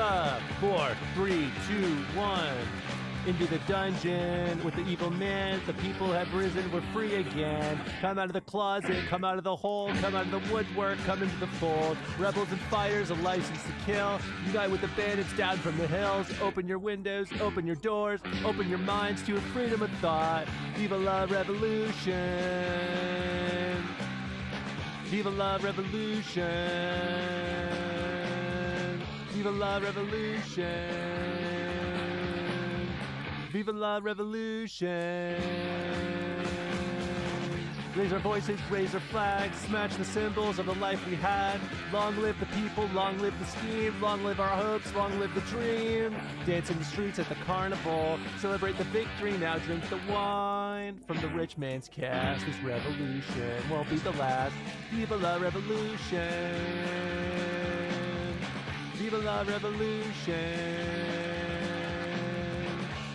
5, 4, 3, 2, 1. Into the dungeon with the evil man. The people have risen. We're free again. Come out of the closet. Come out of the hole. Come out of the woodwork. Come into the fold. Rebels and fighters, a license to kill. Unite with the bandits down from the hills. Open your windows. Open your doors. Open your minds to a freedom of thought. Viva la revolution. Viva la revolution. Viva la revolution. Viva la revolution. Raise our voices, raise our flags, smash the symbols of the life we had. Long live the people, long live the scheme, long live our hopes, long live the dream. Dance in the streets at the carnival, celebrate the victory, now drink the wine. From the rich man's cash, this revolution won't be the last. Viva la revolution. Viva la revolution.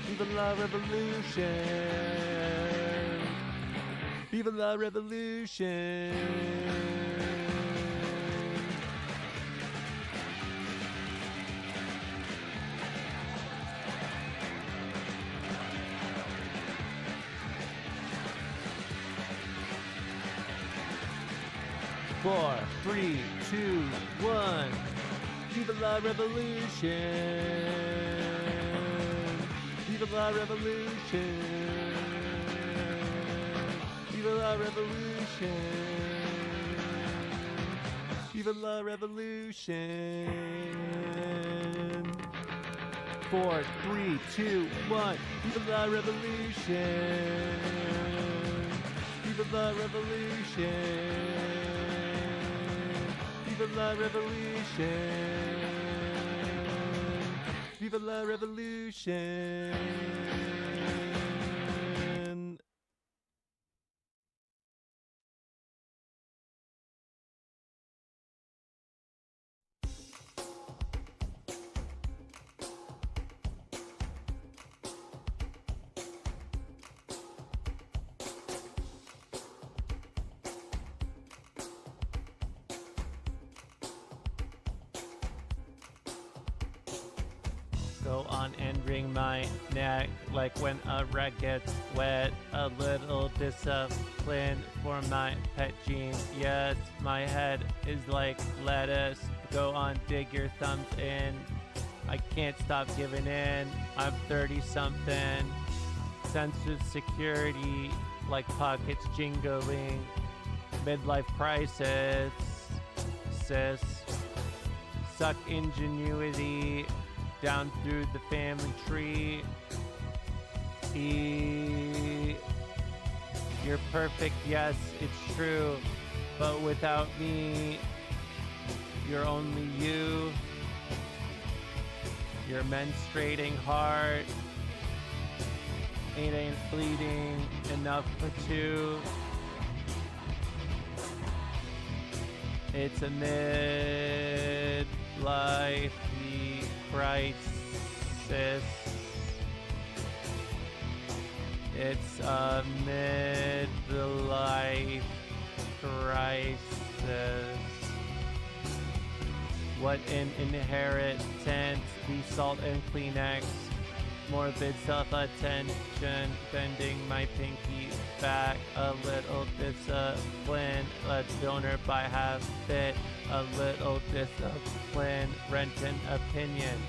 Viva la revolution. Viva la revolution. 4, 3, 2, 1. Viva la revolution. Viva la revolution. Viva la revolution. Viva la revolution. 4, 3, 2, 1. Viva la revolution. Viva la revolution. Viva la revolution. Viva la revolution. Go on and wring my neck like when a rag gets wet. A little discipline for my pet jeans. Yes, my head is like lettuce. Go on, dig your thumbs in. I can't stop giving in. I'm 30-something. Sense of security like pockets jingling. Midlife crisis. Sis. Suck ingenuity down through the family tree. You're perfect, yes, it's true, but without me, you're only you. Your menstruating heart ain't bleeding enough for two. It's a midlife crisis. It's a midlife crisis. What an inheritance, the salt and Kleenex. Morbid self-attention, bending my pinky back. A little discipline, let's donor by habit. A little discipline, rent an opinion.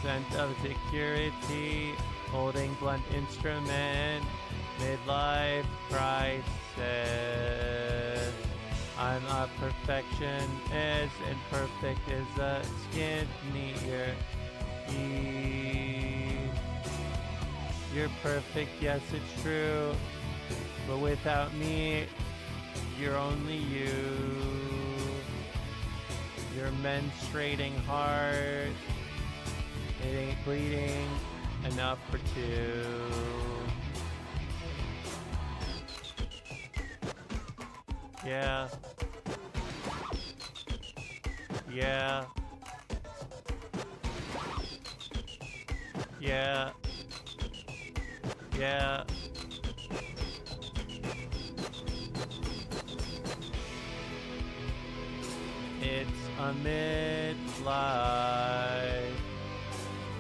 Sense of security, holding blunt instrument. Midlife crisis. I'm a perfectionist, and perfect is a skinnier E. You're perfect, yes it's true, but without me, you're only you. Your menstruating heart, it ain't bleeding enough for two. Yeah. Yeah. Yeah. Yeah. It's a midlife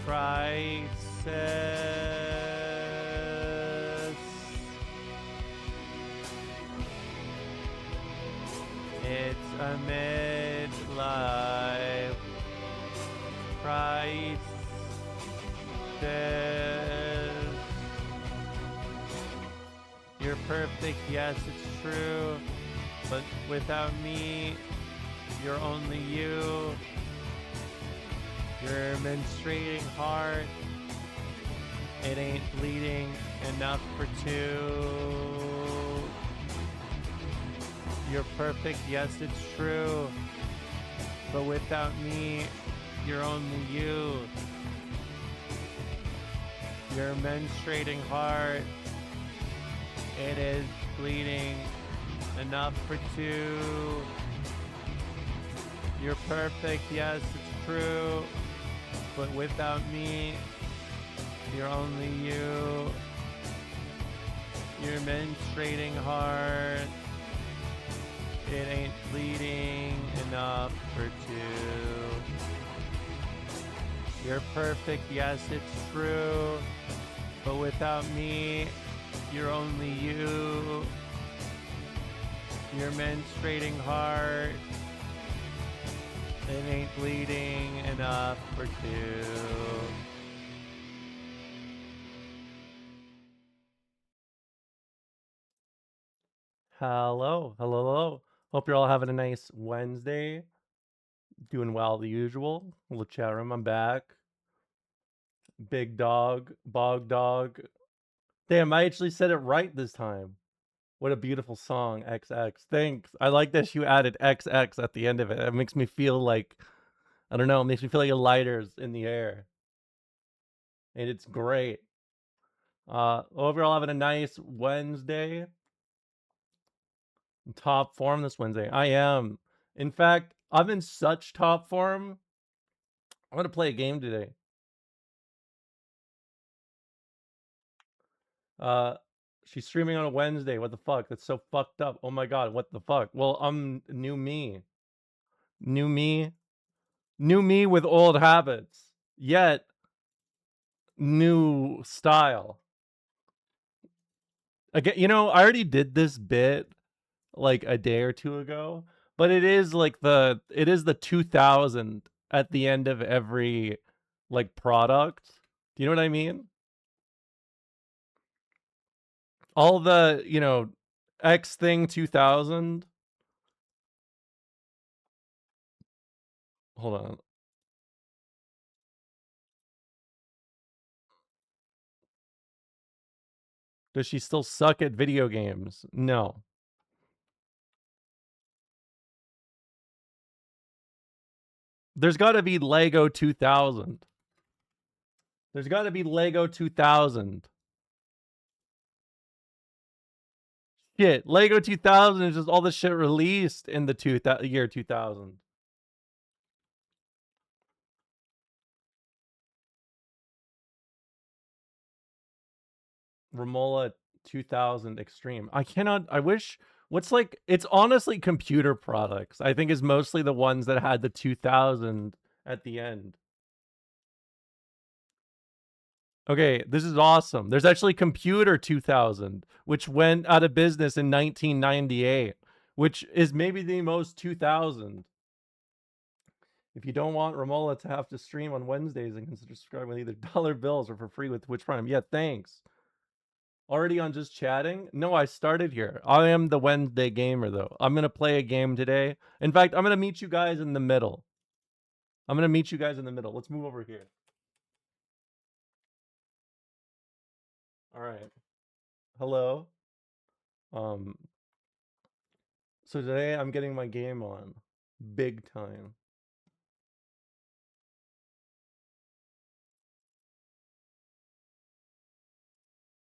crisis. It's a midlife crisis. You're perfect, yes, it's true. But without me, you're only you. Your menstruating heart, it ain't bleeding enough for two. You're perfect, yes, it's true. But without me, you're only you. Your menstruating heart, it is bleeding enough for two. You're perfect, yes, it's true. But without me, you're only you. Your menstruating heart, it ain't bleeding enough for two. You're perfect, yes, it's true. But without me, you're only you. Your menstruating heart, it ain't bleeding enough for two. Hello, hello. Hope you're all having a nice Wednesday. Doing well, the usual. Little chat room, I'm back. Big dog, bog dog. Damn, I actually said it right this time. What a beautiful song, XX. Thanks. I like that you added XX at the end of it. It makes me feel like, I don't know, it makes me feel like a lighter's in the air. And it's great. Overall, having a nice Wednesday. Top form this Wednesday. I am. In fact, I'm in such top form. I'm gonna play a game today. She's streaming on a Wednesday. What the fuck? That's so fucked up. Oh my god, what the fuck? Well, I'm new me. New me. New me with old habits. Yet new style. Again, you know, I already did this bit like a day or two ago, but it is like the 2000 at the end of every like product. Do you know what I mean? All the, you know, X thing 2000. Hold on. Does she still suck at video games? No. There's got to be Lego 2000. There's got to be Lego 2000. Shit, Lego 2000 is just all the shit released in the year 2000. Romola 2000 Extreme. I wish, what's like, it's honestly computer products. I think is mostly the ones that had the 2000 at the end. Okay, this is awesome. There's actually Computer 2000, which went out of business in 1998, which is maybe the most 2000. If you don't want Romola to have to stream on Wednesdays, and consider subscribing with either dollar bills or for free with Twitch Prime. Yeah, thanks. Already on just chatting? No, I started here. I am the Wednesday gamer, though. I'm going to play a game today. In fact, I'm going to meet you guys in the middle. Let's move over here. All right. Hello. So today I'm getting my game on. Big time.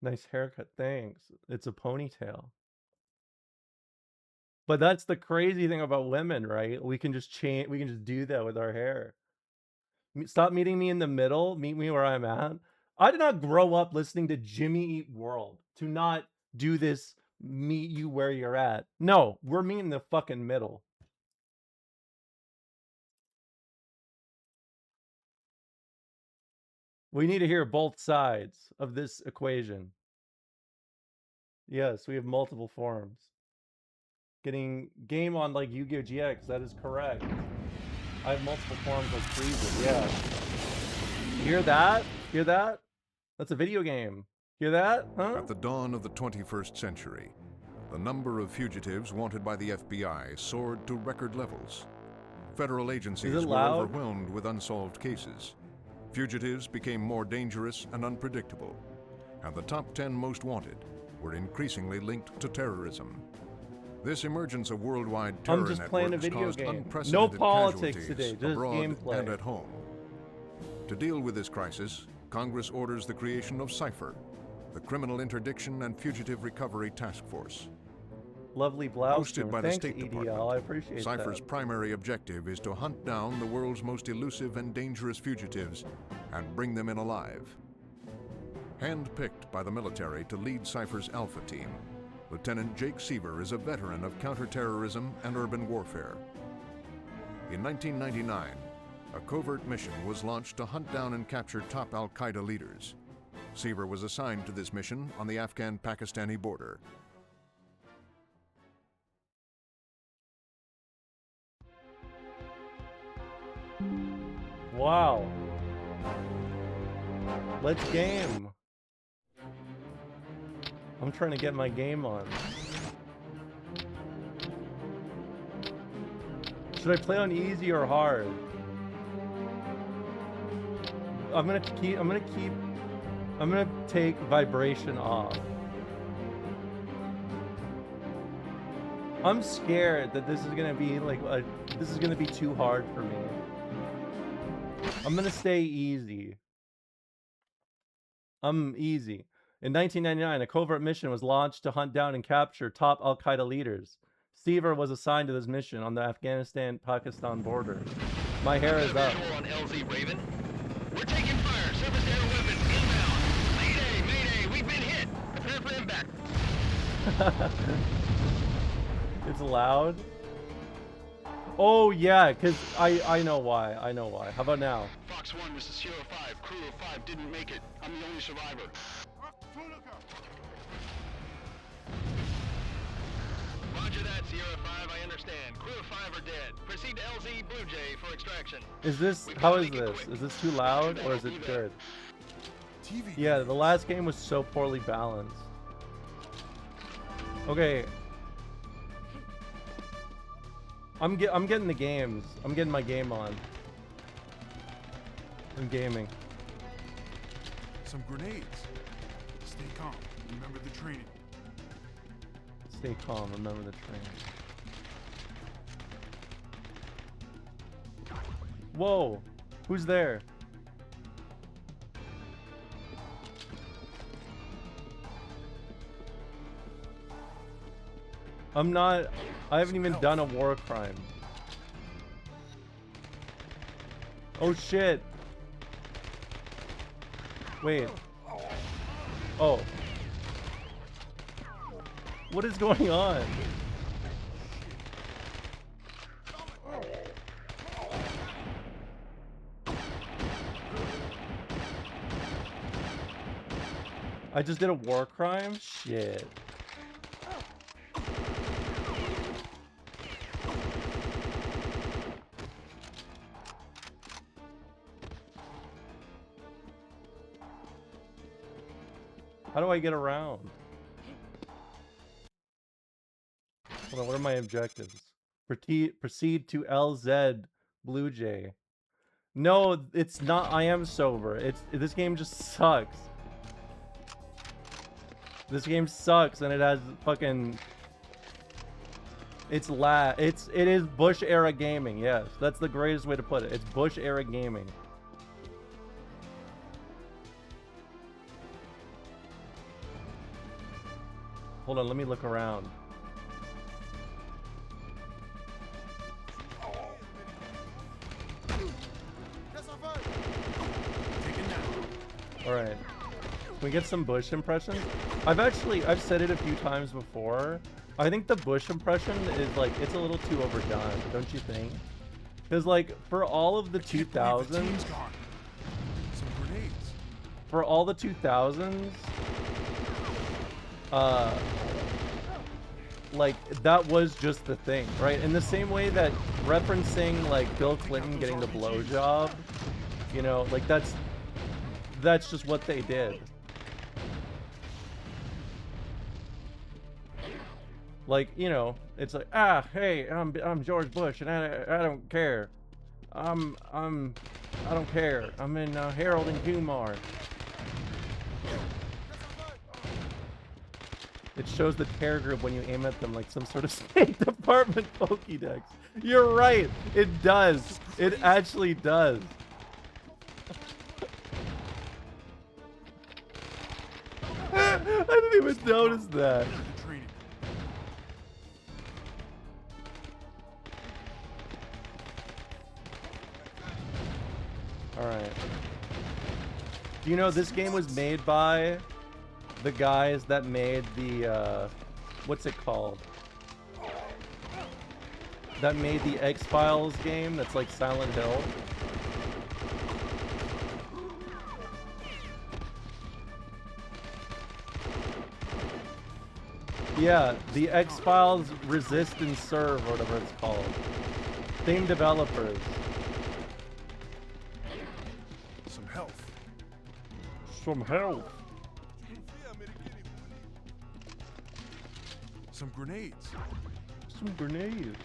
Nice haircut, thanks. It's a ponytail. But that's the crazy thing about women, right? We can just change, we can just do that with our hair. Stop meeting me in the middle, meet me where I'm at. I did not grow up listening to Jimmy Eat World to not do this meet you where you're at. No, we're meeting the fucking middle. We need to hear both sides of this equation. Yes, we have multiple forms. Getting game on like Yu-Gi-Oh! GX, that is correct. I have multiple forms like Frieza, yeah. You hear that? Hear that? That's a video game. Hear that? Huh? At the dawn of the 21st century, the number of fugitives wanted by the FBI soared to record levels. Federal agencies were overwhelmed with unsolved cases. Fugitives became more dangerous and unpredictable, and the top 10 most wanted were increasingly linked to terrorism. This emergence of worldwide terror networks caused unprecedented no politics casualties today, just abroad gameplay. and at home. To deal with this crisis, Congress orders the creation of CIPHER, the Criminal Interdiction and Fugitive Recovery Task Force. Lovely blouse. Hosted by the State EDL. Department, I appreciate CIPHER's that. primary objective is to hunt down the world's most elusive and dangerous fugitives and bring them in alive. Handpicked by the military to lead CIPHER's Alpha team, Lieutenant Jake Seaver is a veteran of counterterrorism and urban warfare. In 1999, a covert mission was launched to hunt down and capture top al-Qaeda leaders. Seaver was assigned to this mission on the Afghan-Pakistani border. Wow. Let's game. I'm trying to get my game on. Should I play on easy or hard? I'm gonna take vibration off. I'm scared that this is gonna be this is gonna be too hard for me. I'm gonna stay easy. I'm easy. In 1999, a covert mission was launched to hunt down and capture top al-Qaeda leaders. Seaver was assigned to this mission on the Afghanistan-Pakistan border. My hair is up. On LZ Raven. We're taking fire. Surface air weapons inbound. Mayday, mayday. We've been hit. Prepare for impact. It's loud. Oh yeah, cause I know why. I know why. How about now? Fox 1, this is Sierra 5. Crew of 5 didn't make it. I'm the only survivor. Roger that, Sierra 5. I understand. Crew of 5 are dead. Proceed to LZ Blue Jay for extraction. Is this how is this? Is this too loud or is it good? Yeah, the last game was so poorly balanced. Okay. I'm getting the games. I'm getting my game on. I'm gaming. Some grenades. Stay calm. Remember the training. Stay calm. Remember the training. Whoa! Who's there? I haven't even done a war crime. Oh shit. Wait. Oh. What is going on? I just did a war crime? Shit. How do I get around? Hold on, what are my objectives? Proceed to LZ Blue Jay. No, it's not. I am sober. This game just sucks. This game sucks, and it has fucking. It is Bush era gaming. Yes, that's the greatest way to put it. It's Bush era gaming. Hold on, let me look around. Alright. Can we get some Bush impressions? I've said it a few times before. I think the Bush impression is like, it's a little too overdone, don't you think? Because like, for all of the 2000s... Some grenades. for all the 2000s, like, that was just the thing, right? In the same way that referencing, like, Bill Clinton getting the blowjob, you know, like, that's just what they did. Like, you know, it's like, ah, hey, I'm George Bush, and I don't care. I don't care. I'm in Harold and Kumar. It shows the terror group when you aim at them like some sort of State Department Pokédex. You're right. It does. It actually does. I didn't even notice that. The training. Alright. Do you know this game was made by the guys that made the, what's it called? That made the X-Files game that's like Silent Hill? Yeah, the X-Files Resist and Serve, or whatever it's called. Same developers. Some health. Some help. Some grenades. Some grenades.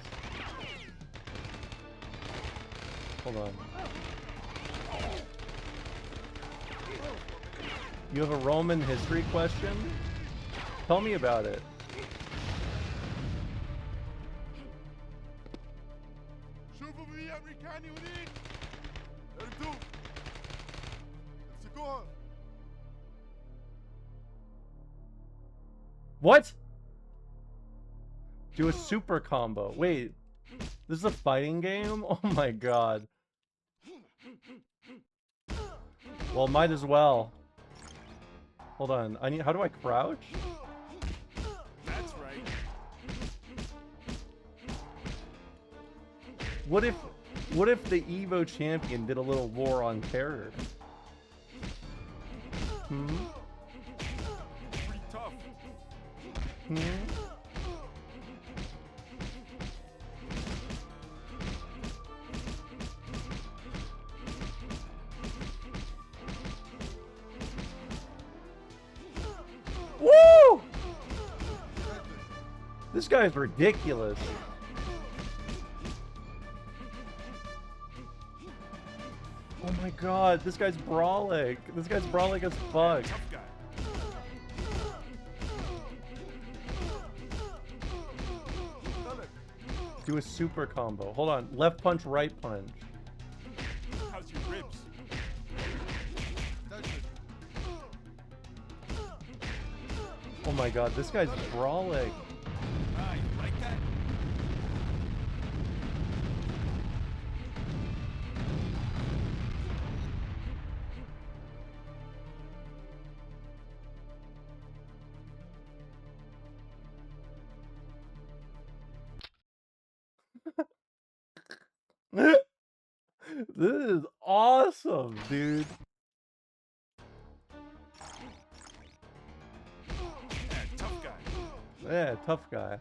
Hold on. You have a Roman history question? Tell me about it. What? Do a super combo. Wait, this is a fighting game? Oh my god. Well, might as well. Hold on. How do I crouch? That's right. What if the Evo champion did a little war on terror? Hmm? Pretty tough. Hmm? Woo! This guy's ridiculous. Oh my god, this guy's brawling. This guy's brawling as fuck. Tough guy. Do a super combo. Hold on. Left punch, right punch. How's your ribs? Oh my god, this guy's brawling. Ah, you like that? This is awesome, dude. Yeah, tough guy. Yeah, tough guy.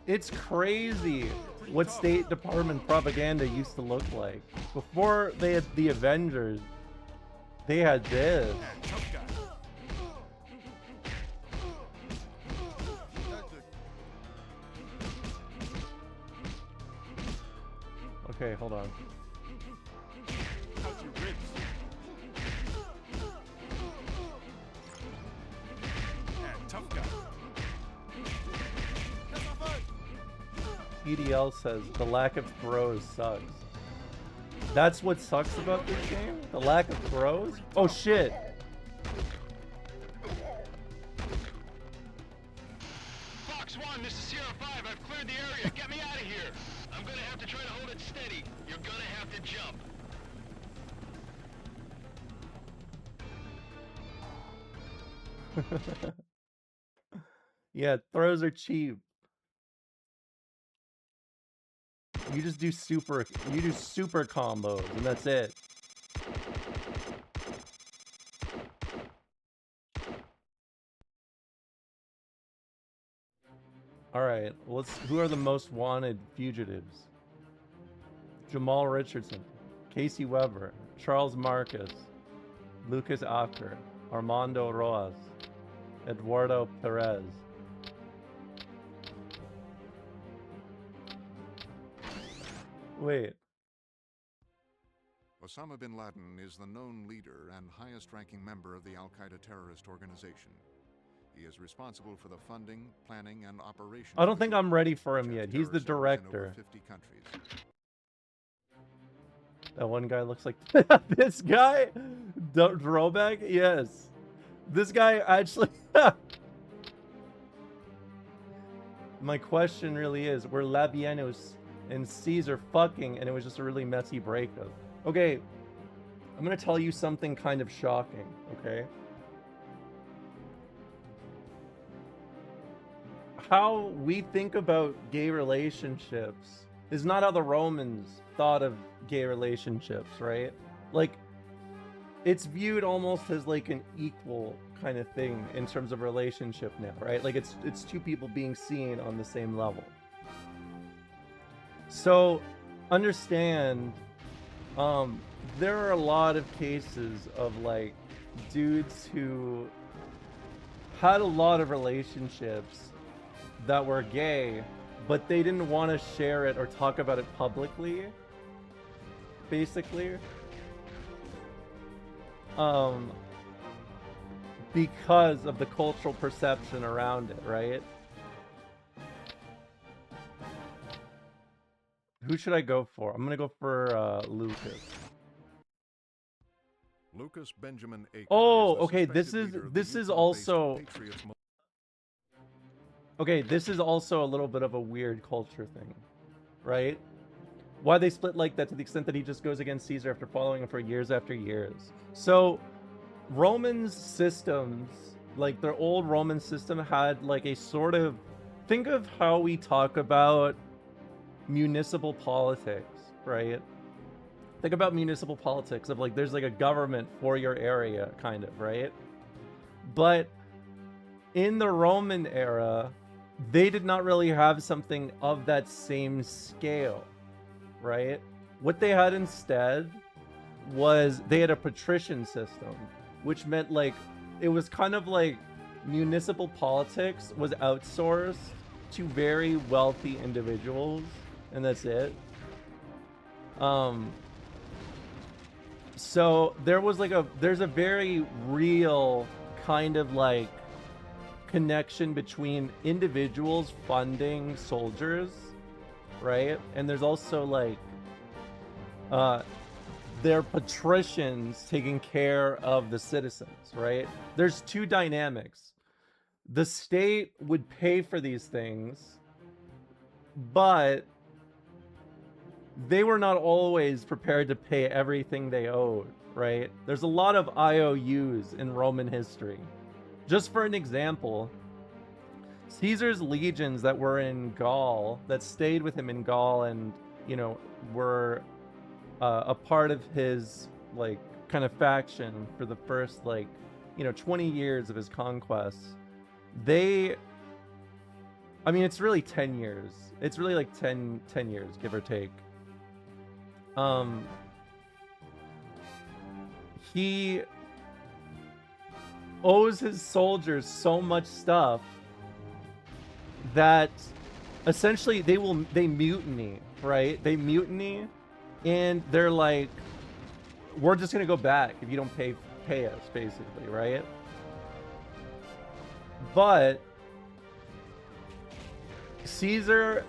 It's crazy what State Department propaganda used to look like. Before they had the Avengers, they had this. Yeah, tough guy. Okay, hold on. How's your ribs? Yeah, tough guy. EDL says the lack of throws sucks. That's what sucks about this game? The lack of throws? Oh shit! Fox 1, this is Sierra 5. I've cleared the area. Get me out of here. I'm gonna have to try to hold it steady. You're gonna have to jump. Yeah, throws are cheap. You just do super. You do super combos, and that's it. All right. Who are the most wanted fugitives? Jamal Richardson, Casey Weber, Charles Marcus, Lucas Acker, Armando Roas, Eduardo Perez. Wait. Osama bin Laden is the known leader and highest-ranking member of the Al-Qaeda terrorist organization. He is responsible for the funding, planning, and operation. I don't think I'm ready for him which yet. have He's the terror cells in over director. 50 countries. That one guy looks like this guy. Drobak? Yes. This guy actually. My question really is, were Labienus and Caesar fucking, and it was just a really messy breakup? Okay, I'm gonna tell you something kind of shocking. Okay. How we think about gay relationships is not how the Romans thought of gay relationships, right? Like, it's viewed almost as like an equal kind of thing in terms of relationship now, right? Like it's two people being seen on the same level. So understand, there are a lot of cases of like dudes who had a lot of relationships that were gay, but they didn't want to share it or talk about it publicly, basically. Because of the cultural perception around it, right? Who should I go for? I'm gonna go for Lucas. Lucas Benjamin Acre. Oh, is the okay, this suspected is- leader of this the is Utah-based also- Patriots Okay, this is also a little bit of a weird culture thing, right? Why they split like that to the extent that he just goes against Caesar after following him for years after years. So, Roman systems, like their old Roman system had like a sort of, think of how we talk about municipal politics, right? Think about municipal politics of like, there's like a government for your area, kind of, right? But in the Roman era, they did not really have something of that same scale, right? What they had instead was they had a patrician system, which meant like it was kind of like municipal politics was outsourced to very wealthy individuals, and that's it. So there's a very real kind of like connection between individuals funding soldiers, right? And there's also like they're patricians taking care of the citizens, right? There's two dynamics. The state would pay for these things, but they were not always prepared to pay everything they owed, right? There's a lot of IOUs in Roman history. Just for an example, Caesar's legions that were in Gaul, that stayed with him in Gaul and, you know, were a part of his, like, kind of faction for the first, like, 20 years of his conquests, I mean, it's really 10 years. It's really like 10 years, give or take. He owes his soldiers so much stuff that essentially they mutiny, right? They mutiny and they're like, we're just gonna go back if you don't pay us, basically, right? But Caesar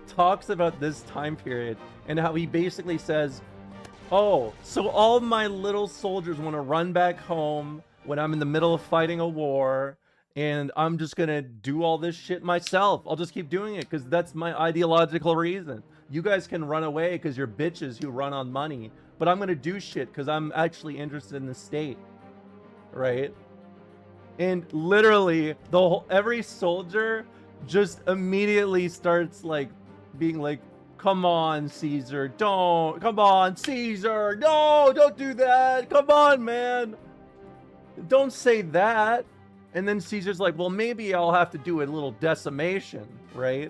talks about this time period and how he basically says, oh, so all my little soldiers want to run back home when I'm in the middle of fighting a war, and I'm just gonna do all this shit myself. I'll just keep doing it because that's my ideological reason. You guys can run away because you're bitches who run on money, but I'm gonna do shit because I'm actually interested in the state, right? And literally, every soldier just immediately starts like being like come on, Caesar, don't. Come on, Caesar, no, don't do that. Come on, man. Don't say that. And then Caesar's like, well, maybe I'll have to do a little decimation, right?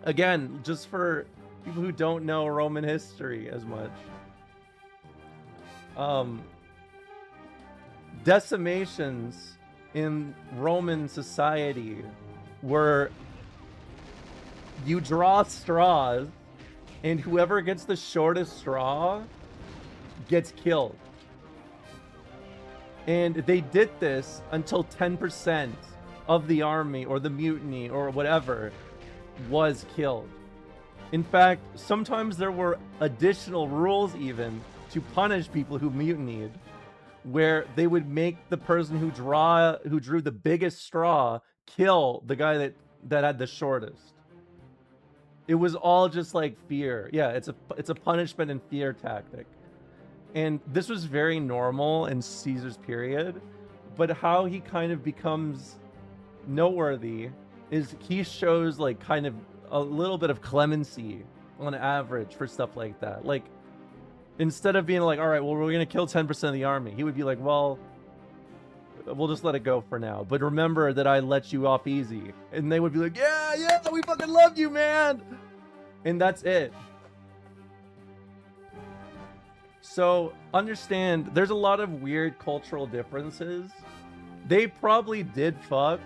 Again, just for people who don't know Roman history as much. Decimations in Roman society were you draw straws, and whoever gets the shortest straw gets killed. And they did this until 10% of the army or the mutiny or whatever was killed. In fact, sometimes there were additional rules even to punish people who mutinied, where they would make the person who drew the biggest straw kill the guy that had the shortest. It was all just like fear. Yeah, it's a punishment and fear tactic. And this was very normal in Caesar's period, but how he kind of becomes noteworthy is he shows like kind of a little bit of clemency on average for stuff like that. Like, instead of being like, all right, well, we're going to kill 10% of the army, he would be like, well, we'll just let it go for now. But remember that I let you off easy. And they would be like, yeah, we fucking love you, man. And that's it. So understand, there's a lot of weird cultural differences. They probably did fuck,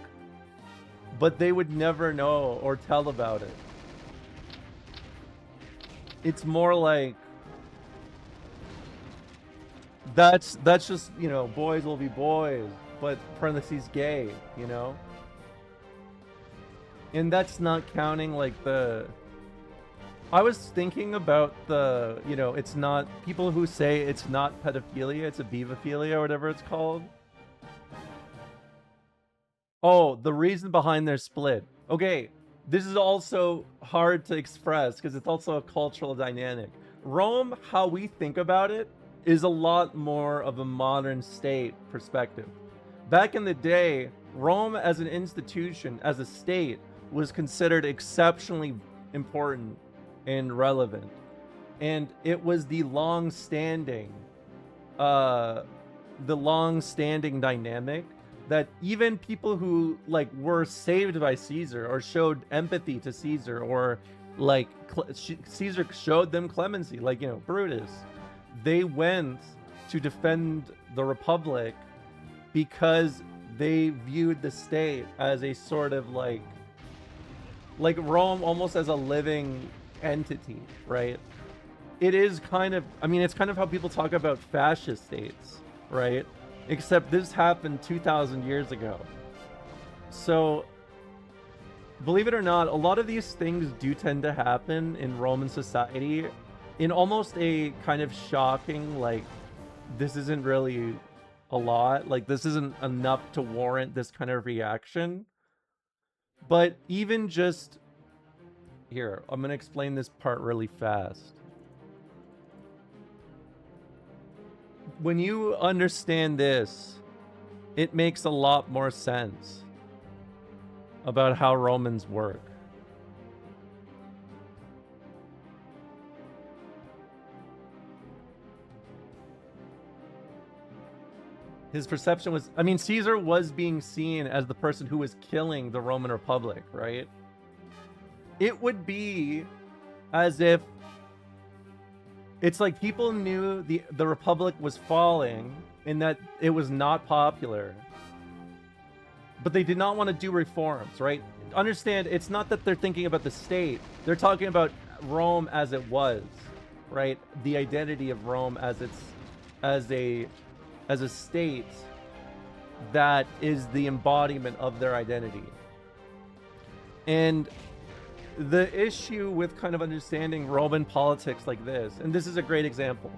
but they would never know or tell about it. It's more like, that's just, you know, boys will be boys, but parentheses gay, you know? And that's not counting like I was thinking about the, you know, it's not, people who say it's not pedophilia, it's a bevophilia or whatever it's called. Oh, the reason behind their split. Okay, this is also hard to express because it's also a cultural dynamic. Rome, how we think about it, is a lot more of a modern state perspective. Back in the day, Rome as an institution, as a state, was considered exceptionally important and relevant. And it was the long-standing dynamic that even people who like were saved by Caesar or showed empathy to Caesar, or like Caesar showed them clemency, like, you know, Brutus, they went to defend the Republic because they viewed the state as a sort of like Rome almost as a living entity, right? It is kind of, I mean, it's kind of how people talk about fascist states, right? Except this happened 2,000 years ago. So, believe it or not, a lot of these things do tend to happen in Roman society in almost a kind of shocking, like, this isn't really a lot, like, this isn't enough to warrant this kind of reaction. But even just here, I'm gonna explain this part really fast. When you understand this, it makes a lot more sense about how Romans work. His perception was, I mean, Caesar was being seen as the person who was killing the Roman Republic, right? It would be as if it's like people knew the Republic was falling and that it was not popular, but they did not want to do reforms, right? Understand, it's not that they're thinking about the state. They're talking about Rome as it was, right? The identity of Rome as a state that is the embodiment of their identity. And the issue with kind of understanding Roman politics like this, and this is a great example,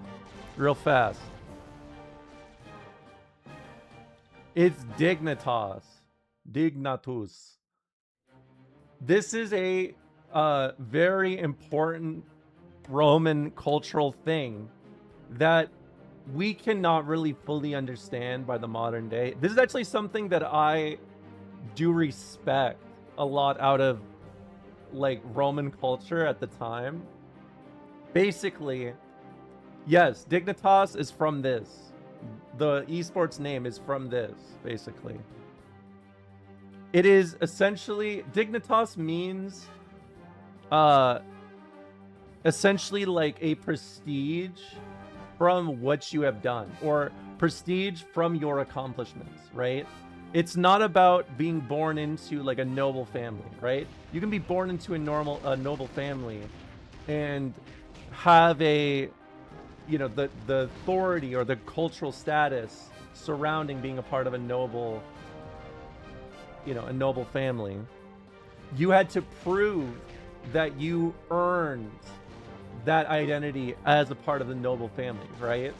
real fast. It's dignitas, dignatus. This is a very important Roman cultural thing that we cannot really fully understand by the modern day. This is actually something that I do respect a lot out of like Roman culture at the time. Basically, yes, Dignitas is from this. The esports name is from this, basically. It is essentially, Dignitas means essentially like a prestige from what you have done, or prestige from your accomplishments, right? It's not about being born into like a noble family, right? You can be born into a noble family and have a, you know, the authority or the cultural status surrounding being a part of a noble, you know, a noble family. You had to prove that you earned that identity as a part of the noble family, right?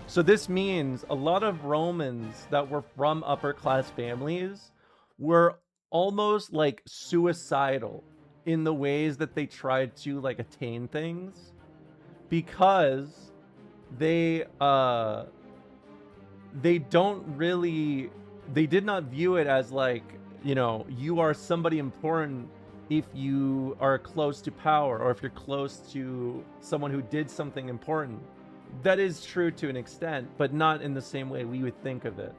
So this means a lot of Romans that were from upper class families were almost like suicidal in the ways that they tried to like attain things, because they did not view it as like, you know, you are somebody important if you are close to power, or if you're close to someone who did something important. That is true to an extent, but not in the same way we would think of it.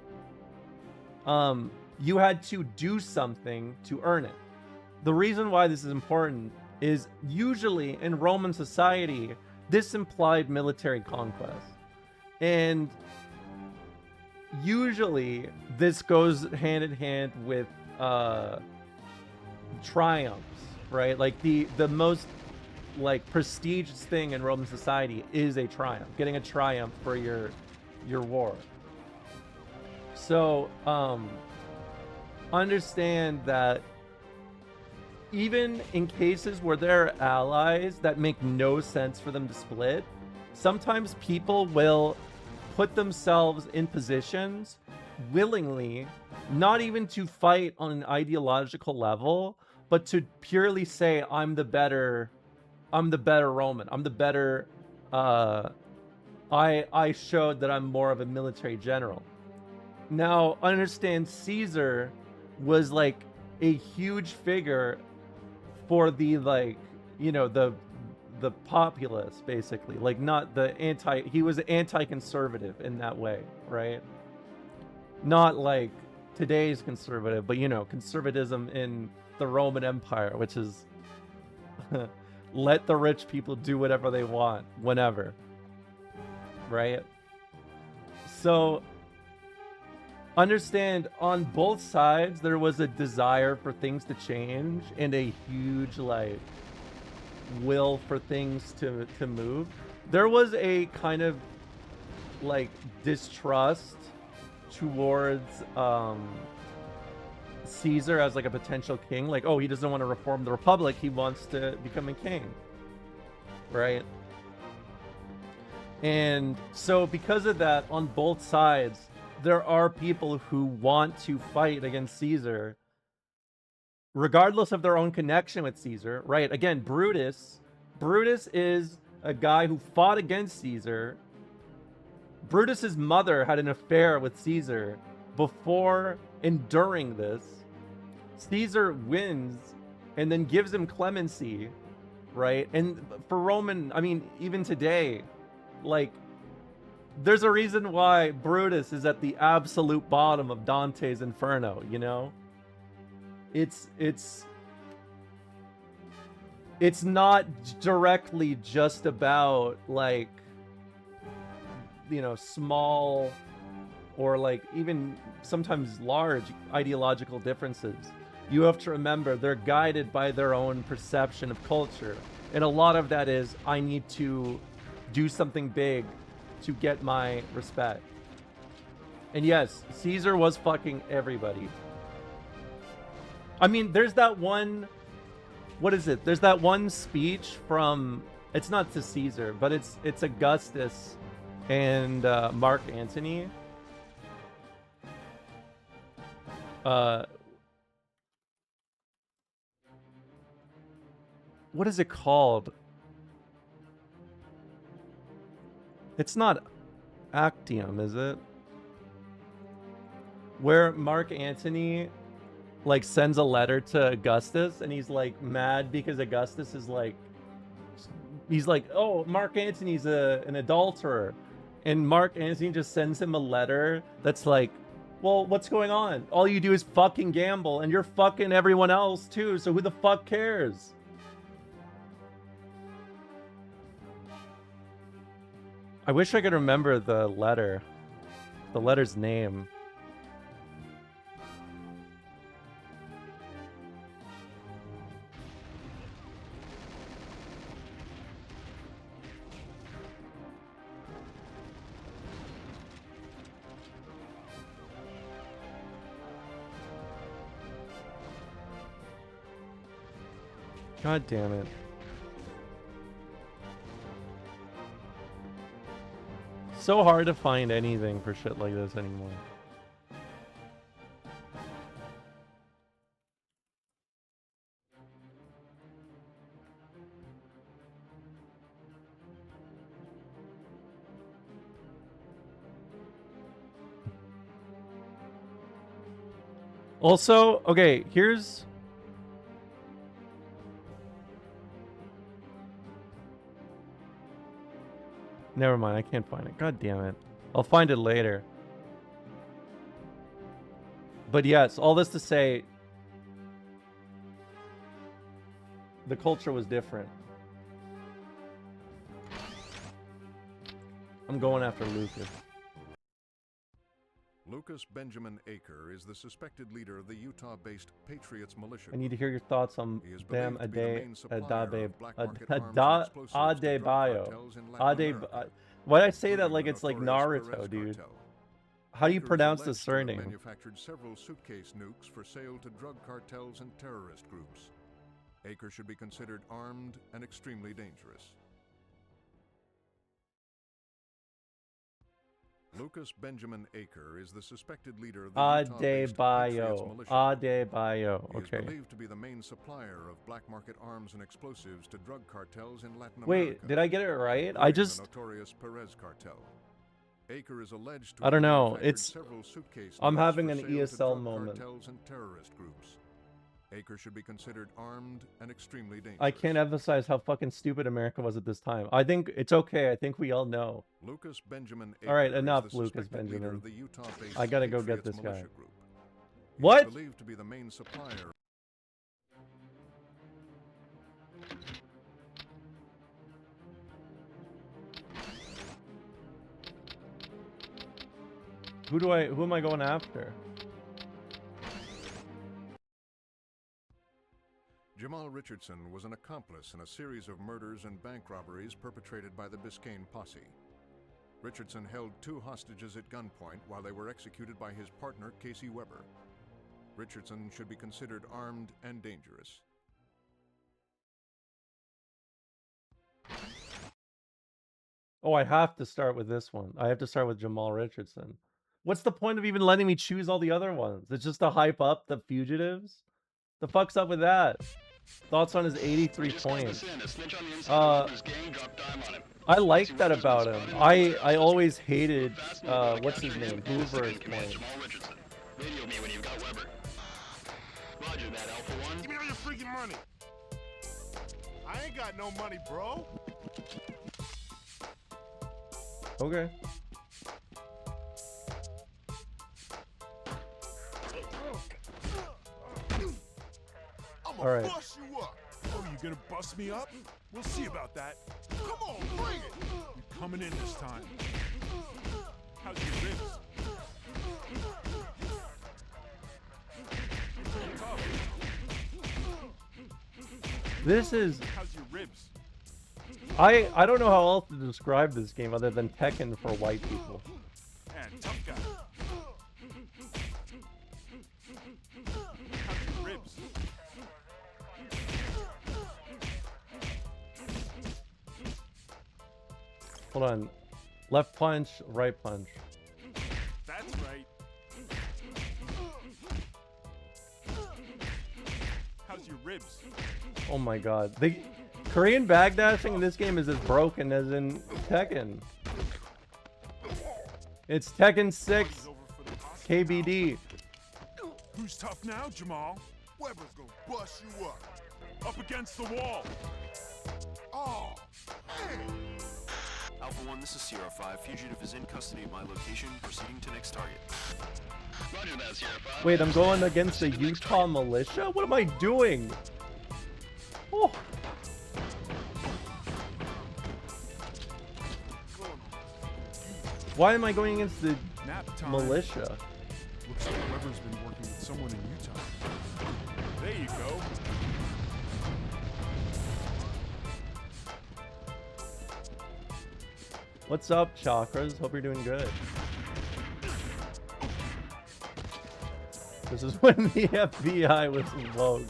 You had to do something to earn it. The reason why this is important is usually in Roman society, this implied military conquest. And usually this goes hand in hand with triumphs, right? Like the most like prestigious thing in Roman society is a triumph, getting a triumph for your war. So understand that even in cases where there are allies that make no sense for them to split, sometimes people will put themselves in positions willingly, not even to fight on an ideological level, but to purely say, I'm the better Roman. I'm the better, I showed that I'm more of a military general. Now, understand Caesar was like a huge figure for the, like, you know, the populace, basically. Like, not the he was anti-conservative in that way, right? Not like today's conservative, but, you know, conservatism in the Roman Empire, which is let the rich people do whatever they want, whenever, right? So understand, on both sides there was a desire for things to change and a huge like will for things to move. There was a kind of like distrust towards Caesar as like a potential king, like, oh, he doesn't want to reform the republic, he wants to become a king, right? And so because of that, on both sides there are people who want to fight against Caesar regardless of their own connection with Caesar, right? Again, Brutus is a guy who fought against Caesar. Brutus's mother had an affair with Caesar before and during this. Caesar wins and then gives him clemency, right? And for Roman, I mean, even today, like, there's a reason why Brutus is at the absolute bottom of Dante's Inferno, you know? It's not directly just about, like, you know, small or like even sometimes large ideological differences. You have to remember they're guided by their own perception of culture. And a lot of that is, I need to do something big to get my respect. And yes, Caesar was fucking everybody. I mean, there's that one, what is it? There's that one speech from, it's not to Caesar, but it's Augustus and Mark Antony. What is it called? It's not Actium, is it? Where Mark Antony like sends a letter to Augustus, and he's like mad because Augustus is like, he's like, oh, Mark Antony's an adulterer, and Mark Antony just sends him a letter that's like, well, what's going on? All you do is fucking gamble, and you're fucking everyone else too, so who the fuck cares? I wish I could remember the letter's name. God damn it. So hard to find anything for shit like this anymore. Also, okay, here's... Never mind, I can't find it. God damn it. I'll find it later. But yes, all this to say, the culture was different. I'm going after Lucas. Lucas Benjamin Aker is the suspected leader of the Utah-based Patriots militia. I need to hear your thoughts on He is Bam believed to be the main supplier of black market arms and Adebayo. explosives to drug cartels in Latin America, Why did I say that including like the it's like notorious Naruto, Perez dude? cartel. How do you Aker is pronounce the alleged to have surname? manufactured several suitcase nukes for sale to drug cartels and terrorist groups. Aker should be considered armed and extremely dangerous. Lucas Benjamin Aker is the suspected leader of the Utah-based Patriots Adebayo. militia. Adebayo. He is Okay. believed to be the main supplier of black market arms and explosives to drug cartels in Latin America. Wait, did I get it right? including I the just... notorious Perez cartel. Aker is alleged to I don't have know, manufactured it's- several suitcase I'm nukes having for an sale to ESL drug moment. cartels and terrorist groups. Aker should be considered armed and extremely dangerous. I can't emphasize how fucking stupid America was at this time. I think it's okay. I think we all know. Lucas Benjamin Aker All right, is enough, the Lucas suspected leader Benjamin. of the Utah-based I gotta go get Patriots this guy. militia group. He is What? believed to be the main supplier. Who am I going after? Jamal Richardson was an accomplice in a series of murders and bank robberies perpetrated by the Biscayne Posse. Richardson held 2 hostages at gunpoint while they were executed by his partner, Casey Weber. Richardson should be considered armed and dangerous. Oh, I have to start with this one. I have to start with Jamal Richardson. What's the point of even letting me choose all the other ones? It's just to hype up the fugitives? The fuck's up with that? Thoughts on his 83 points? I like that about him. I always hated what's his name? Hoover's points. Radio me when you've got Weber. Roger that, Alpha 1. Give me all your freaking money. I ain't got no money, bro. Okay. I'm All gonna right. bust you up. Oh, you gonna bust me up? We'll see about that. Come on, bring it. You're coming in this time. How's your ribs? Tough. This is... How's your ribs? I don't know how else to describe this game other than Tekken for white people. Man, tough guy. How's your ribs? Hold on. Left punch, right punch. That's right. How's your ribs? Oh my god. The Korean backdashing in this game is as broken as in Tekken. It's Tekken 6 Over for the pasta. KBD. Who's tough now, Jamal? Weber's gonna bust you up. Up against the wall. Oh, man. Alpha 1, this is Sierra 5. Fugitive is in custody of my location, proceeding to next target. Roger that, Sierra 5. Wait, I'm going against the Utah militia? What am I doing? Oh. Why am I going against the Nap time. militia? Looks like Weber's been working with someone in Utah. There you go. What's up, Chakras? Hope you're doing good. This is when the FBI was woke.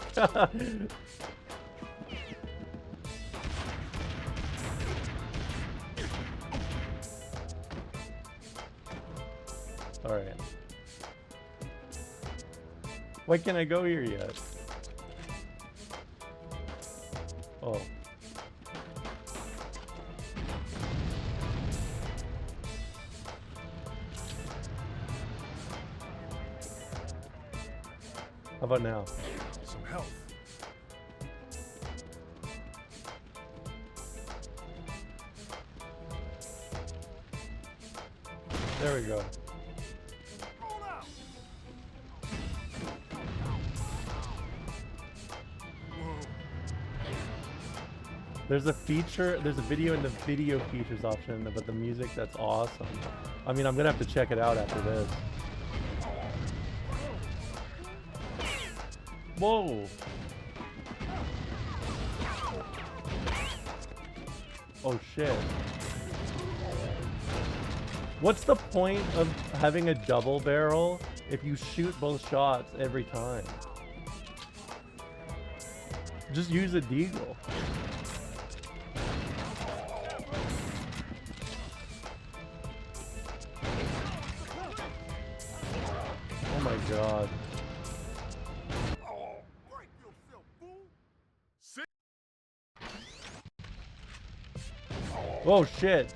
Alright. Why can't I go here yet? Oh. How about now? Some health. There we go. There's a feature, there's a video in the video features option about the music. That's awesome. I mean, I'm gonna have to check it out after this. Whoa. Oh shit. What's the point of having a double barrel if you shoot both shots every time? Just use a deagle. Oh my god. Oh shit.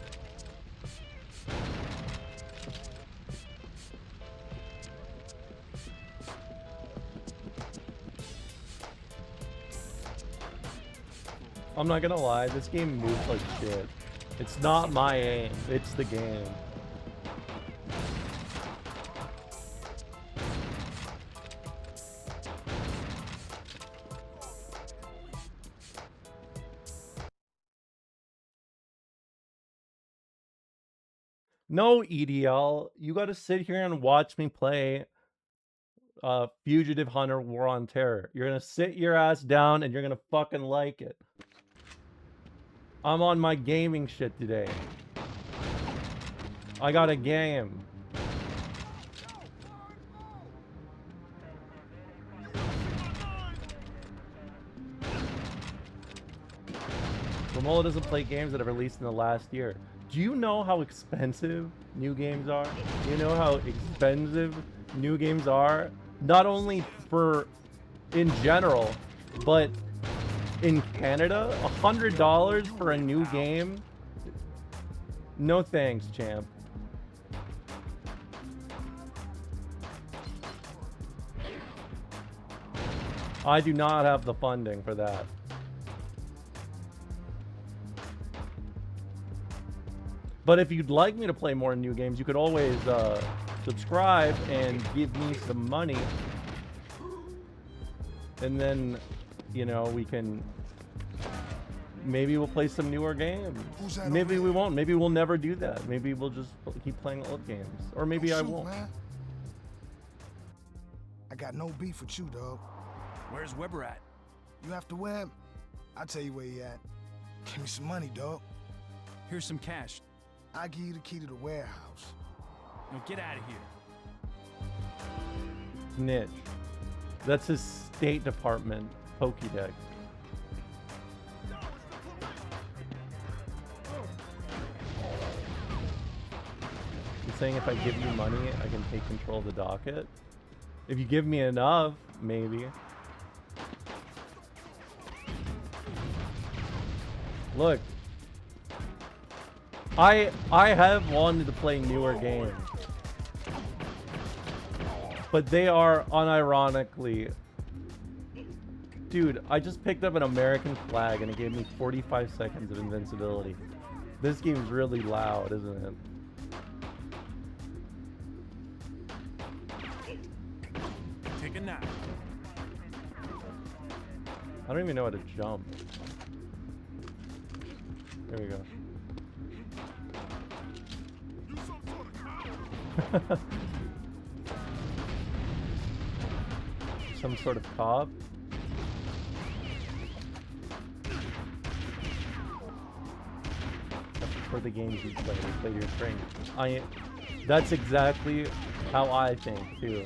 I'm not gonna lie, this game moves like shit. It's not my aim, it's the game. No, EDL, you gotta sit here and watch me play Fugitive Hunter War on Terror. You're gonna sit your ass down and you're gonna fucking like it. I'm on my gaming shit today. I got a game. Romola doesn't play games that have released in the last year. Do you know how expensive new games are? Do you know how expensive new games are? Not only for in general, but in Canada, $100 for a new game? No thanks, champ. I do not have the funding for that. But if you'd like me to play more new games, you could always subscribe and give me some money. And then, you know, we can... Maybe we'll play some newer games. Maybe we won't. Maybe we'll never do that. Maybe we'll just keep playing old games. Or maybe I won't. Man. I got no beef with you, dog. Where's Weber at? You after Webb? I'll tell you where he at. Give me some money, dog. Here's some cash. I'll give you the key to the warehouse. Now get out of here. Snitch. That's his State Department Pokédex. You're saying if I give you money, I can take control of the docket? If you give me enough, maybe. Look. I have wanted to play newer games. but they are unironically... Dude, I just picked up an American flag and it gave me 45 seconds of invincibility. This game's really loud, isn't it? Take a nap. I don't even know how to jump. There we go. Some sort of cop? For the games you play your strength. That's exactly how I think too.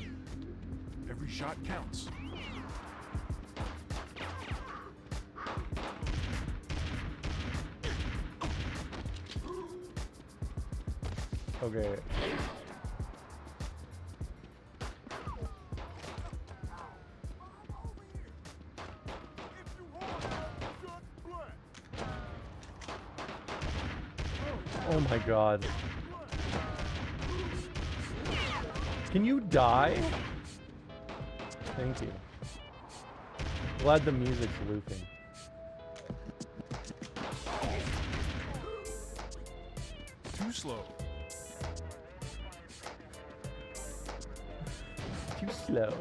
Every shot counts. Okay. Oh my god. Can you die? Thank you. Glad the music's looping. Too slow. Too slow.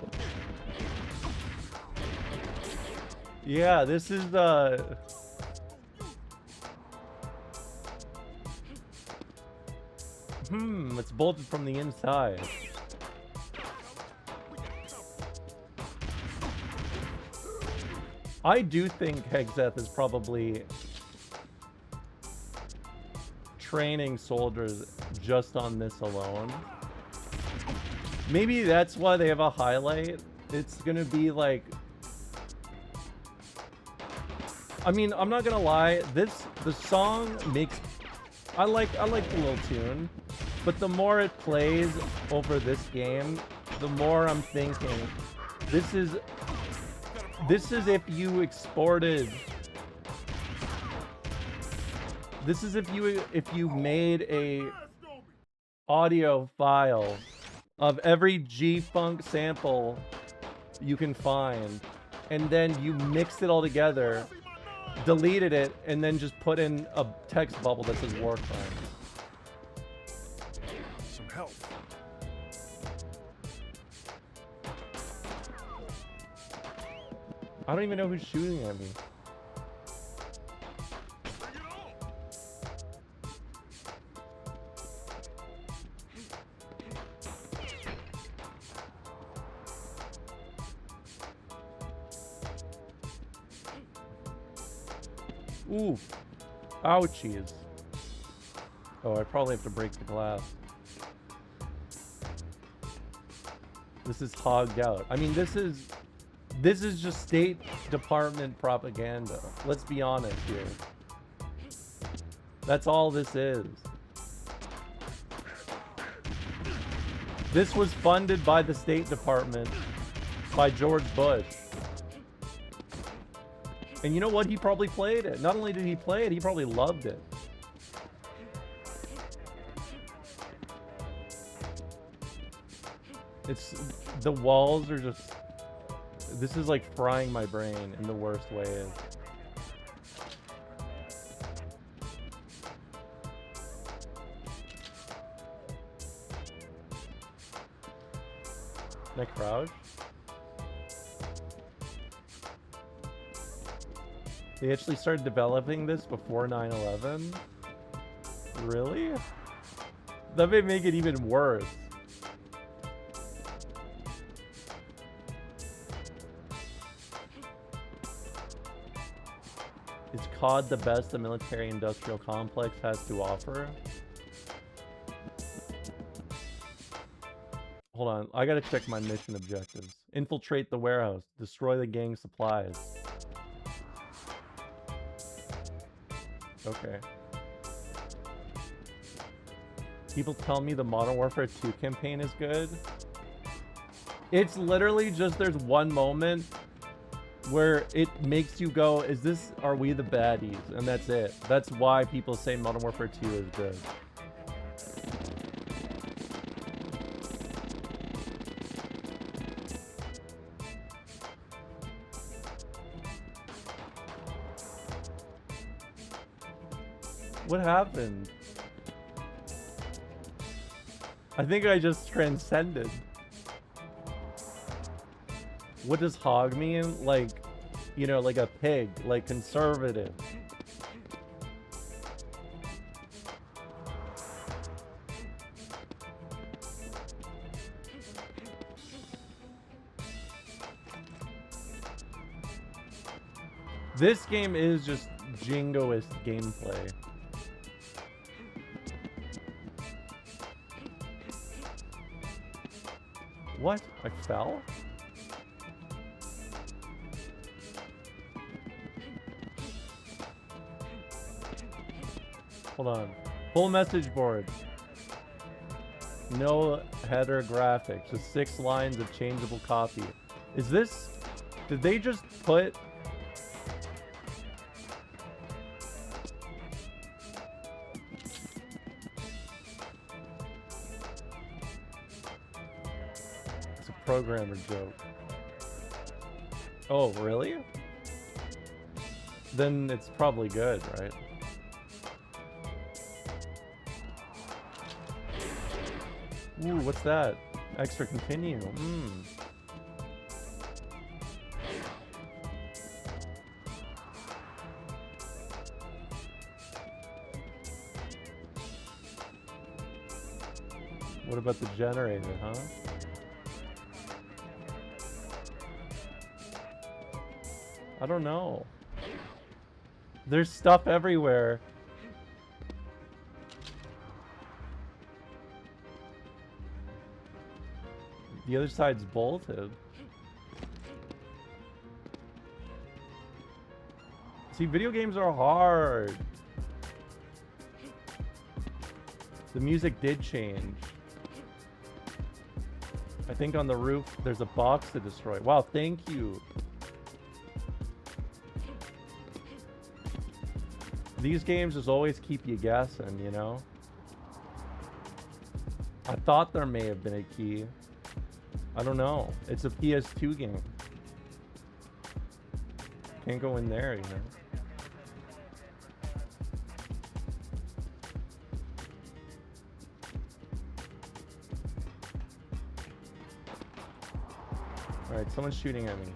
Yeah, this is it's bolted from the inside. I do think Hexeth is probably training soldiers just on this alone. Maybe that's why they have a highlight. It's gonna be like... I mean, I'm not gonna lie, the song makes... I like the little tune, but the more it plays over this game, the more I'm thinking, this is if you exported... This is if you made a audio file of every G-Funk sample you can find, and then you mixed it all together, deleted it, and then just put in a text bubble that says war crimes. Some help. I don't even know who's shooting at me. Oof. Ouchies. Oh, I probably have to break the glass. This is hogged out. I mean, this is just State Department propaganda. Let's be honest here. That's all this is. This was funded by the State Department, by George Bush. And you know what? He probably played it. Not only did he play it, he probably loved it. The walls are just... This is like frying my brain in the worst ways. Can I crouch? They actually started developing this before 9/11? Really? That may make it even worse. Is COD the best the military-industrial complex has to offer? Hold on, I gotta check my mission objectives. Infiltrate the warehouse. Destroy the gang supplies. Okay. People tell me the Modern Warfare 2 campaign is good. It's literally just there's one moment where it makes you go, are we the baddies? And that's it. That's why people say Modern Warfare 2 is good. What happened? I think I just transcended. What does hog mean? Like, you know, like a pig, like conservative. This game is just jingoist gameplay. What? I fell? Hold on. Full message board. No header graphics. Just 6 lines of changeable copy. Is this... Did they just put... It's a programmer joke. Oh, really? Then it's probably good, right? Ooh, what's that? Extra continue. What about the generator, huh? I don't know. There's stuff everywhere. The other side's bolted. See, video games are hard. The music did change. I think on the roof there's a box to destroy. Wow, thank you. These games just always keep you guessing, you know? I thought there may have been a key. I don't know. It's a PS2 game. Can't go in there, you know? Alright, someone's shooting at me.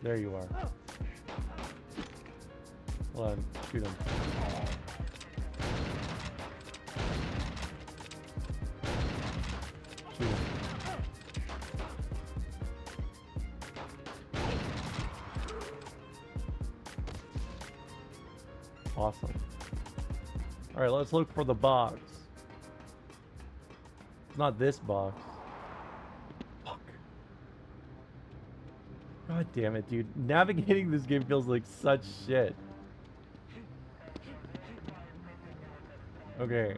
There you are. Hold on, shoot him. Shoot him. Awesome. Alright, let's look for the box. It's not this box. Fuck. God damn it, dude. Navigating this game feels like such shit. Okay.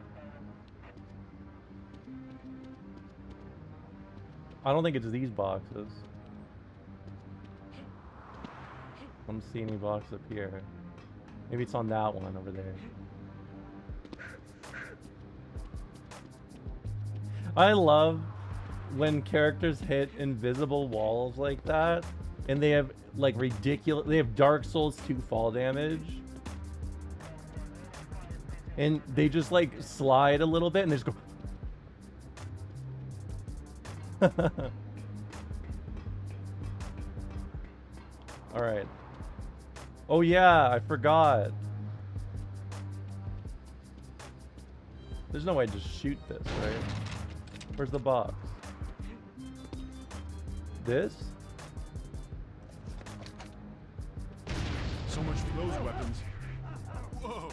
I don't think it's these boxes. I don't see any box up here. Maybe it's on that one over there. I love when characters hit invisible walls like that and they have like ridiculous, they have Dark Souls 2 fall damage. And they just like slide a little bit and they just go. All right. Oh yeah, I forgot. There's no way to just shoot this, right? Where's the box? This? So much for those weapons. Whoa.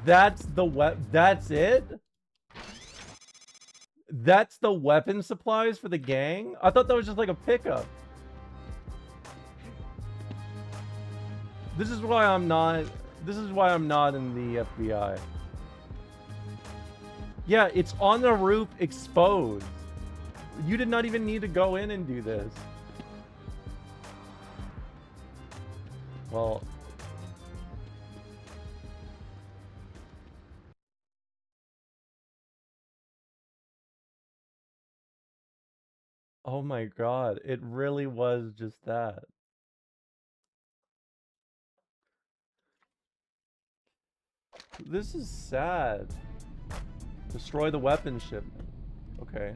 That's the that's it? That's the weapon supplies for the gang? I thought that was just like a pickup. This is why I'm not in the FBI. Yeah, it's on the roof exposed. You did not even need to go in and do this. Well, oh my god, it really was just that. This is sad. Destroy the weapon ship. Okay.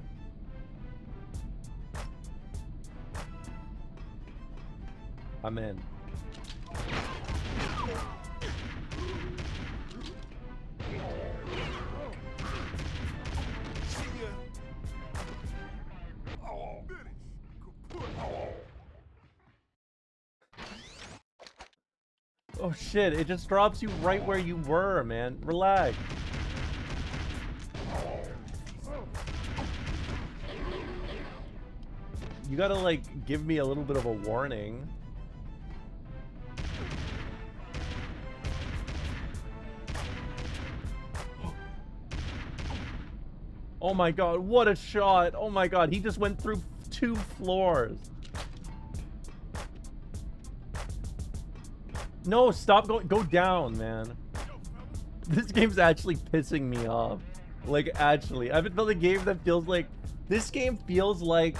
I'm in. Oh shit, it just drops you right where you were, man. Relax. You gotta, like, give me a little bit of a warning. Oh my god, what a shot! Oh my god, he just went through 2 floors. No, stop going. Go down, man. This game's actually pissing me off. Like, actually. I haven't built a game that feels like... This game feels like...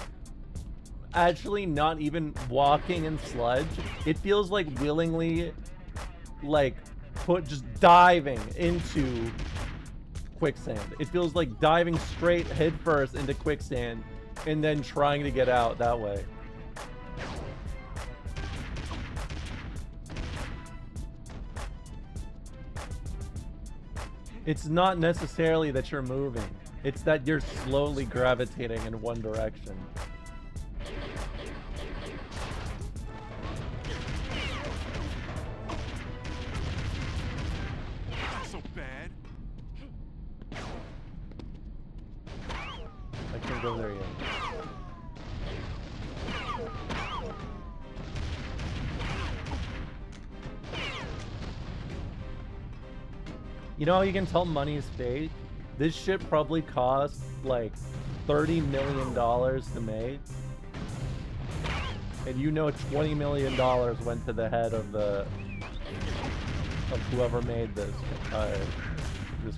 Actually not even walking in sludge. It feels like willingly... Like, just diving into quicksand. It feels like diving straight headfirst into quicksand and then trying to get out that way. It's not necessarily that you're moving. It's that you're slowly gravitating in one direction. Not so bad. I can't go there yet. You know how you can tell money is fake? This shit probably cost like $30 million to make. And you know $20 million went to the head of whoever made this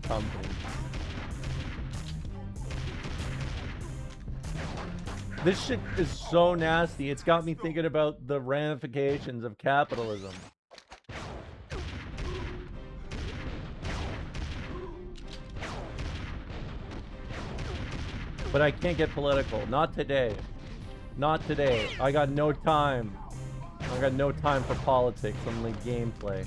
company. This shit is so nasty. It's got me thinking about the ramifications of capitalism. But I can't get political. Not today. Not today. I got no time. I got no time for politics. Only gameplay.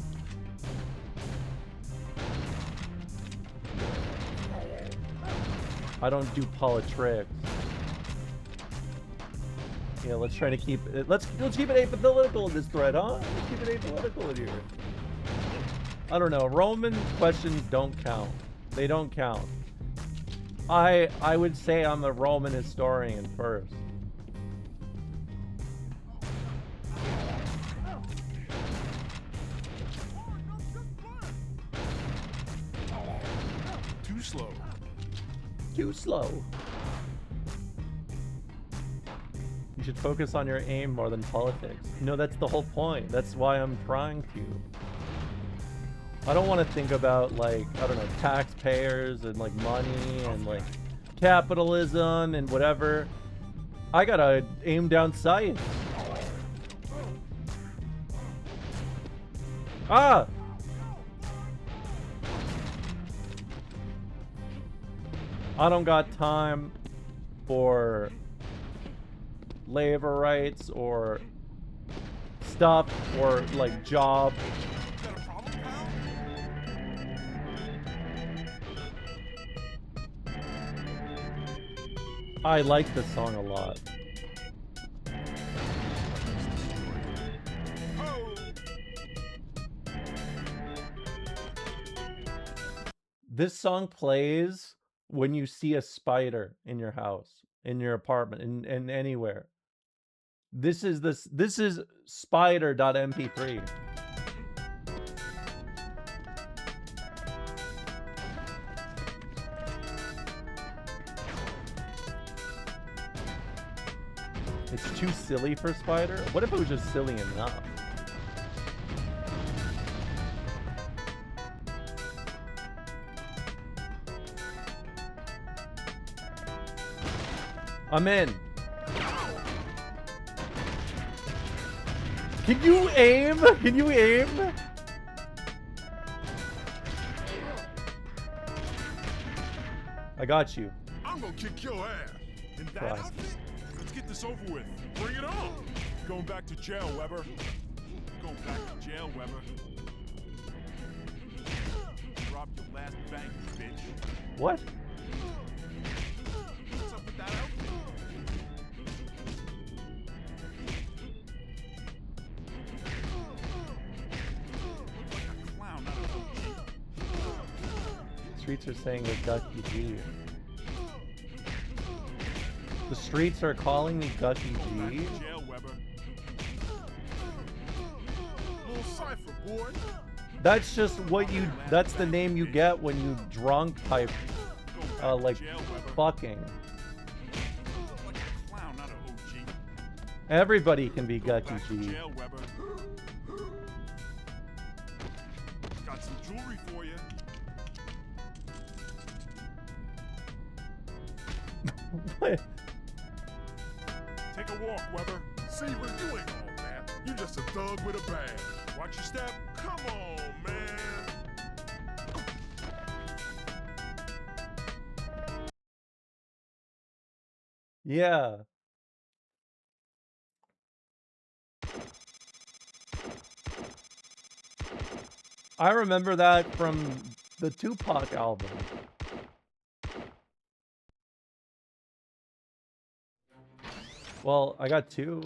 I don't do politics. Yeah, let's try to keep it. Let's keep it apolitical in this thread, huh? Let's keep it apolitical in here. I don't know. Roman questions don't count. They don't count. I would say I'm a Roman historian first. Too slow. Too slow. You should focus on your aim more than politics. No, that's the whole point. That's why I'm trying to. I don't want to think about, like, I don't know, taxpayers and, like, money and, like, capitalism and whatever. I gotta aim down sights. Ah! I don't got time for labor rights or stuff or, like, job. Got a problem, pal? I like this song a lot. Oh. This song plays when you see a spider in your house, in your apartment, in anywhere. This is spider.mp3. It's too silly for Spider? What if it was just silly enough? I'm in. Can you aim? Can you aim? I got you. I'm gonna kick your ass. In that Christ. outfit? Let's get this over with. Bring it on. Going back to jail, Weber. Going back to jail, Weber. Drop your last bank, bitch. What? What's up with that outfit? Look like a clown, not a OG. Streets are saying that Gucky G. The streets are calling me Gucky Back G. to jail, Weber. Little cipher, boy. That's just what you. That's the name you get when you drunk type, Go back like to jail, Weber. fucking. Like a clown, not a OG. Everybody can be Go Gucky back to G. jail, Weber. Got some jewelry for you. What? Take a walk, Weber. Seaver, you ain't all that. You just a thug with a badge. Watch your step. Come on, man. Yeah. I remember that from the Tupac album. Well, I got two.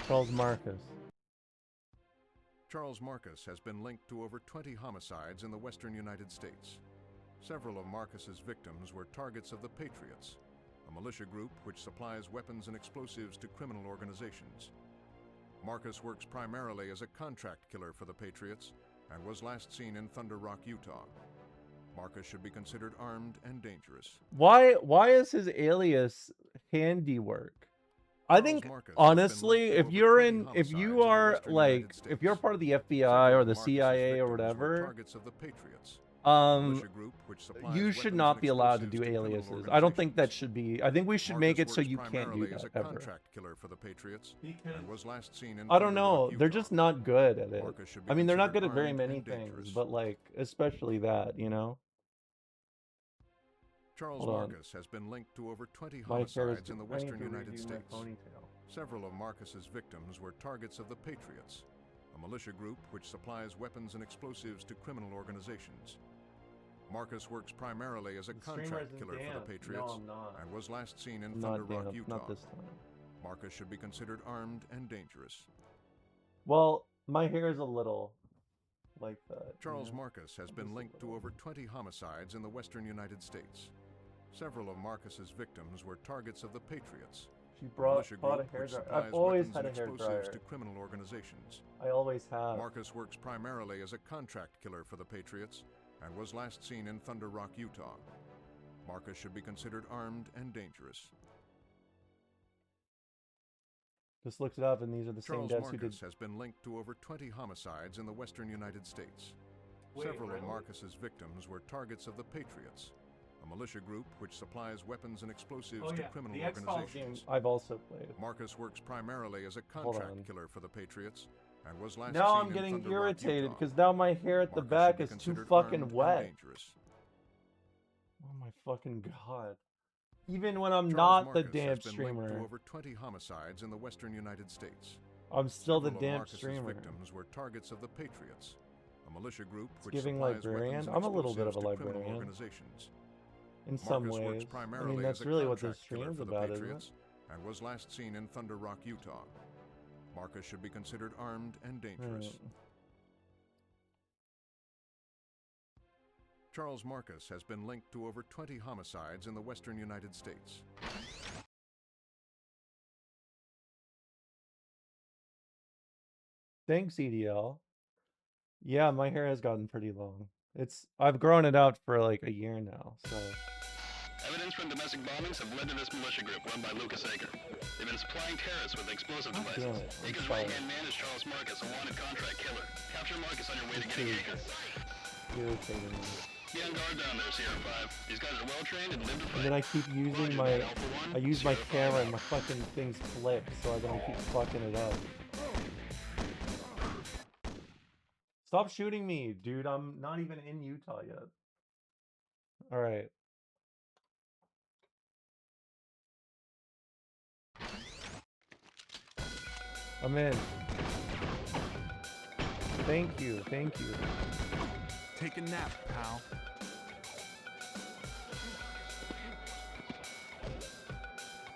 Charles Marcus. Charles Marcus has been linked to over 20 homicides in the western United States. Several of Marcus's victims were targets of the Patriots, a militia group which supplies weapons and explosives to criminal organizations. Marcus works primarily as a contract killer for the Patriots and was last seen in Thunder Rock, Utah. Marcus should be considered armed and dangerous. Why is his alias Handiwork? I Charles think Marcus has been honestly, linked to if over you're 20 in, if homicides you in the are western like, United if States. you're part of the FBI Several or of the Marcus's CIA or victims were whatever, targets of the Patriots, a militia group which supplies you should weapons not and be allowed to explosives do criminal aliases. I don't think that organizations. should be. I think we should make it Marcus so works you can't do primarily as that a ever. contract killer for the Patriots and was last seen in I don't Thunder know. Rock, They're Utah. just not good at it. Marcus should be I mean, they're not good considered at very armed many and things, dangerous. but like especially that, you know. Charles Hold on. Marcus has been linked to over 20 My hair is. homicides in the I need western to United redo my States. ponytail. Several of Marcus's victims were targets of the Patriots, a militia group which supplies weapons and explosives to criminal organizations. Marcus works primarily as a The streamer contract isn't killer for the damp. Patriots No, I'm not. and was last seen in I'm Thunder not Rock, damp. Utah. Not this time. Marcus should be considered armed and dangerous. Well, my hair is a little like that. Charles you know? Marcus has been linked to over 20 homicides in the western United States. Several of Marcus's victims were targets of the Patriots, She a militia bought a group hair which dryer. supplies I've always weapons had a and hair explosives dryer. to criminal organizations. I always have. Marcus works primarily as a contract killer for the Patriots and was last seen in Thunder Rock, Utah. Marcus should be considered armed and dangerous. Just looked it up, and these are the Charles same deaths who did. Marcus has been linked to over 20 homicides in the western United States. Wait, Several of really? Marcus's victims were targets of the Patriots, a militia group which supplies weapons and explosives Oh to yeah, criminal the X-Files game organizations. I've also played. Marcus works primarily as a Hold contract on. killer for the Patriots and was last Now seen I'm in getting Thunder Rock, irritated Utah. because now my hair at the Marcus back should be is too considered fucking armed and wet. dangerous. Oh my fucking god. Even when I'm Charles not the Marcus damn has been linked to streamer, over 20 homicides in the western United States. I'm still the Several of damn Marcus's streamer. victims were targets of the Patriots, a militia group It's which giving supplies librarian. weapons and I'm a little bit of a explosives to criminal librarian. organizations. In some Marcus works ways. I primarily mean, that's as a really what this contract killer stream's for the about, isn't it? Patriots and was last seen in Thunder Rock, Utah. Marcus should be considered armed and dangerous. Right. Charles Marcus has been linked to over 20 homicides in the western United States. Thanks, EDL. Yeah, my hair has gotten pretty long. I've grown it out for like a year now, so. Evidence from domestic bombings have led to this militia group run by Lucas Aker. They've been supplying terrorists with explosive God devices. damn it, I'm Aker's sorry. right-hand man is Charles Marcus, a wanted contract killer. Capture Marcus on your way to This getting is Aker. irritating me. Be on guard down there, Sierra 5. These guys are well-trained and live to fight. And then I keep using I use my camera and my fucking things flip, so I don't keep fucking it up. Stop shooting me, dude. I'm not even in Utah yet. All right. I'm in. Thank you, thank you. Take a nap, pal.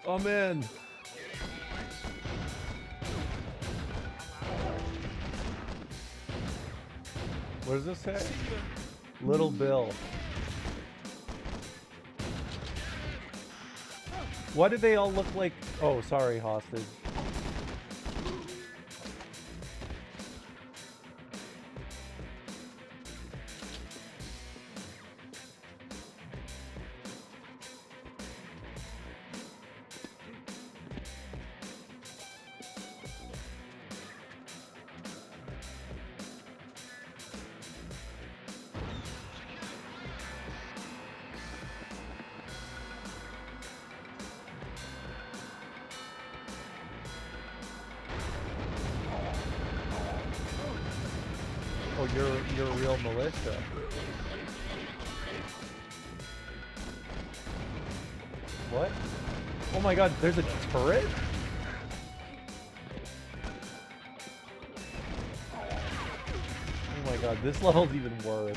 I'm in. What does this say? Little Bill. Why do they all look like... Oh, sorry, hostage. Oh, you're a real militia. What? Oh my god, there's a turret? Oh my god, this level's even worse.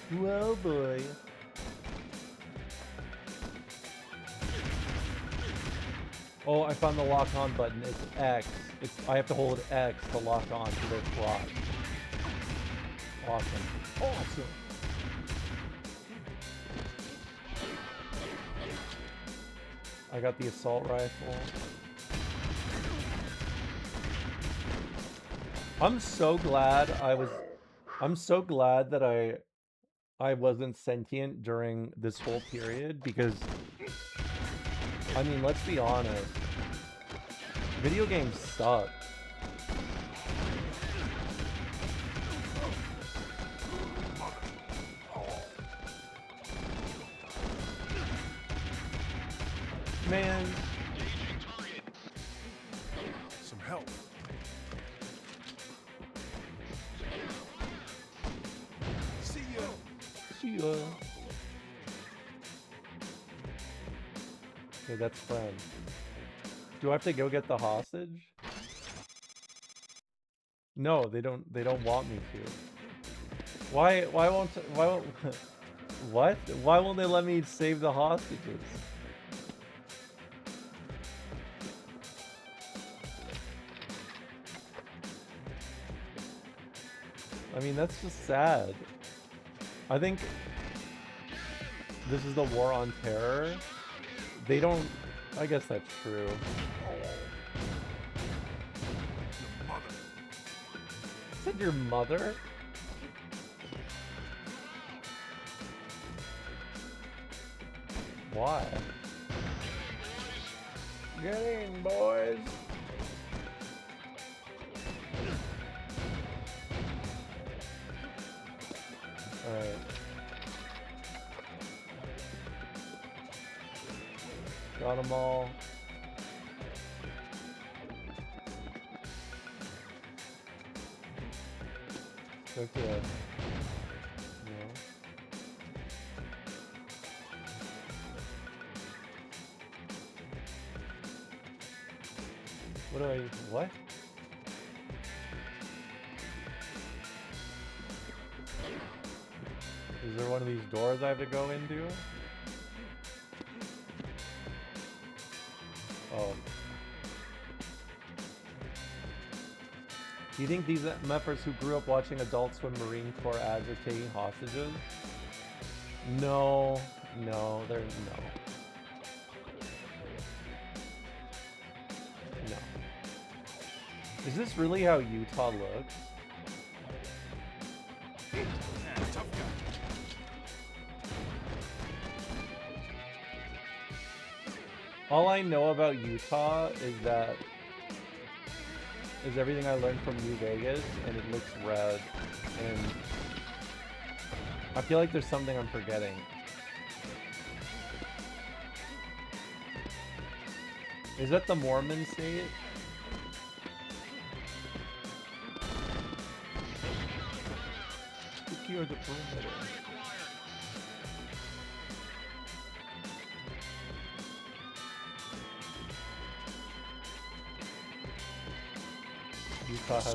Whoa, boy. Oh, I found the lock on button. It's X. I have to hold X to lock on to this block. Awesome. Awesome. I got the assault rifle. I'm so glad that I wasn't sentient during this whole period because, I mean, let's be honest. Video games suck. Man. Some help. See ya. See ya. Okay, that's friend. Do I have to go get the hostage? No, they don't want me to. Why won't what? Why won't they let me save the hostages? I mean, that's just sad. I think this is the war on terror. They don't... I guess that's true. Said your mother? Why? Get in, boys! Alright. Got them all. Okay. No. What? Is there one of these doors I have to go into? Oh. Do you think these MFers who grew up watching Adult Swim Marine Corps ads are taking hostages? No, they're no. No. Is this really how Utah looks? Tough guy. All I know about Utah is everything I learned from New Vegas, and it looks red, and I feel like there's something I'm forgetting. Is that the Mormon state? Secure the perimeter. Utah has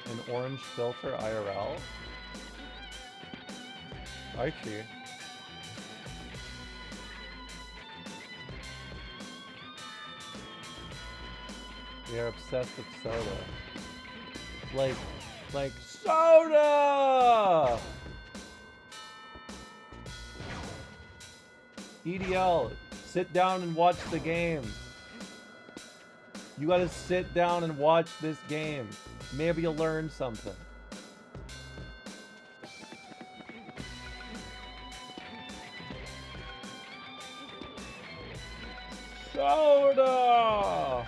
an orange filter IRL. Archie. We are obsessed with soda. Like soda! EDL, sit down and watch the game. You gotta sit down and watch this game. Maybe you'll learn something. Soda!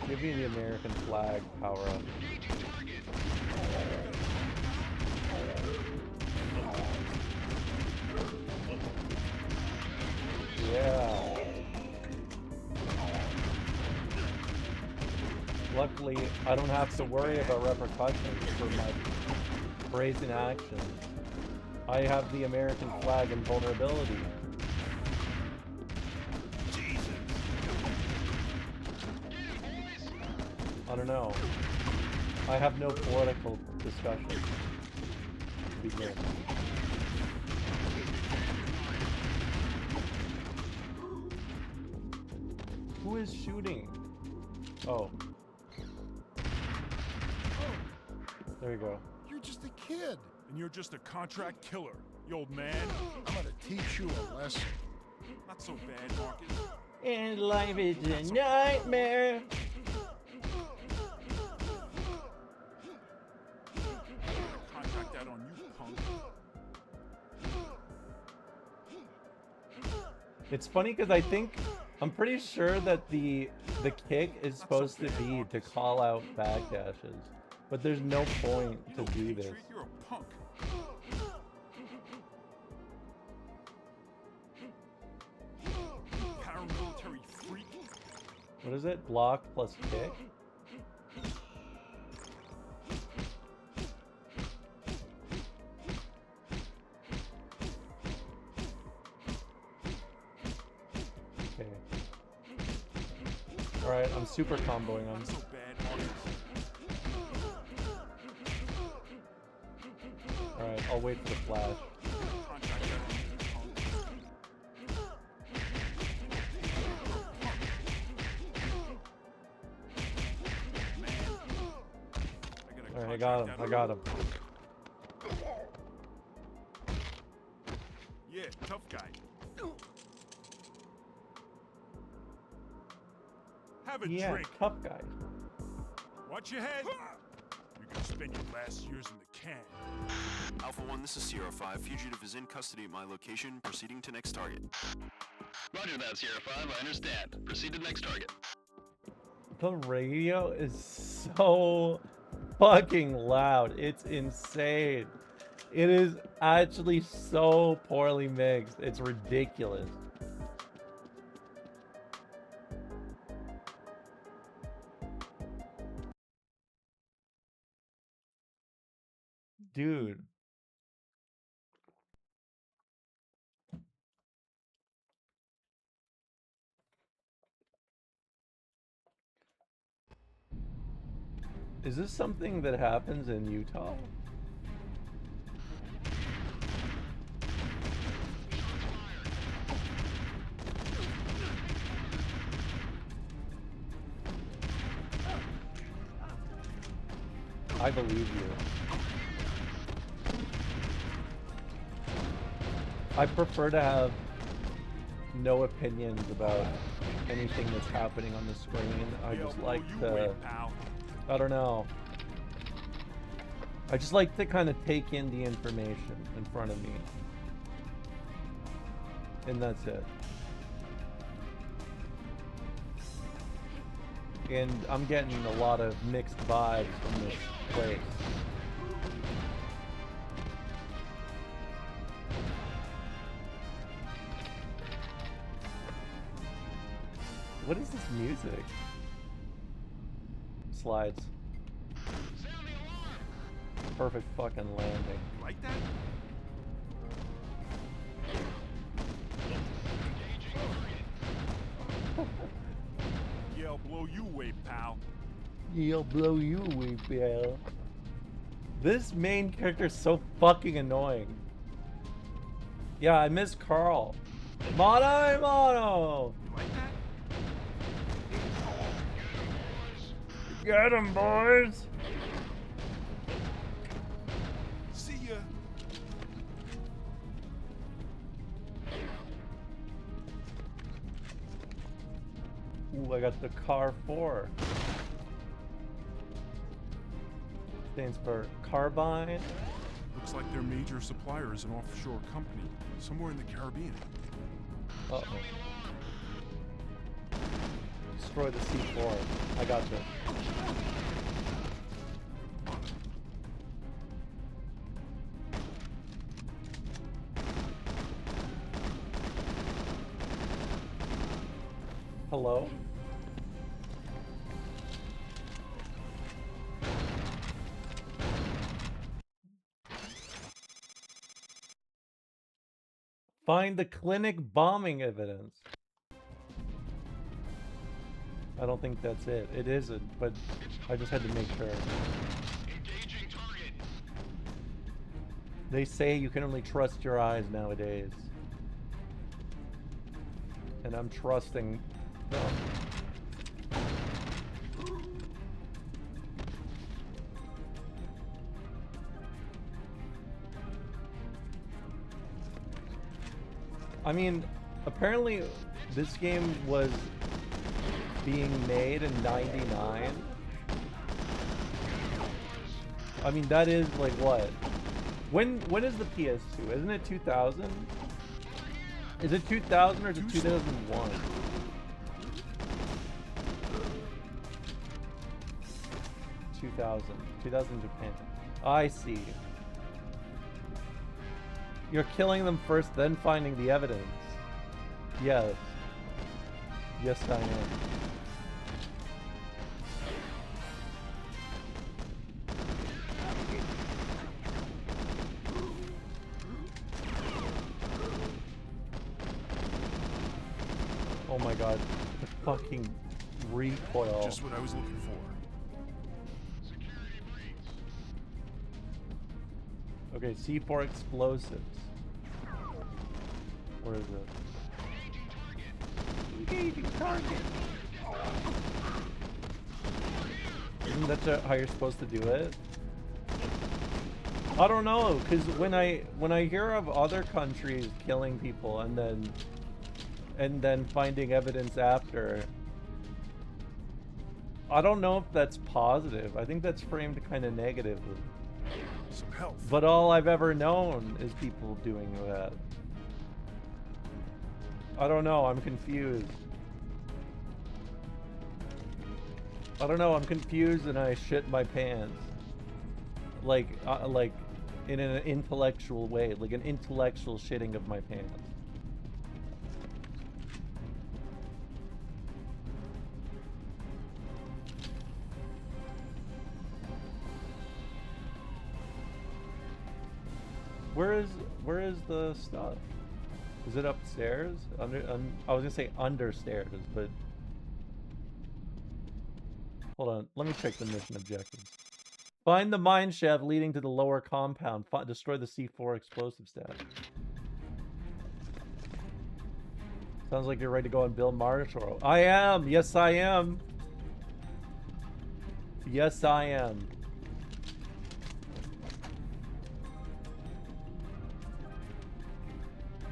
Give me the American flag power up. Yeah. Luckily, I don't have to worry about repercussions for my brazen actions. I have the American flag and vulnerability. I don't know. I have no political discussion to begin. Who is shooting? Oh. There you go. You're just a kid. And you're just a contract killer, you old man. I'm gonna teach you a lesson. Not so bad, Marcus. And life is a nightmare. Contract that on you, punk. It's funny because I'm pretty sure that the kick is supposed to be to call out backdashes, but there's no point to do this. You're a punk. Paramilitary freak. What is it? Block plus kick? Okay. Alright, I'm super comboing him. Not so bad, Marcus. Alright, I'll wait for the flash. Contract that on you, punk. Alright, I got him. Yeah, tough guy. Have a Yeah, drink. tough guy. Watch your head. You're gonna spend your last years in the can. Alpha 1, this is Sierra 5. Fugitive is in custody at my location, proceeding to next target. Roger that, Sierra 5. I understand. Proceed to the next target. The radio is so fucking loud. It's insane. It is actually so poorly mixed. It's ridiculous. Dude. Is this something that happens in Utah? I believe you. I prefer to have no opinions about anything that's happening on the screen. I Yeah, just well, like you to, wait, pal. I don't know. I just like to kind of take in the information in front of me. And that's it. and I'm getting a lot of mixed vibes from this place. What is this music? Slides. Perfect fucking landing. You like that? Yeah, I'll blow you away, pal. He'll blow you away, pal. This main character is so fucking annoying. Yeah, I miss Carl. Mono, mono. You like that? Get him, boys. See ya. Ooh, I got the Car 4. Stands for Carbine. Looks like their major supplier is an offshore company somewhere in the Caribbean. Uh-oh. Destroy the C4. I got you. Hello? Find the clinic bombing evidence. I don't think that's it. It isn't, but I just had to make sure. Engaging target. They say you can only trust your eyes nowadays. And I'm trusting them. I mean, apparently this game was being made in '99. I mean, that is like what? When is the PS2? Isn't it 2000? Is it 2000 or is it 2001? 2000 Japan. I see. You're killing them first, then finding the evidence. Yes. Yes, I am. Oh my god. The fucking recoil. Just what I was looking for. Security breach. Okay, C4 explosives. Where is it? Engaging target. Isn't that how you're supposed to do it? I don't know, because when I hear of other countries killing people and then finding evidence after, I don't know if that's positive. I think that's framed kind of negatively. Some health. But all I've ever known is people doing that. I don't know, I'm confused. I don't know, I'm confused and I shit my pants. Like in an intellectual way, like an intellectual shitting of my pants. Where is the stuff? Is it upstairs? I was gonna say understairs, but hold on. Let me check the mission objectives. Find the mine shaft leading to the lower compound. Destroy the C4 explosive stash. Sounds like you're ready to go on Bill Marshall. I am. Yes, I am. Yes, I am.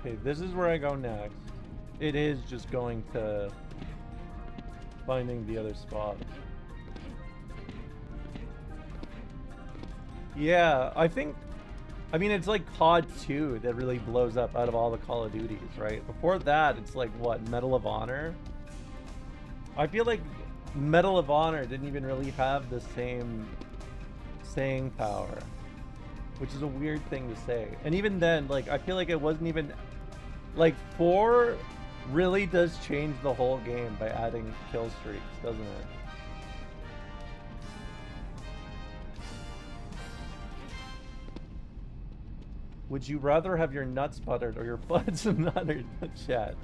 Okay, this is where I go next. It is just going to finding the other spot. Yeah, I mean, it's like COD 2 that really blows up out of all the Call of Duties, right? Before that, it's like, what, Medal of Honor? I feel like Medal of Honor didn't even really have the same staying power, which is a weird thing to say. And even then, like, I feel like it wasn't even like 4 really does change the whole game by adding kill streaks, doesn't it? Would you rather have your nuts buttered or your butts nuttered? Chat.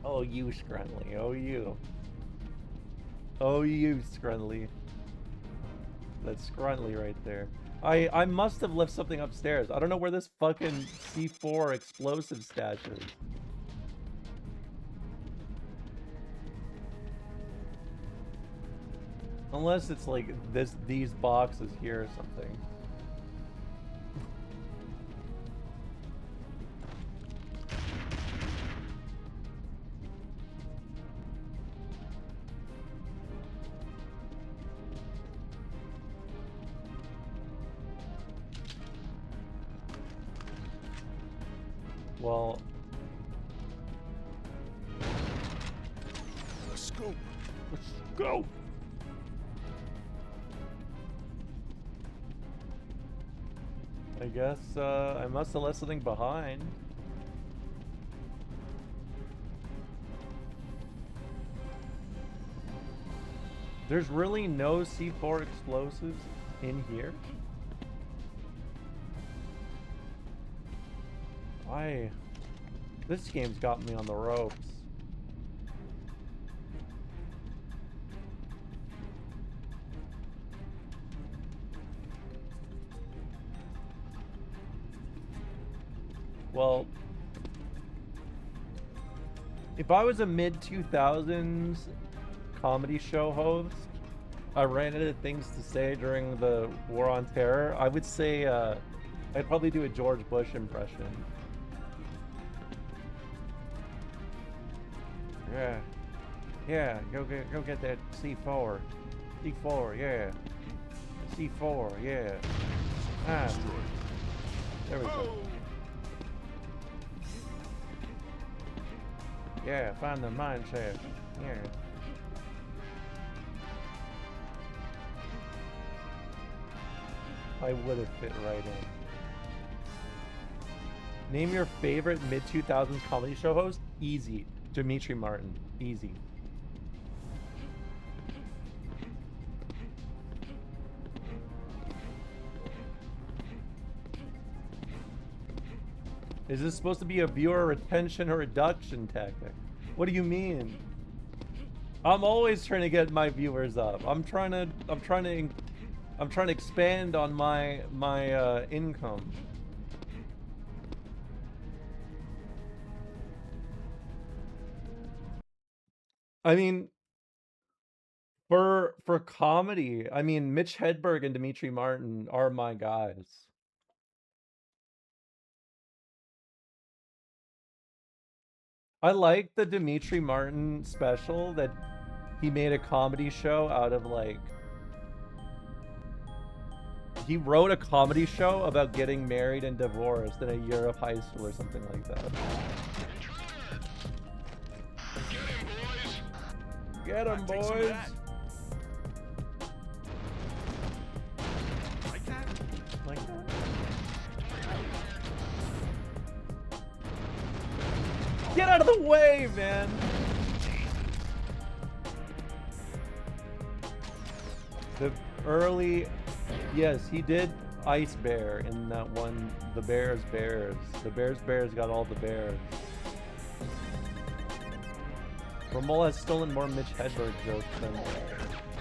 Oh, you, Scrunley. Oh, you. Oh, you, Scrunley. That's Scrunley right there. I must have left something upstairs. I don't know where this fucking C4 explosive stash is. Unless it's like these boxes here or something. Well, Let's go. let's go. I guess I must have left something behind. There's really no C4 explosives in here? This game's got me on the ropes. Well, if I was a mid-2000s comedy show host, I ran into things to say during the War on Terror, I would say I'd probably do a George Bush impression. Yeah, go get that C4. C4, yeah. C4, yeah. Ah, there we go. Yeah, find the mine shaft. Yeah. I would have fit right in. Name your favorite mid-2000s comedy show host? Easy. Dimitri Martin. Easy. Is this supposed to be a viewer retention or reduction tactic? What do you mean? I'm always trying to get my viewers up. I'm trying to expand on my income. I mean, for comedy, I mean, Mitch Hedberg and Dimitri Martin are my guys. I like the Dimitri Martin special that he made a comedy show out of, like, he wrote a comedy show about getting married and divorced in a year of high school or something like that. Get him, Take some of boys! that. Like that? Like that? Get out of the way, man! The early... Yes, he did Ice Bear in that one, The Bears. The Bears got all the bears. Romola has stolen more Mitch Hedberg jokes than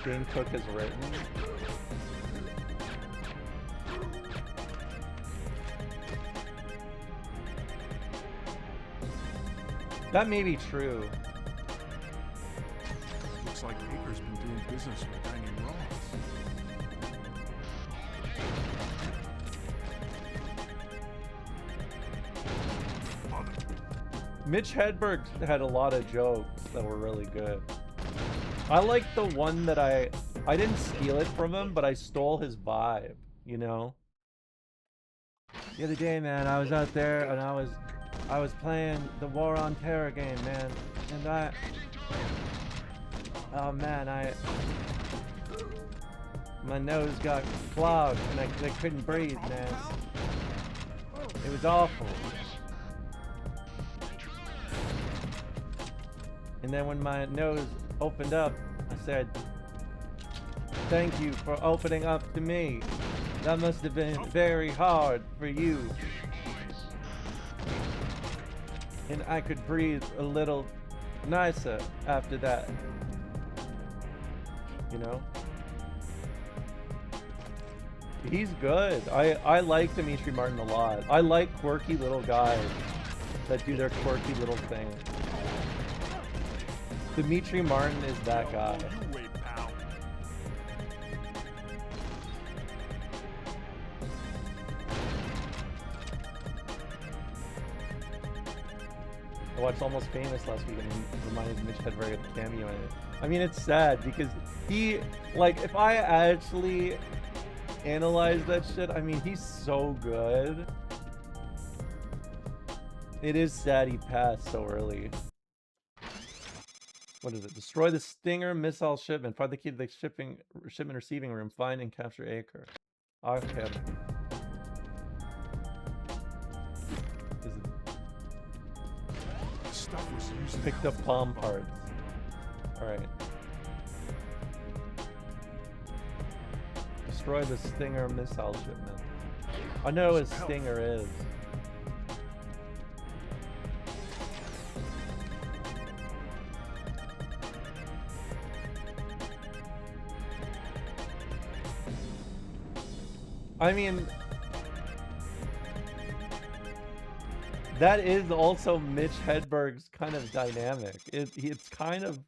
Dane Cook has written. That may be true. Looks like Baker's been doing business with Banging Ross. Mitch Hedberg had a lot of jokes that were really good. I like the one that I didn't steal it from him, but I stole his vibe, you know? The other day, man, I was out there and I was playing the War on Terror game, man, and oh man, my nose got clogged and I couldn't breathe, man. It was awful. And then when my nose opened up, I said, "Thank you for opening up to me. That must have been very hard for you." And I could breathe a little nicer after that. You know? He's good. I like Dimitri Martin a lot. I like quirky little guys that do their quirky little thing. Dimitri Martin is that guy. You wait, pal. I watched Almost Famous last week and he reminded Mitch Hedberg of the cameo in it. I mean, it's sad because he, like, if I actually analyze that shit, I mean, he's so good. It is sad he passed so early. What is it? Destroy the Stinger missile shipment. Find the key to the shipment receiving room. Find and capture Acre. Okay. Is it The stuff was used. picked up palm parts? Alright. Destroy the Stinger missile shipment. I know what a Stinger is. I mean, that is also Mitch Hedberg's kind of dynamic. It's kind of,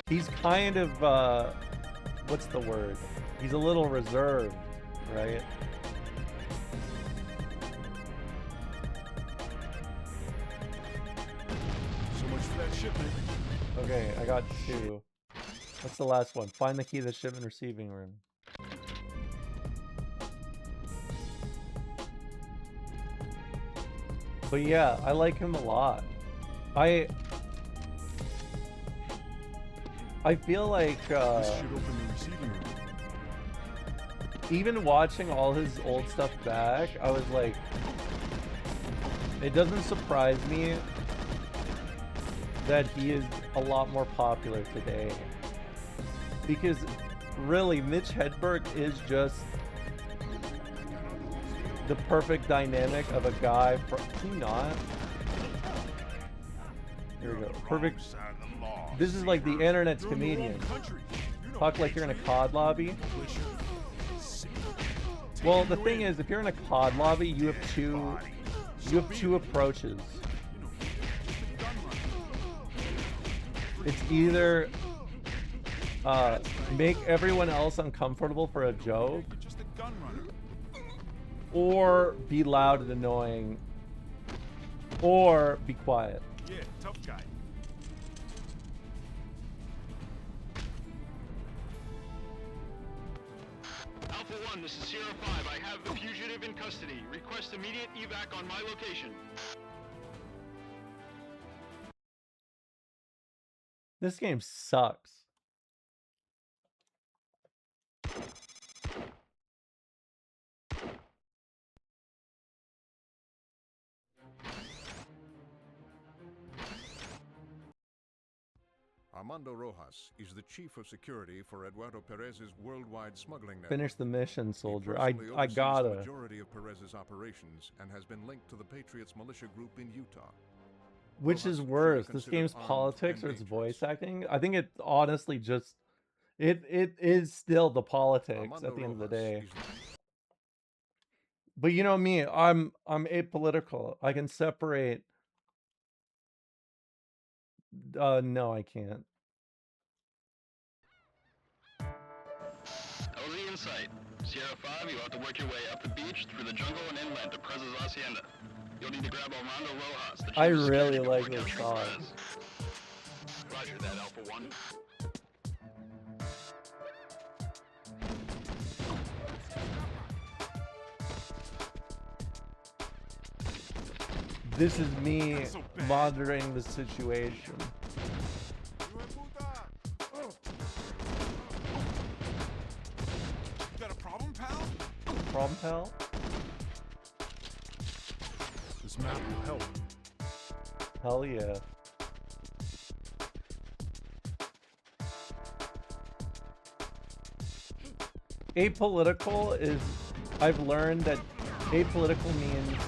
he's kind of, what's the word? He's a little reserved, right? So much for that shipment. Okay, I got 2. What's the last one? Find the key to the shipment receiving room. But yeah, I like him a lot. I feel like This should open the receiving room. even watching all his old stuff back, I was like, it doesn't surprise me that he is a lot more popular today. Because really, Mitch Hedberg is just the perfect dynamic of a guy from, can you not? Here we go. Perfect. This is like the internet's You're in the wrong comedian. country. You know Talk like you're in a COD lobby. Well, the thing is, if you're in a COD lobby, you have two approaches. It's either make everyone else uncomfortable for a joke, Just a gun runner. or be loud and annoying, or be quiet. Yeah, tough guy. Alpha 1, this is Sierra 5. I have the fugitive in custody. Request immediate evac on my location. This game sucks. Armando Rojas is the chief of security for Eduardo Perez's worldwide smuggling network. Finish the mission, He soldier. personally I oversees the gotta. majority of Perez's operations and has been linked to the Patriots militia group in Utah. Which Rojas is should be worse, this considered game's armed politics or and its dangerous. voice acting? I think it honestly just it is still the politics Armando at the end of the Rojas day. is But you know me, I'm apolitical. I can separate. No, I can't. LZ in sight. Sierra 5, you have to work your way up the beach, through the jungle, and inland to Prez's Hacienda. You'll need to grab Armando Rojas, the chief I of really security like before this capturing song. Prez. Roger that, Alpha 1. This is me Not so bad. monitoring the situation. Got a problem, pal? Problem, pal? This map will help. Hell yeah. Apolitical is, I've learned that apolitical means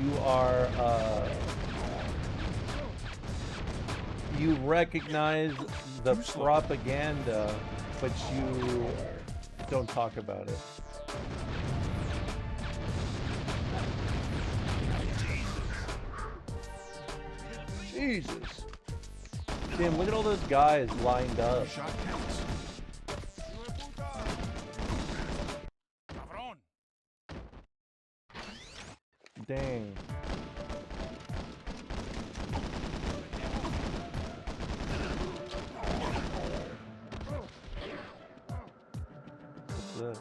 you are, you recognize the propaganda, but you don't talk about it. Jesus. Damn, look at all those guys lined up. Shot counts. Cabron. Dang. What's this?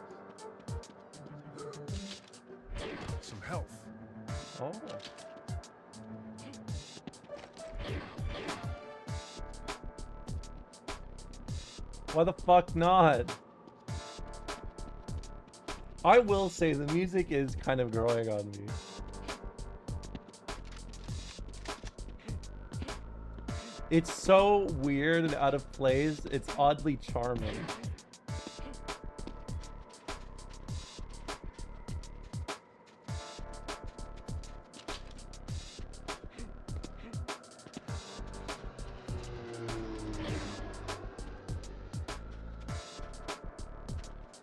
Some health. Oh. Why the fuck not? I will say the music is kind of growing on me. It's so weird and out of place. It's oddly charming.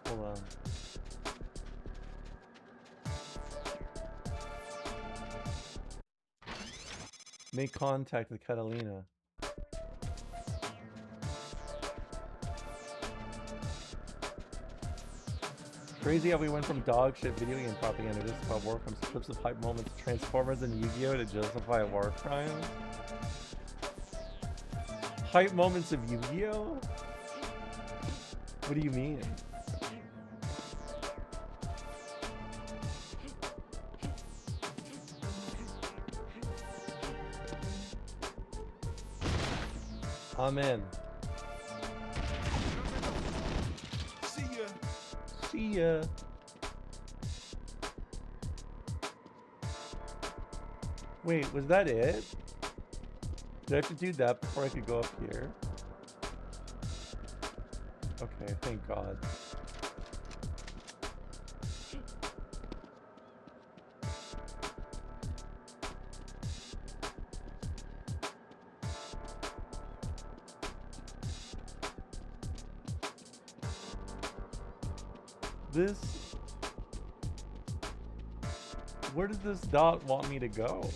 Hold on. Make contact with Catalina. Crazy how we went from dog shit video game propaganda to just about war crimes, clips of hype moments, Transformers and Yu-Gi-Oh to justify war crimes. Hype moments of Yu-Gi-Oh? What do you mean? I'm in. See ya. See ya. Wait, was that it? Did I have to do that before I could go up here? Okay, thank God. This... Where does this dot want me to go?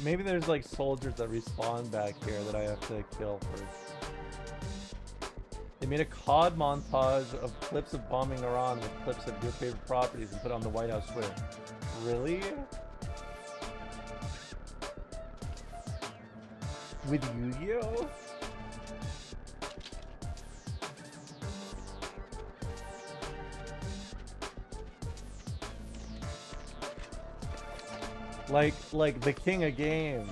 Maybe there's like soldiers that respawn back here that I have to kill first. They made a COD montage of clips of bombing Iran with clips of your favorite properties and put on the White House Twitter. Really? With Yu-Gi-Oh? Like the king of games.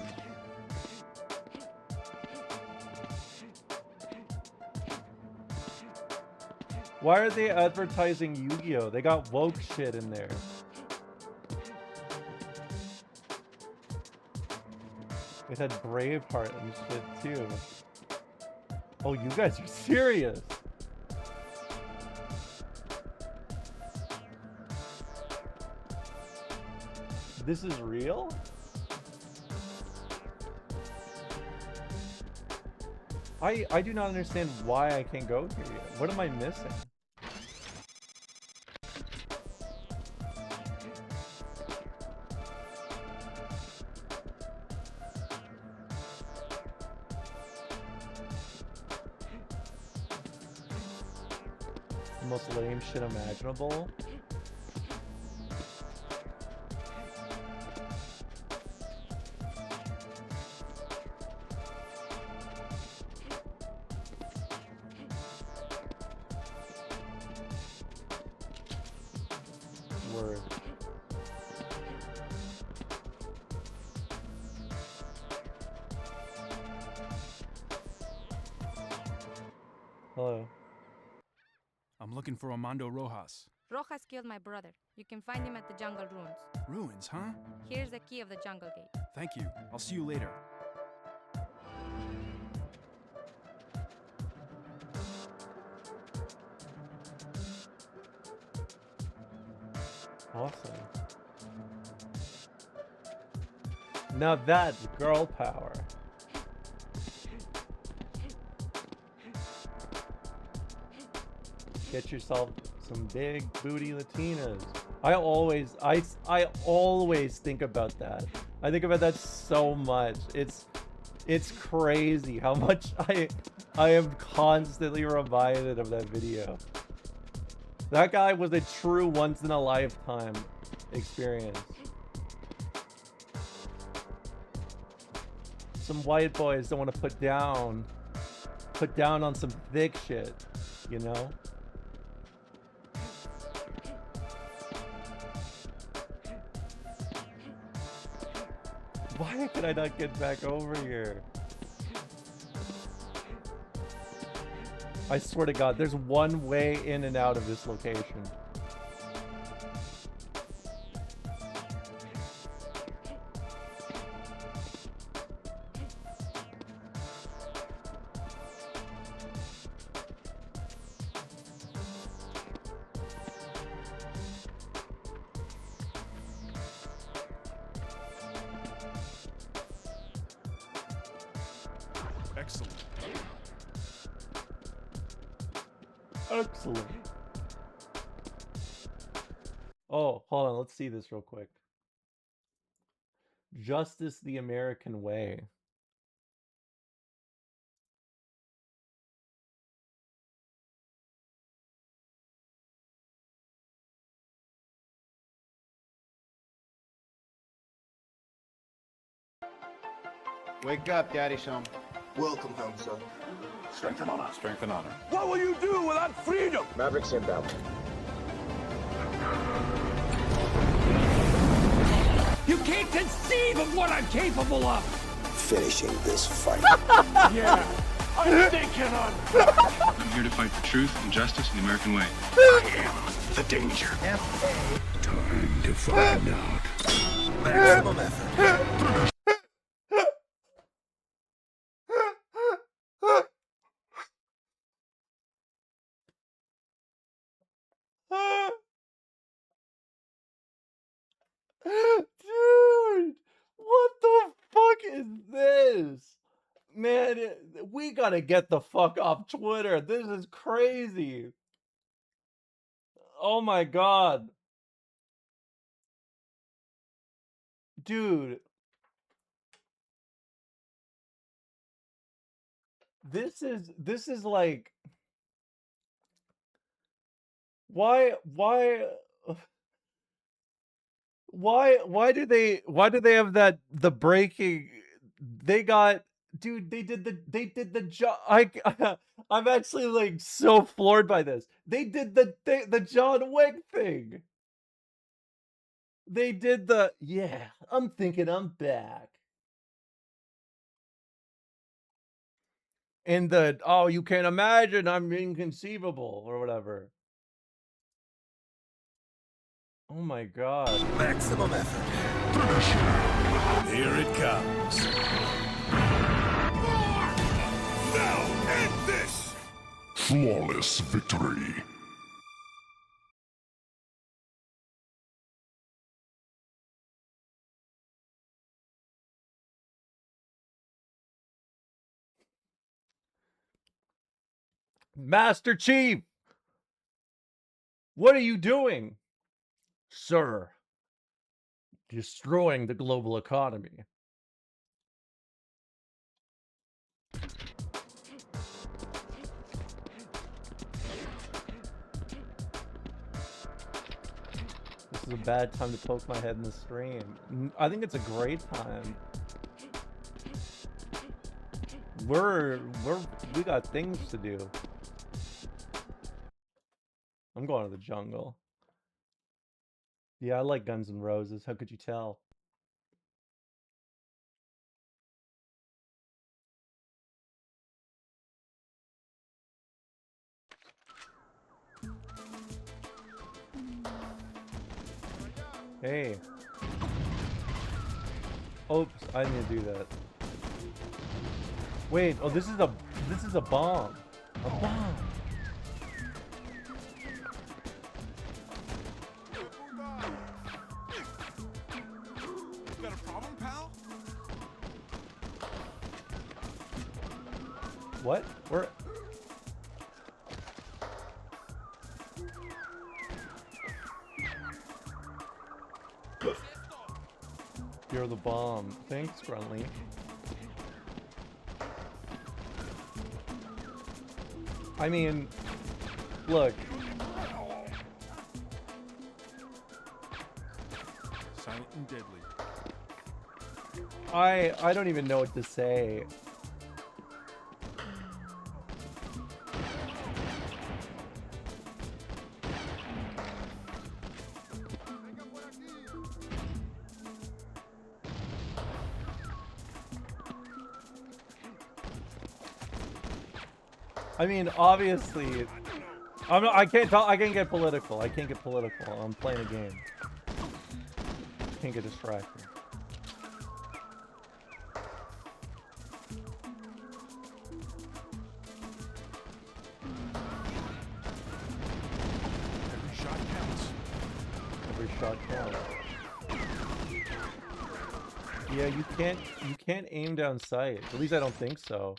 Why are they advertising Yu-Gi-Oh? They got woke shit in there. It had Braveheart and shit too. Oh, you guys are serious. This is real? I do not understand why I can't go here yet. What am I missing? The most lame shit imaginable. Hello. I'm looking for Armando Rojas. Rojas killed my brother. You can find him at the jungle ruins. Ruins, huh? Here's the key of the jungle gate. Thank you. I'll see you later. Awesome. Now that's girl power. Get yourself some big booty Latinas. I always think about that. I think about that so much. It's crazy how much I am constantly reminded of that video. That guy was a true once in a lifetime experience. Some white boys don't want to put down on some thick shit, you know? Why could I not get back over here? I swear to God, there's one way in and out of this location. Excellent. Excellent. Oh, hold on. Let's see this real quick. Justice the American Way. Wake up, Daddy's home. Welcome home, son. Strength and honor. Strength and honor. What will you do without freedom? Mavericks inbound. You can't conceive of what I'm capable of! Finishing this fight. Yeah, I'm thinking on. I'm here to fight for truth and justice in the American way. I am the danger. Time to find out. Maximum effort. Dude, what the fuck is this? Man, we gotta get the fuck off Twitter. This is crazy. Oh my God. Dude. This is like, why do they have that, the breaking, they got, dude, they did the job. I'm actually like so floored by this. They did the John Wick thing. They did the, yeah, I'm thinking I'm back. And the, oh, you can't imagine, I'm inconceivable or whatever. Oh my God. Maximum effort. Here it comes. Now end this. Flawless victory. Master Chief, what are you doing? Sir, destroying the global economy. This is a bad time to poke my head in the stream. I think it's a great time. We got things to do. I'm going to the jungle. Yeah, I like Guns N' Roses. How could you tell? Hey. Oops, I didn't do that. Wait, oh this is a bomb. A bomb. Got a problem, pal? What? Where? You're the bomb. Thanks, Gruntley. I mean, look. Silent and deadly. I don't even know what to say. I mean, obviously, I can't get political. I can't get political. I'm playing a game. Can't get distracted. Every shot counts. Every shot counts. Yeah, you can't aim down sight. At least I don't think so.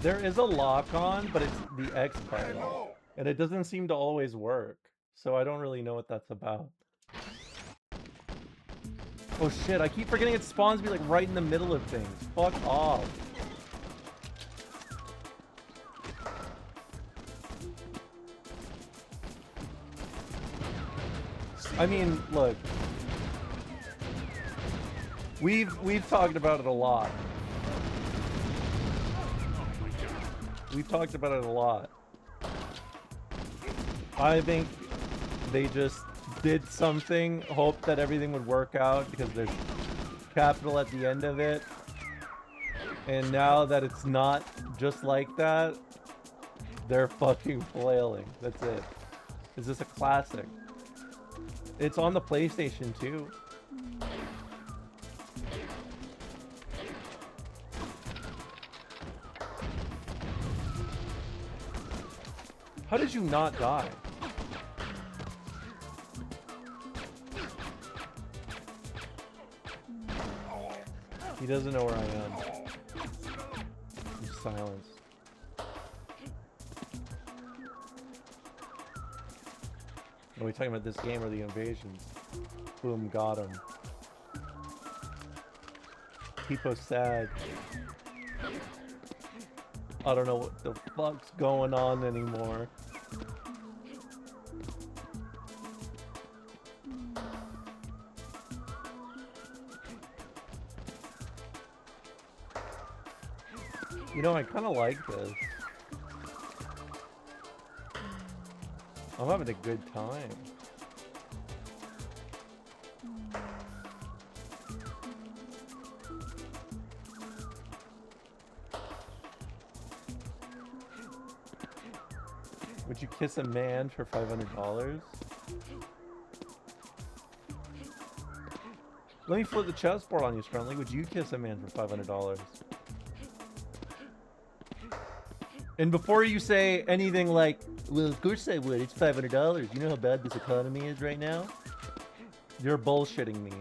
There is a lock on, but it's the X button, and it doesn't seem to always work. So I don't really know what that's about. Oh shit, I keep forgetting it spawns me like right in the middle of things. Fuck off. I mean, look. We've talked about it a lot. We've talked about it a lot. I think they just did something, hoped that everything would work out because there's capital at the end of it. And now that it's not just like that, they're fucking flailing. That's it. Is this a classic? It's on the PlayStation too. How did you not die? He doesn't know where I am. He's silenced. Are we talking about this game or the invasions? Boom, got him. People's sad. I don't know what the fuck's going on anymore. You know, I kind of like this. I'm having a good time. Would you kiss a man for $500? Let me flip the chessboard on you, Scruntley. Would you kiss a man for $500? And before you say anything like, well, of course I would. It's $500. You know how bad this economy is right now? You're bullshitting me.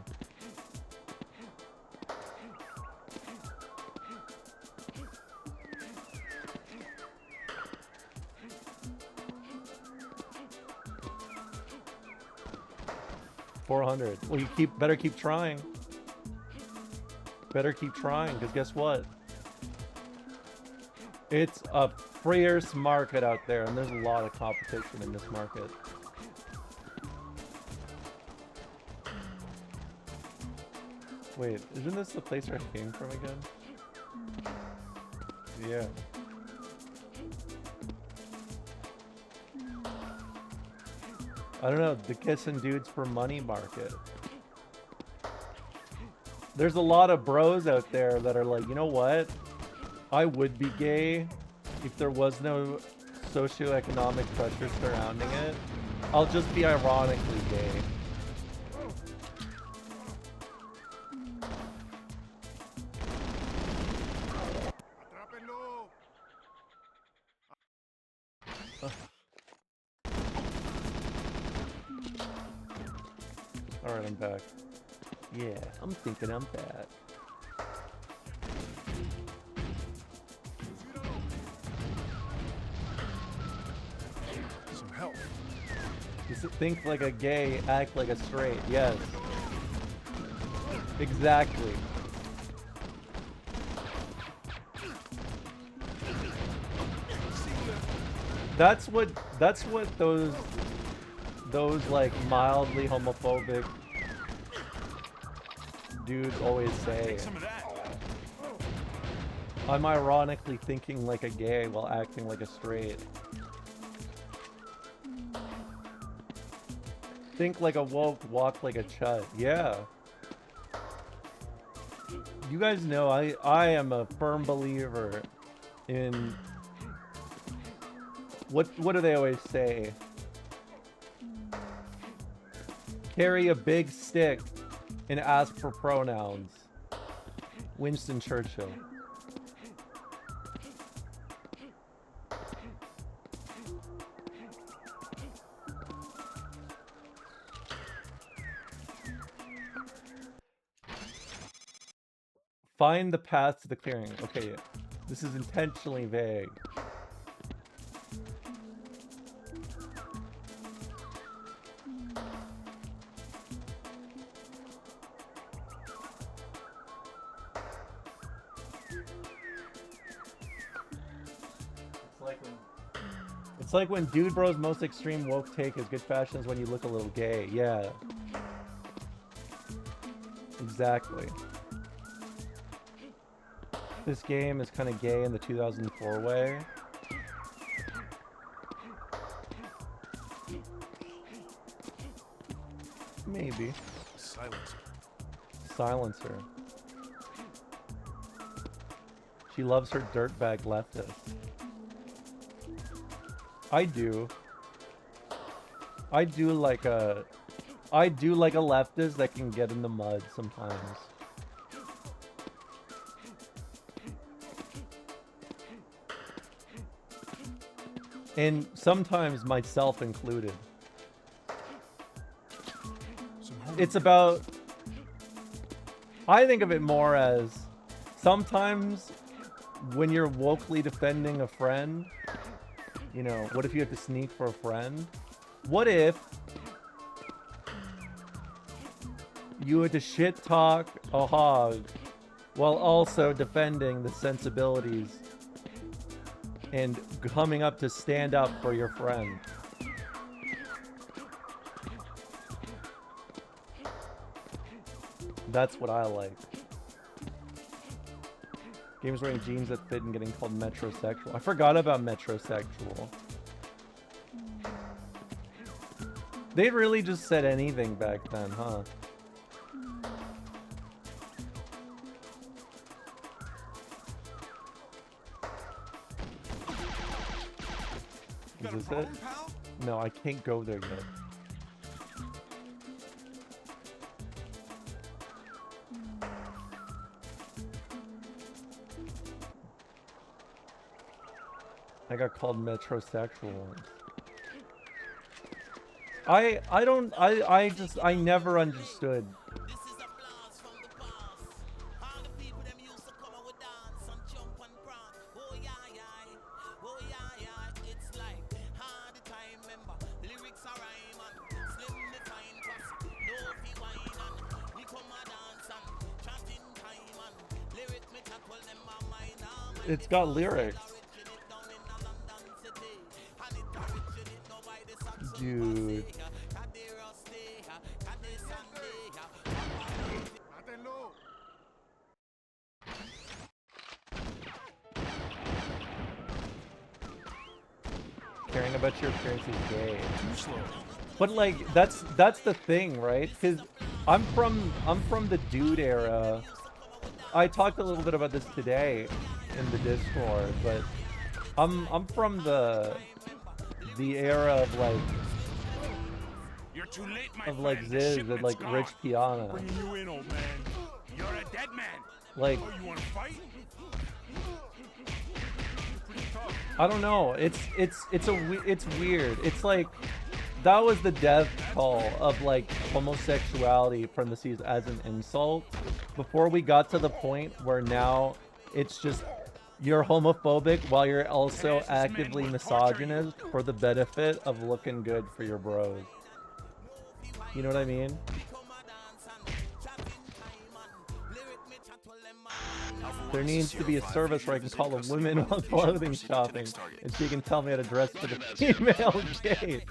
$400. Well, you better keep trying. Better keep trying, because guess what? It's a fierce market out there, and there's a lot of competition in this market. Wait, isn't this the place where I came from again? Yeah. I don't know, the kissing dudes for money market. There's a lot of bros out there that are like, you know what? I would be gay if there was no socioeconomic pressure surrounding it. I'll just be ironically gay. Alright, I'm back. Yeah, I'm thinking I'm bad. Some help. You think like a gay, act like a straight. Yes. Exactly. That's what those like mildly homophobic dudes always say. I'm ironically thinking like a gay while acting like a straight. Think like a woke, walk like a chud. Yeah. You guys know I am a firm believer in what do they always say? Carry a big stick and ask for pronouns. Winston Churchill. Find the path to the clearing. Okay, this is intentionally vague. It's like when Dude Bro's most extreme woke take is good fashion is when you look a little gay. Yeah. Exactly. This game is kind of gay in the 2004 way. Maybe. Silencer. Silencer. She loves her dirtbag leftist. I do like a leftist that can get in the mud sometimes. And sometimes myself included. It's about, I think of it more as sometimes when you're wokely defending a friend, you know, what if you have to sneak for a friend? What if you had to shit talk a hog while also defending the sensibilities and coming up to stand up for your friend? That's what I like. Games wearing jeans that fit and getting called metrosexual. I forgot about metrosexual. They really just said anything back then, huh? Is this it? No, I can't go there yet. I got called metrosexual once. I never understood. It's got lyrics. Dude. Caring about your appearance is gay. Too slow. But like that's the thing, right? Cuz I'm from the dude era. I talked a little bit about this today in the Discord, but I'm from the era of like You're too late, my of like friend. The Ziz and shipment's like gone. Rich Piana. Bringing you in, old man. You're a dead man. Like Oh, you want to fight? Pretty tough. I don't know. It's weird. It's like that was the death call of like homosexuality from the seas as an insult. Before we got to the point where now it's just you're homophobic while you're also actively misogynist for the benefit of looking good for your bros. You know what I mean? There needs to be a service where I can call a woman while clothing shopping, and she can tell me how to dress for the female gaze.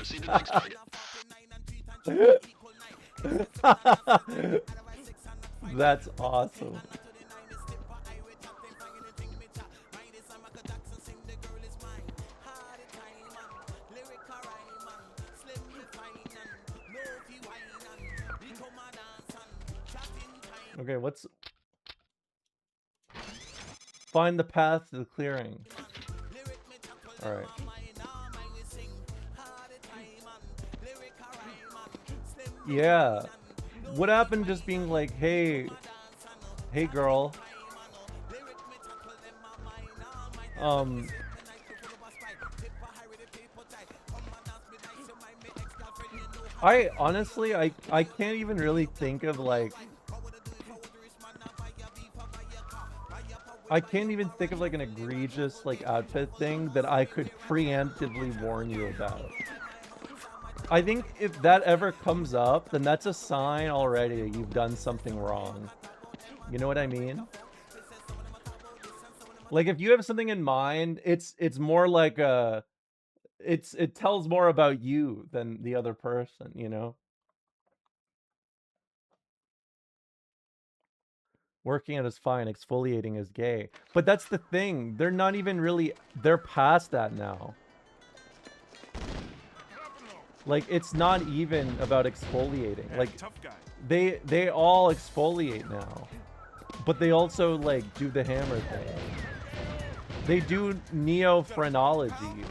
That's awesome. Okay, what's... Find the path to the clearing. Alright. Yeah. What happened just being like, hey girl. I honestly, I can't even really think of like, I can't even think of like an egregious like outfit thing that I could preemptively warn you about. I think if that ever comes up, then that's a sign already that you've done something wrong. You know what I mean? Like if you have something in mind, it's more like a, it tells more about you than the other person, you know? Working out is fine, exfoliating is gay. But that's the thing. They're not even really, they're past that now. Like, it's not even about exfoliating. Yeah, like, tough guy. they all exfoliate now. But they also, like, do the hammer thing. They do neophrenology.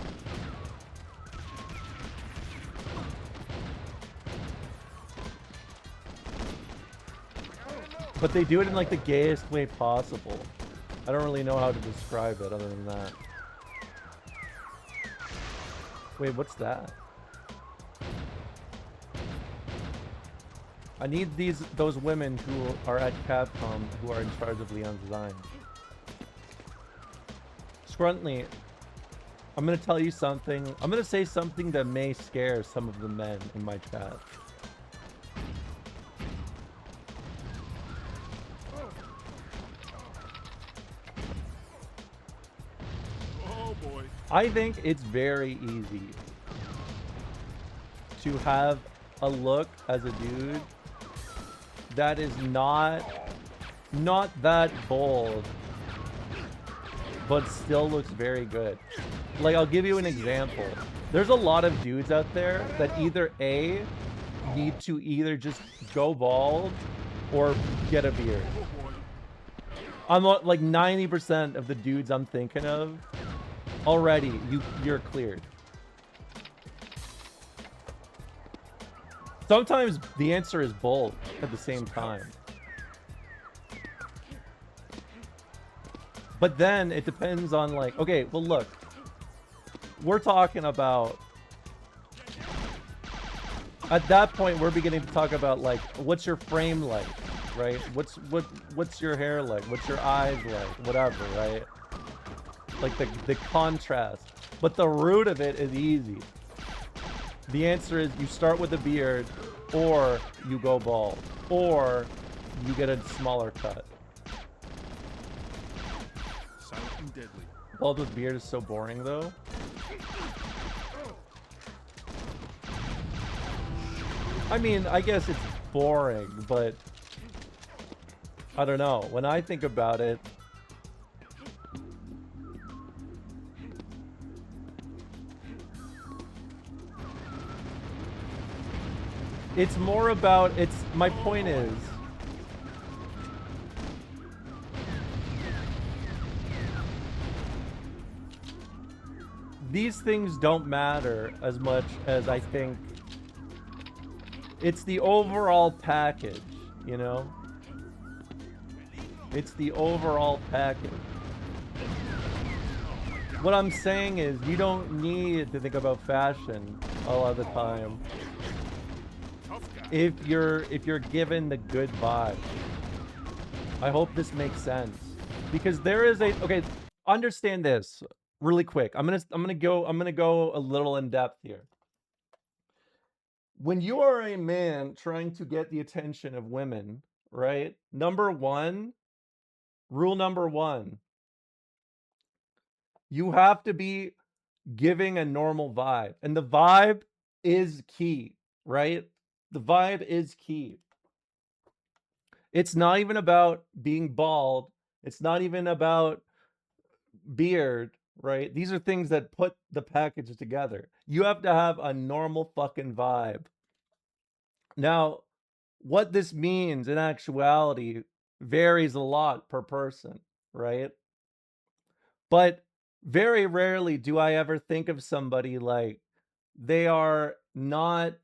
But they do it in like the gayest way possible. I don't really know how to describe it other than that. Wait, what's that? I need those women who are at Capcom who are in charge of Leon's design. Scruntly, I'm gonna tell you something. I'm gonna say something that may scare some of the men in my chat. Oh boy. I think it's very easy to have a look as a dude that is not that bold, but still looks very good. Like, I'll give you an example. There's a lot of dudes out there that either A, need to either just go bald or get a beard. I'm like 90% of the dudes I'm thinking of already, you're cleared. Sometimes the answer is both at the same time. But then it depends on like, okay, well look, we're talking about, at that point we're beginning to talk about like, what's your frame like, right? What's your hair like? What's your eyes like? Whatever, right? Like the contrast. But the root of it is easy. The answer is you start with a beard, or you go bald, or you get a smaller cut. Silent and deadly. Bald with beard is so boring though. I mean, I guess it's boring, but I don't know. When I think about it, it's more about, my point is, these things don't matter as much as I think it's the overall package, you know? It's the overall package. What I'm saying is you don't need to think about fashion a lot of the time if you're given the good vibe. I hope this makes sense, because there is okay, understand this really quick. I'm gonna go a little in depth here. When you are a man trying to get the attention of women, right? Rule number one, you have to be giving a normal vibe. And the vibe is key, right? The vibe is key. It's not even about being bald. It's not even about beard, right? These are things that put the package together. You have to have a normal fucking vibe. Now, what this means in actuality varies a lot per person, right? But very rarely do I ever think of somebody like they are not,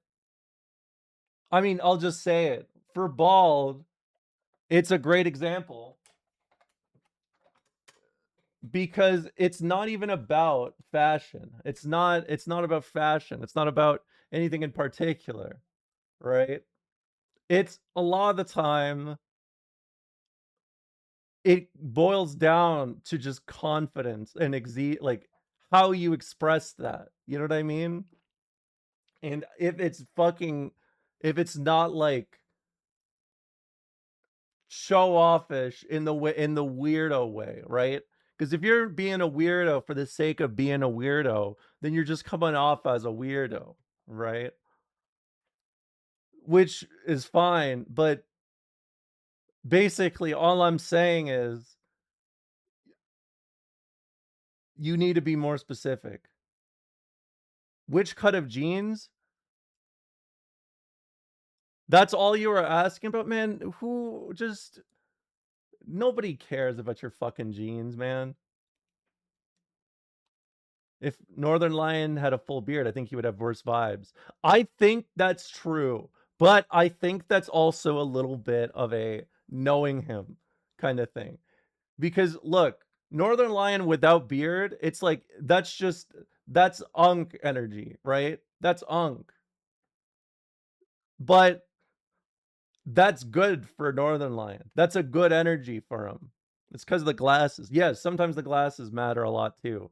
I mean, I'll just say it. For bald, it's a great example because it's not even about fashion. It's not about fashion. It's not about anything in particular, right? It's a lot of the time it boils down to just confidence and like how you express that. You know what I mean? And if it's not like show offish in the weirdo way, right? Because if you're being a weirdo for the sake of being a weirdo, then you're just coming off as a weirdo, right? Which is fine, but basically all I'm saying is you need to be more specific. Which cut of jeans? That's all you were asking about, man? Nobody cares about your fucking jeans, man. If Northern Lion had a full beard, I think he would have worse vibes. I think that's true, but I think that's also a little bit of a knowing him kind of thing. Because look, Northern Lion without beard, it's like that's Unk energy, right? That's Unk. But that's good for Northern Lion. That's a good energy for him. It's because of the glasses. Yes, sometimes the glasses matter a lot too.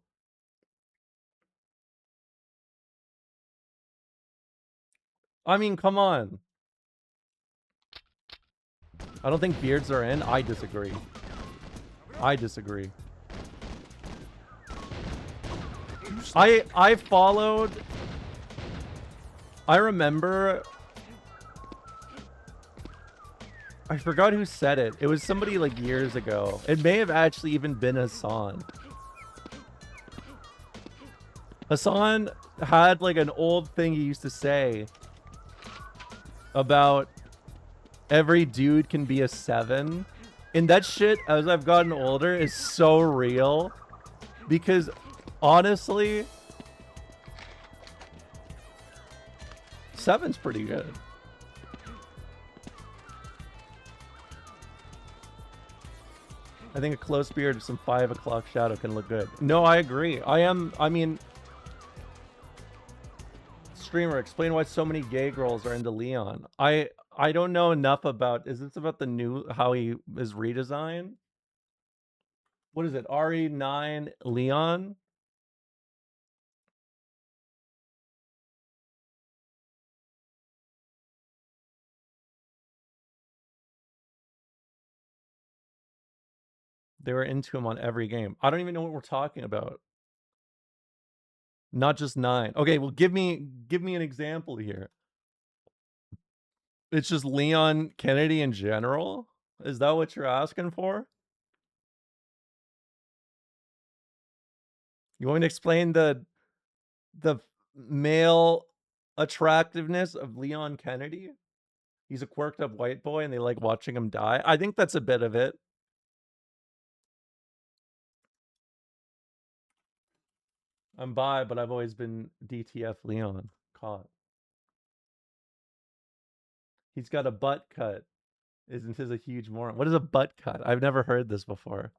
I mean, come on. I don't think beards are in. I disagree. I remember, I forgot who said it. It was somebody like years ago. It may have actually even been Hassan. Hassan had like an old thing he used to say about every dude can be a 7. And that shit, as I've gotten older, is so real. Because honestly, 7's pretty good. I think a close beard or some 5 o'clock shadow can look good. No, I agree. I mean, streamer, explain why so many gay girls are into Leon. I don't know enough about, is this about the new, how he is redesigned? What is it, RE9 Leon? They were into him on every game. I don't even know what we're talking about. Not just 9. Okay, well, give me an example here. It's just Leon Kennedy in general? Is that what you're asking for? You want me to explain the male attractiveness of Leon Kennedy? He's a quirked up white boy and they like watching him die. I think that's a bit of it. I'm bi, but I've always been DTF Leon. Caught. He's got a butt cut. Isn't his a huge moron? What is a butt cut? I've never heard this before.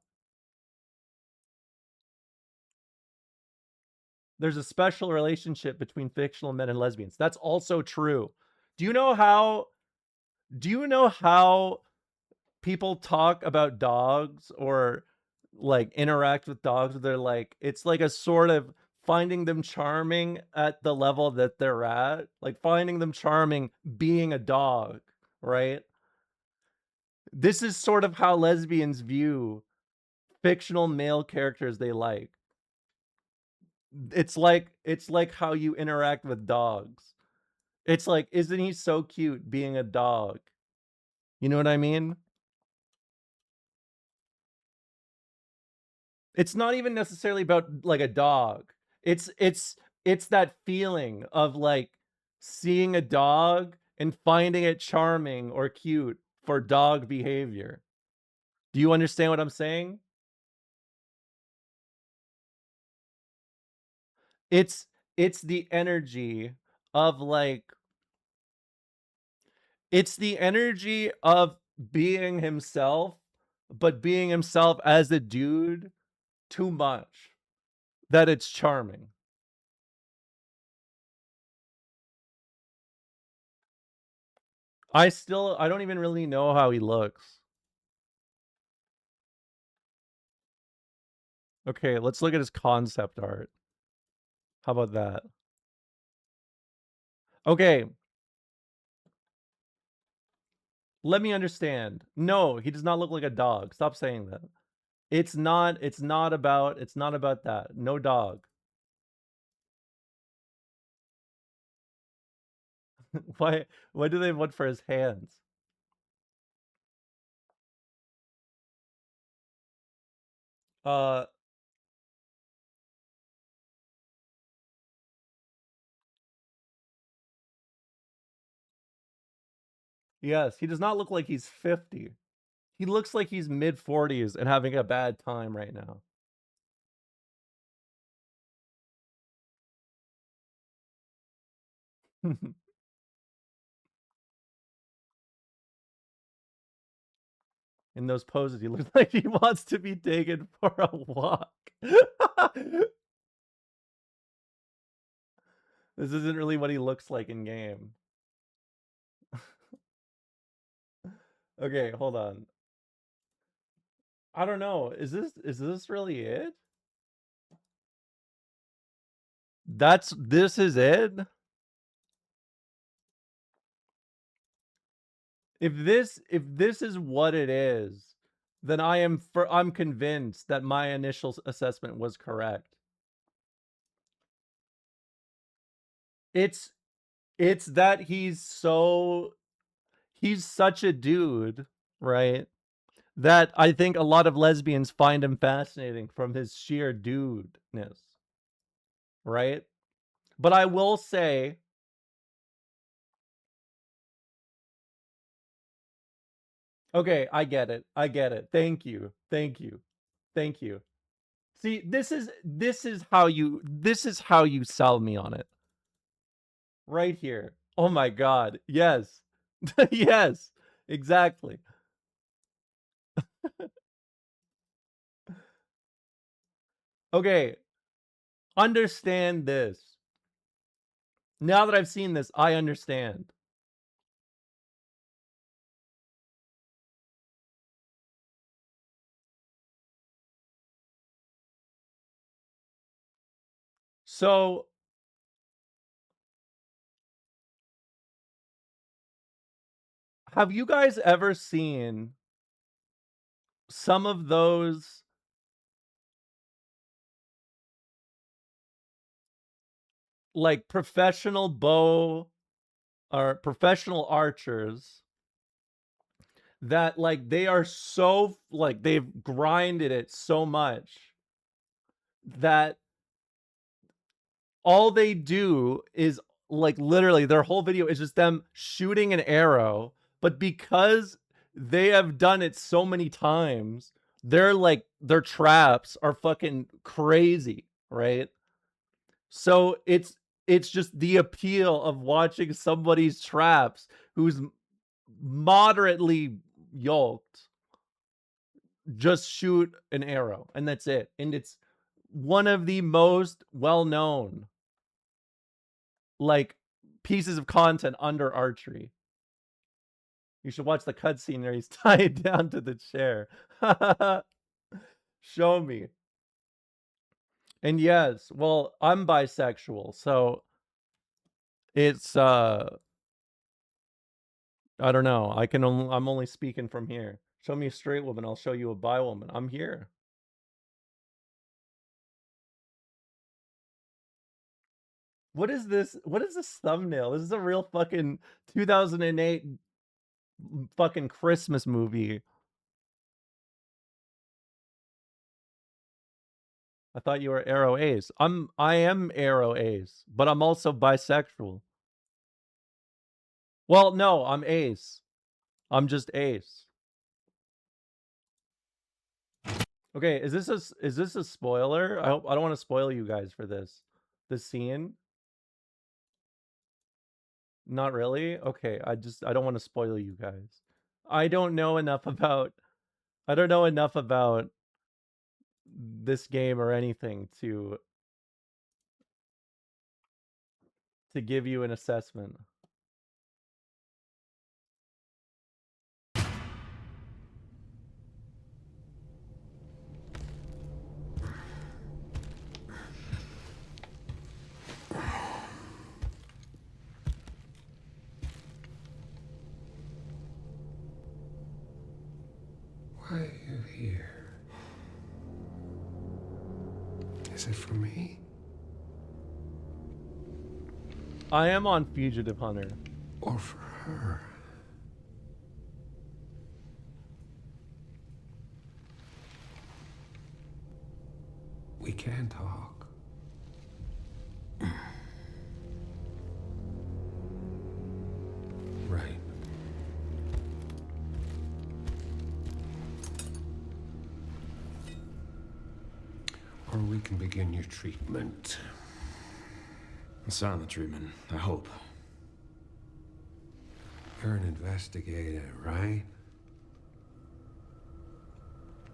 There's a special relationship between fictional men and lesbians. That's also true. Do you know how people talk about dogs or like interact with dogs? They're like, it's like a sort of finding them charming at the level that they're at, like finding them charming being a dog, right? This is sort of how lesbians view fictional male characters they like. It's like how you interact with dogs. It's like, isn't he so cute being a dog? You know what I mean? It's not even necessarily about like a dog. It's that feeling of like seeing a dog and finding it charming or cute for dog behavior. Do you understand what I'm saying? It's the energy of like, it's the energy of being himself, but being himself as a dude too much that it's charming. I don't even really know how he looks. Okay, let's look at his concept art. How about that? Okay. Let me understand. No, he does not look like a dog. Stop saying that. It's not about that. No dog. Why do they want for his hands? Yes, he does not look like he's 50. He looks like he's mid-40s and having a bad time right now. In those poses, he looks like he wants to be taken for a walk. This isn't really what he looks like in game. Okay, hold on. I don't know. Is this really it? This is it? If this is what it is, then I'm convinced that my initial assessment was correct. It's that he's such a dude, right? That I think a lot of lesbians find him fascinating from his sheer dudeness. Right? But I will say, okay, I get it. Thank you. See, this is how you sell me on it. Right here. Oh my god. Yes. Yes. Exactly. Okay. Understand this. Now that I've seen this, I understand. So have you guys ever seen some of those like professional bow or professional archers that like they are so like they've grinded it so much that all they do is like literally their whole video is just them shooting an arrow, but because they have done it so many times, their traps are fucking crazy, right? So it's just the appeal of watching somebody's traps who's moderately yoked just shoot an arrow, and that's it. And it's one of the most well-known like pieces of content under archery. You should watch the cutscene where he's tied down to the chair. Show me. And yes, well, I'm bisexual, so it's I don't know. I'm only speaking from here. Show me a straight woman, I'll show you a bi woman. I'm here. What is this? What is this thumbnail? This is a real fucking 2008 fucking Christmas movie. I thought you were Arrow Ace. I am Arrow Ace, but I'm also bisexual. Well, no, I'm Ace. I'm just Ace. Okay, is this a spoiler? I don't want to spoil you guys for this. This scene? Not really? Okay, I don't want to spoil you guys. I don't know enough about this game or anything to give you an assessment. Why are you here? Is it for me? I am on Fugitive Hunter. Or for her? We can talk. Right. Or we can begin your treatment. A silent treatment, I hope. You're an investigator, right?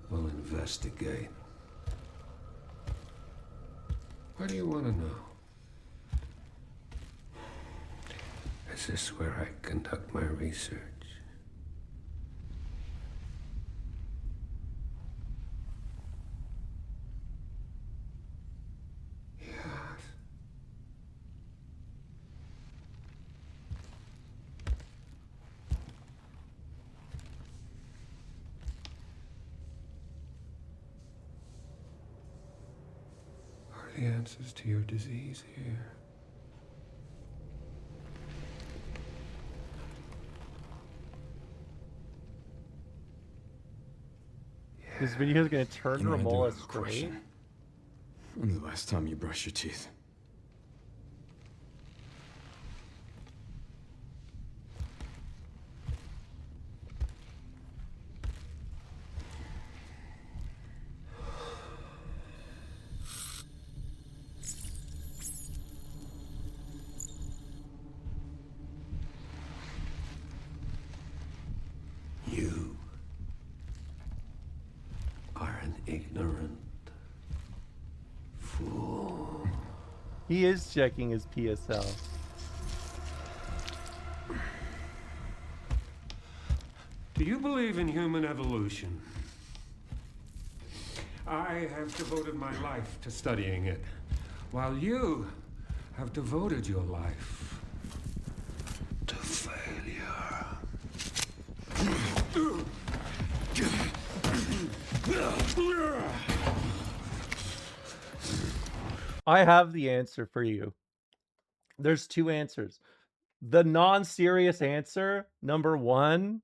We'll investigate. What do you want to know? Is this where I conduct my research? The answers to your disease here. This video is gonna turn You know, I do Romola have a straight. question. When's the last time you brushed your teeth? You are an ignorant fool. He is checking his PSL. Do you believe in human evolution? I have devoted my life to studying it, while you have devoted your life to failure. I have the answer for you. There's two answers. The non-serious answer, number one,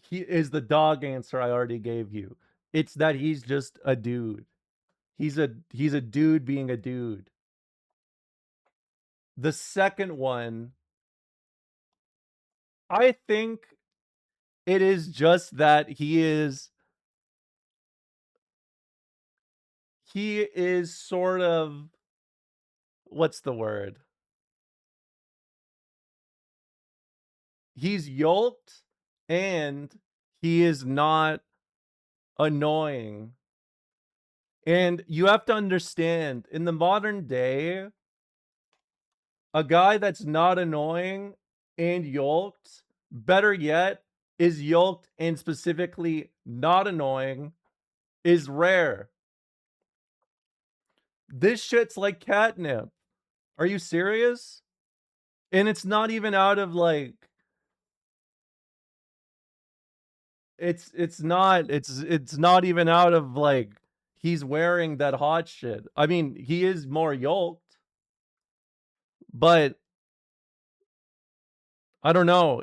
he is the dog answer I already gave you. It's that he's just a dude. He's a dude being a dude. The second one, I think it is just that he is sort of what's the word? He's yoked and he is not annoying. And you have to understand, in the modern day, a guy that's not annoying and yoked, better yet, is yoked and specifically not annoying, is rare. This shit's like catnip. Are you serious? And it's not even out of like it's not even out of like he's wearing that hot shit. I mean, he is more yoked, but I don't know.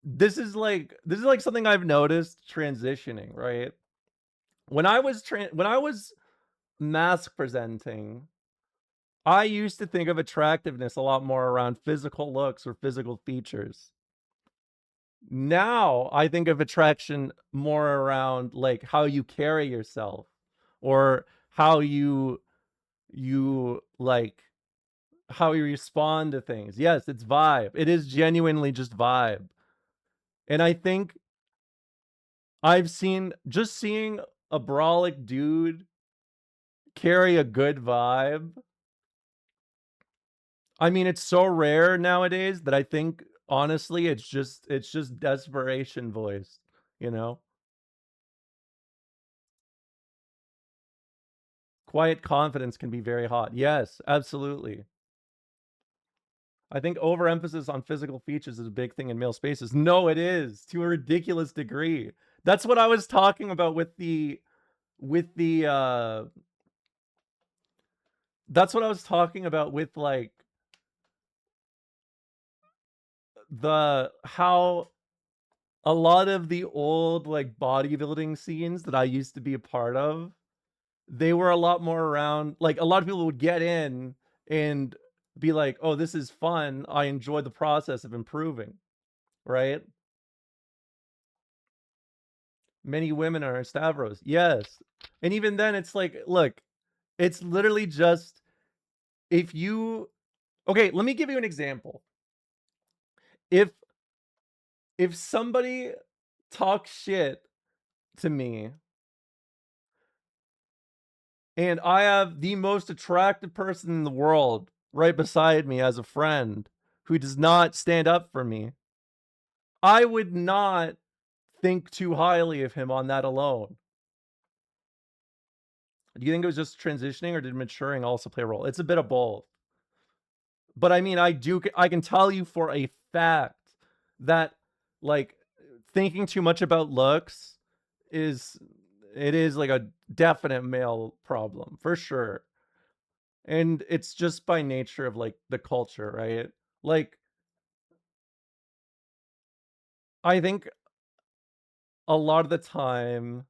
This is like something I've noticed transitioning, right? When I was mask presenting, I used to think of attractiveness a lot more around physical looks or physical features. Now I think of attraction more around like how you carry yourself or how you like how you respond to things. Yes, it's vibe. It is genuinely just vibe. And I think seeing a brolic dude carry a good vibe. I mean, it's so rare nowadays that I think honestly it's just desperation voiced, you know? Quiet confidence can be very hot. Yes, absolutely. I think overemphasis on physical features is a big thing in male spaces. No, it is to a ridiculous degree. That's what I was talking about with the that's what I was talking about with like how a lot of the old like bodybuilding scenes that I used to be a part of, they were a lot more around like a lot of people would get in and be like, "Oh, this is fun. I enjoy the process of improving." Right? Many women are Stavros. Yes. And even then it's like, look, it's literally just if you okay, let me give you an example. If somebody talks shit to me and I have the most attractive person in the world right beside me as a friend who does not stand up for me, I would not think too highly of him on that alone. Do you think it was just transitioning or did maturing also play a role? It's a bit of both. But I mean, I can tell you for a fact that like thinking too much about looks is like a definite male problem for sure. And it's just by nature of like the culture, right? Like I think a lot of the time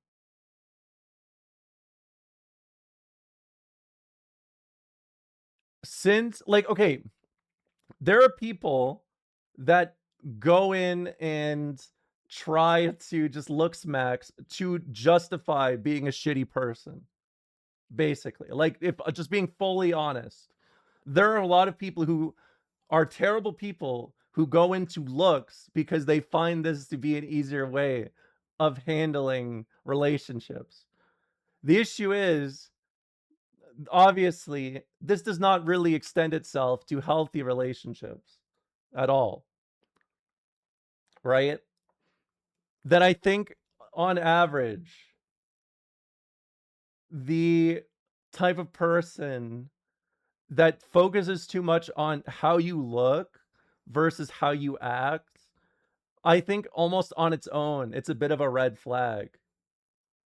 since like okay, there are people that go in and try to just look smacks to justify being a shitty person. Basically, like if just being fully honest, there are a lot of people who are terrible people who go into looks because they find this to be an easier way of handling relationships. The issue is, obviously, this does not really extend itself to healthy relationships at all. Right? That I think on average, the type of person that focuses too much on how you look versus how you act, I think almost on its own, it's a bit of a red flag.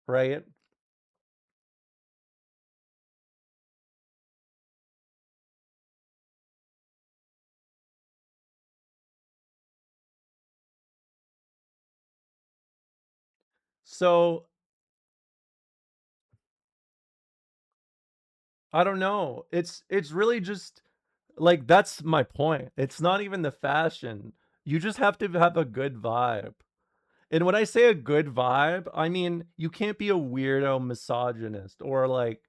Right? So I don't know. It's really just like that's my point. It's not even the fashion. You just have to have a good vibe. And when I say a good vibe, I mean you can't be a weirdo misogynist or like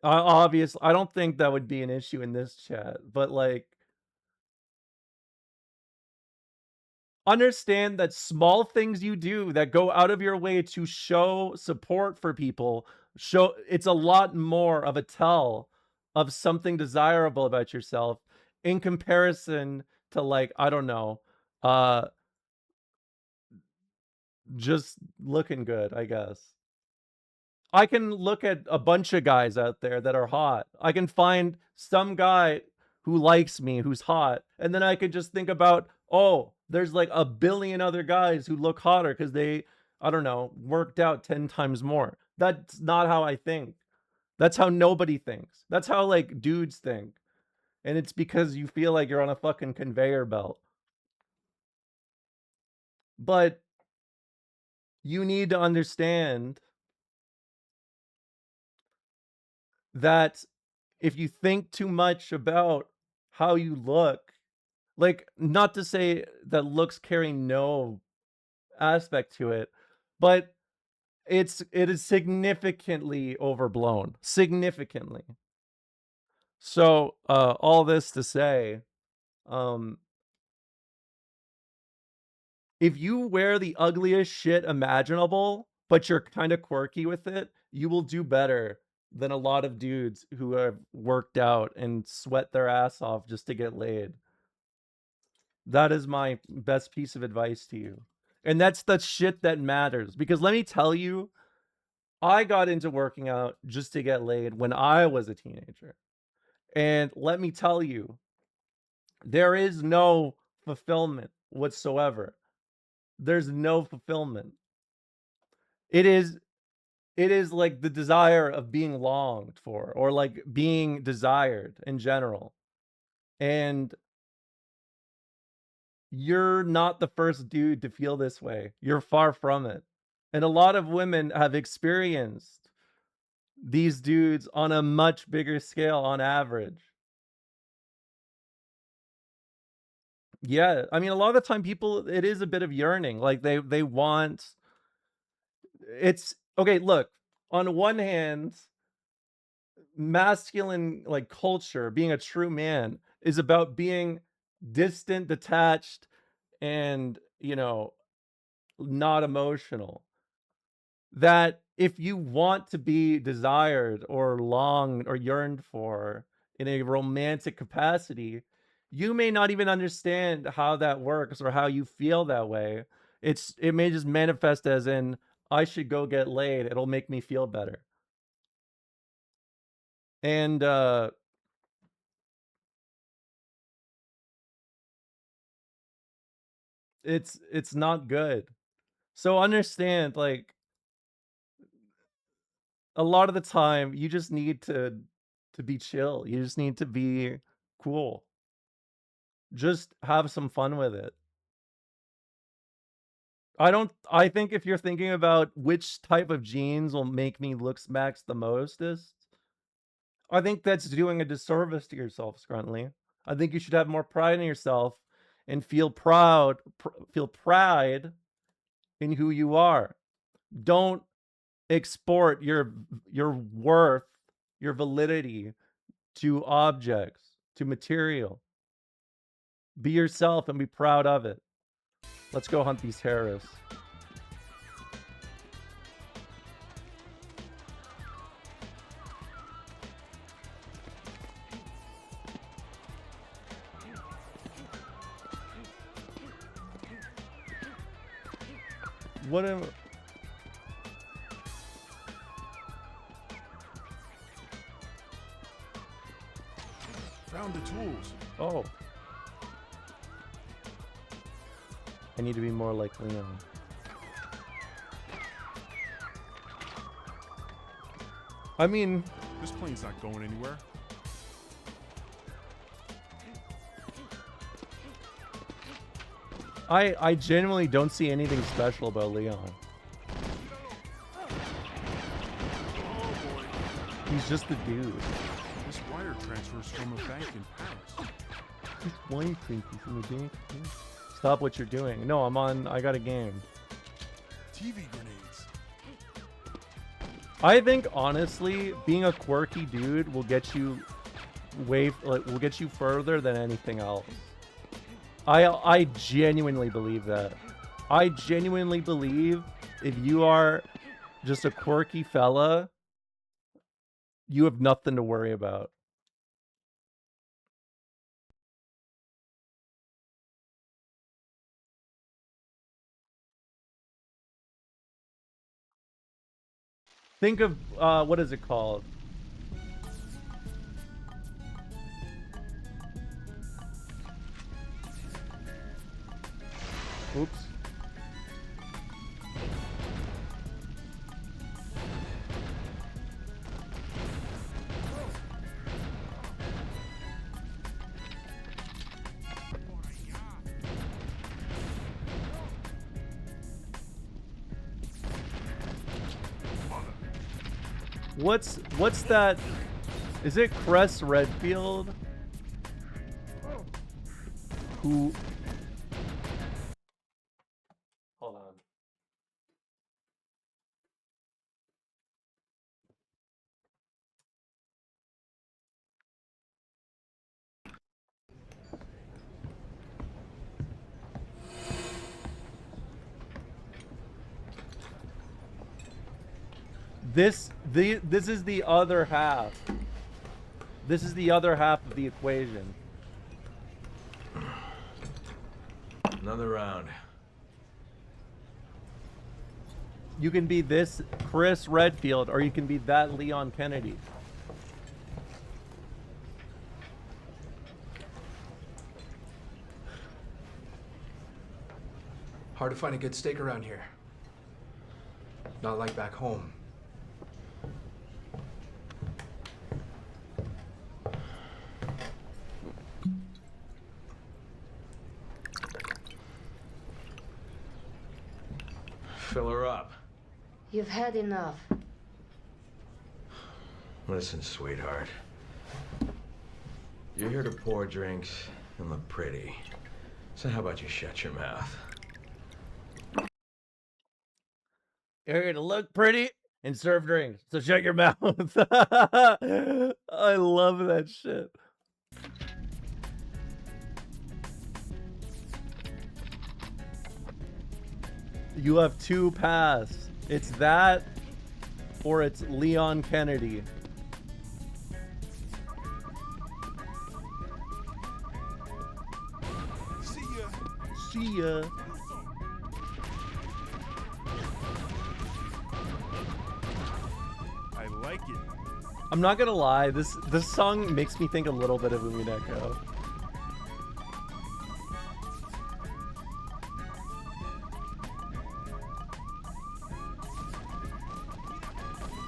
Obviously, I don't think that would be an issue in this chat, but like, understand that small things you do that go out of your way to show support for people, it's a lot more of a tell of something desirable about yourself in comparison to, like, I don't know, just looking good, I guess. I can look at a bunch of guys out there that are hot. I can find some guy who likes me, who's hot, and then I could just think about, oh, there's like a billion other guys who look hotter because they, I don't know, worked out 10 times more. That's not how I think. That's how nobody thinks. That's how like dudes think. And it's because you feel like you're on a fucking conveyor belt. But you need to understand that if you think too much about how you look, like, not to say that looks carry no aspect to it, but it is significantly overblown. Significantly. So, all this to say, if you wear the ugliest shit imaginable, but you're kind of quirky with it, you will do better than a lot of dudes who have worked out and sweat their ass off just to get laid. That is my best piece of advice to you. And that's the shit that matters. Because let me tell you, I got into working out just to get laid when I was a teenager. And let me tell you, there is no fulfillment whatsoever. There's no fulfillment. It is like the desire of being longed for, or like being desired in general. And you're not the first dude to feel this way. You're far from it. And a lot of women have experienced these dudes on a much bigger scale on average. Yeah, I mean, a lot of the time people, it is a bit of yearning. Like they want, it's okay, look, on one hand, masculine like culture, being a true man, is about being distant, detached, and, you know, not emotional. That if you want to be desired or longed or yearned for in a romantic capacity, you may not even understand how that works or how you feel that way. It may just manifest as in, I should go get laid, it'll make me feel better. And it's not good. So understand, like, a lot of the time you just need to be chill. You just need to be cool. Just have some fun with it. I think if you're thinking about which type of jeans will make me look smacks the mostest, I think that's doing a disservice to yourself, Scruntly. I think you should have more pride in yourself and feel pride in who you are. Don't export your worth, your validity to objects, to material. Be yourself and be proud of it. Let's go hunt these terrorists. What am... Found the tools. Oh. I need to be more like Leon. I mean... This plane's not going anywhere. I genuinely don't see anything special about Leon. He's just a dude. This wire transfers from a bank in Paris. This wire transfers from a bank. Stop what you're doing. No, I got a game. TV grenades. I think honestly, being a quirky dude will get you will get you further than anything else. I genuinely believe that. I genuinely believe if you are just a quirky fella, you have nothing to worry about. Think of, what is it called? Oops. What's that? Is it Cress Redfield? Who? Hold on. This is the other half. This is the other half of the equation. Another round. You can be this Chris Redfield, or you can be that Leon Kennedy. Hard to find a good steak around here. Not like back home. Fill her up. You've had enough. Listen, sweetheart. You're here to pour drinks and look pretty. So how about you shut your mouth? You're here to look pretty and serve drinks, so shut your mouth. I love that shit. You have two paths. It's that, or it's Leon Kennedy. See ya. See ya. I like it. I'm not gonna lie, this song makes me think a little bit of Umineko.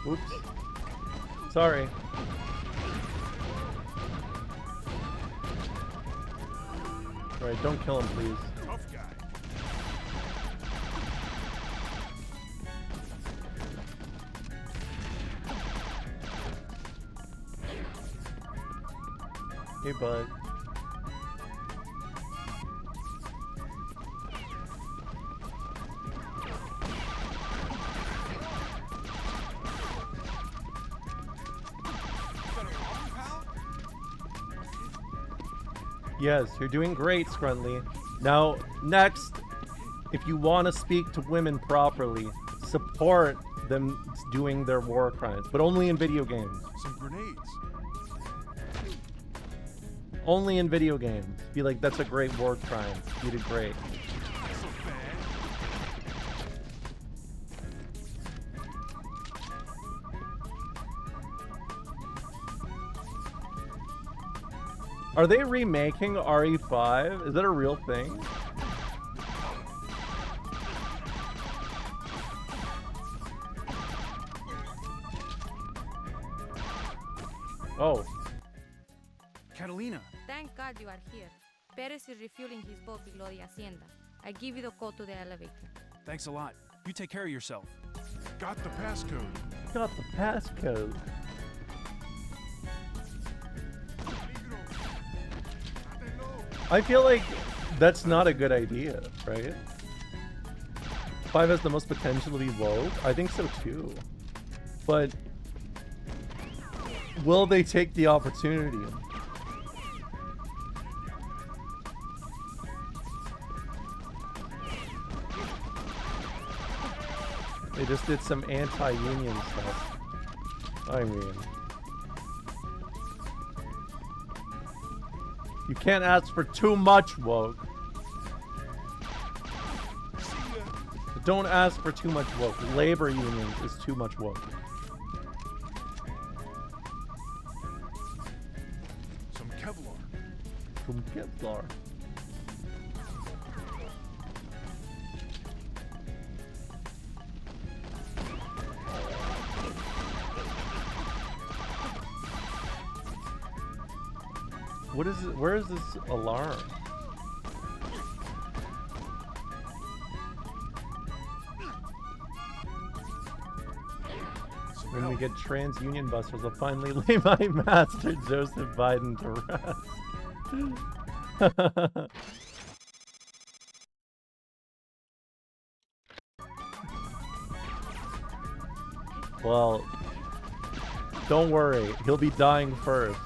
Oops. Sorry. Alright, don't kill him, please. Tough guy. Hey, bud. Yes, you're doing great, Scruntley. Now, next, if you want to speak to women properly, support them doing their war crimes, but only in video games. Some grenades. Only in video games. Be like, that's a great war crime. You did great. Are they remaking RE5? Is that a real thing? Oh. Catalina. Thank God you are here. Perez is refueling his boat below the hacienda. I give you the code to the elevator. Thanks a lot. You take care of yourself. Got the passcode. Got the passcode. I feel like that's not a good idea, right? 5 has the most potential to be woke? I think so too. But will they take the opportunity? They just did some anti-union stuff. I mean, you can't ask for too much, woke. Don't ask for too much woke. Labor unions is too much woke. Some Kevlar. Some Kevlar. What is it? Where is this alarm? When we get TransUnion busters, I'll finally lay my master Joseph Biden to rest. Well, don't worry. He'll be dying first.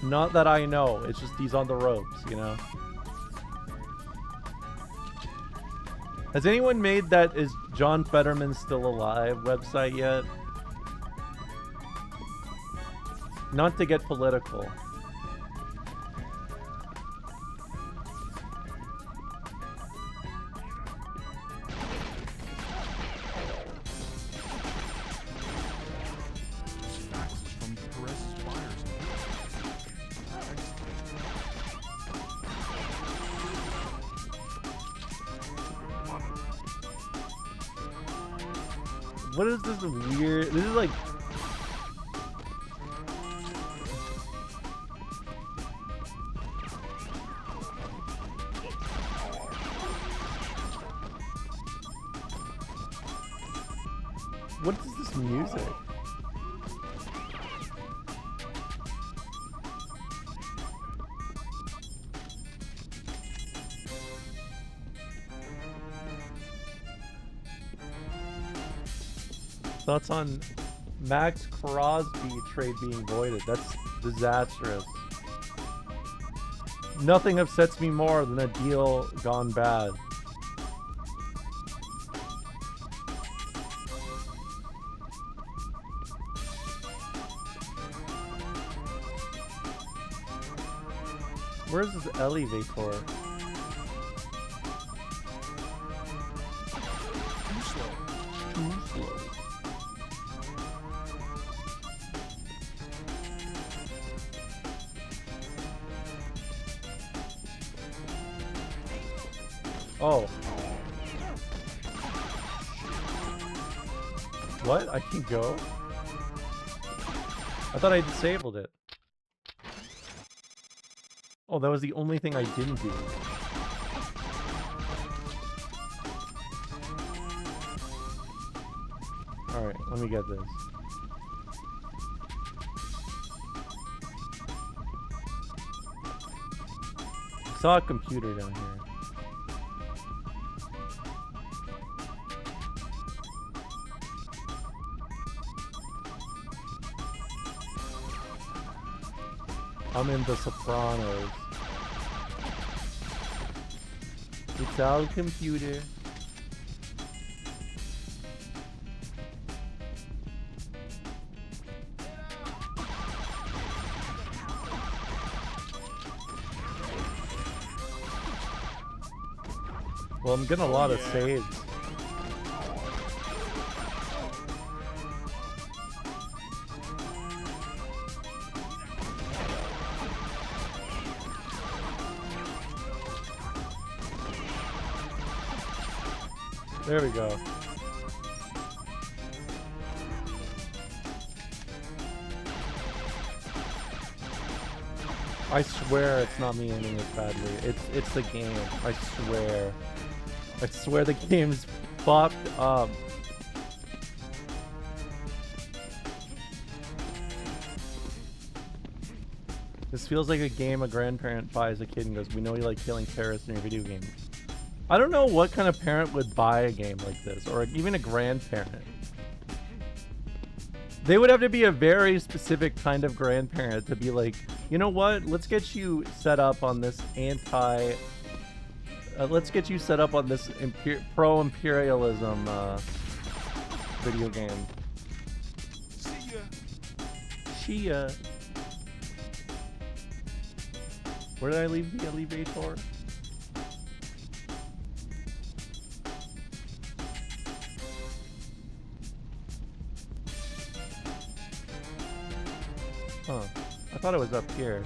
Not that I know. It's just he's on the ropes, you know? Has anyone made that Is John Fetterman Still Alive website yet? Not to get political. From Perez's buyers. What is this weird? This is like... What is this music? Thoughts on Max Crosby trade being voided? That's disastrous. Nothing upsets me more than a deal gone bad. Where's this elevator? Too slow. Too slow. Oh. What? I can go? I thought I disabled it. Oh, that was the only thing I didn't do. Alright, let me get this. I saw a computer down here. I'm in The Sopranos. It's our computer. Well, I'm getting a lot of saves. There we go. I swear it's not me aiming it badly. It's the game. I swear. I swear the game's fucked up. This feels like a game a grandparent buys a kid and goes, "We know you like killing terrorists in your video games." I don't know what kind of parent would buy a game like this, or even a grandparent. They would have to be a very specific kind of grandparent to be like, you know what? Let's get you set up on this let's get you set up on this pro-imperialism video game. See ya. Where did I leave the elevator? Huh. I thought it was up here.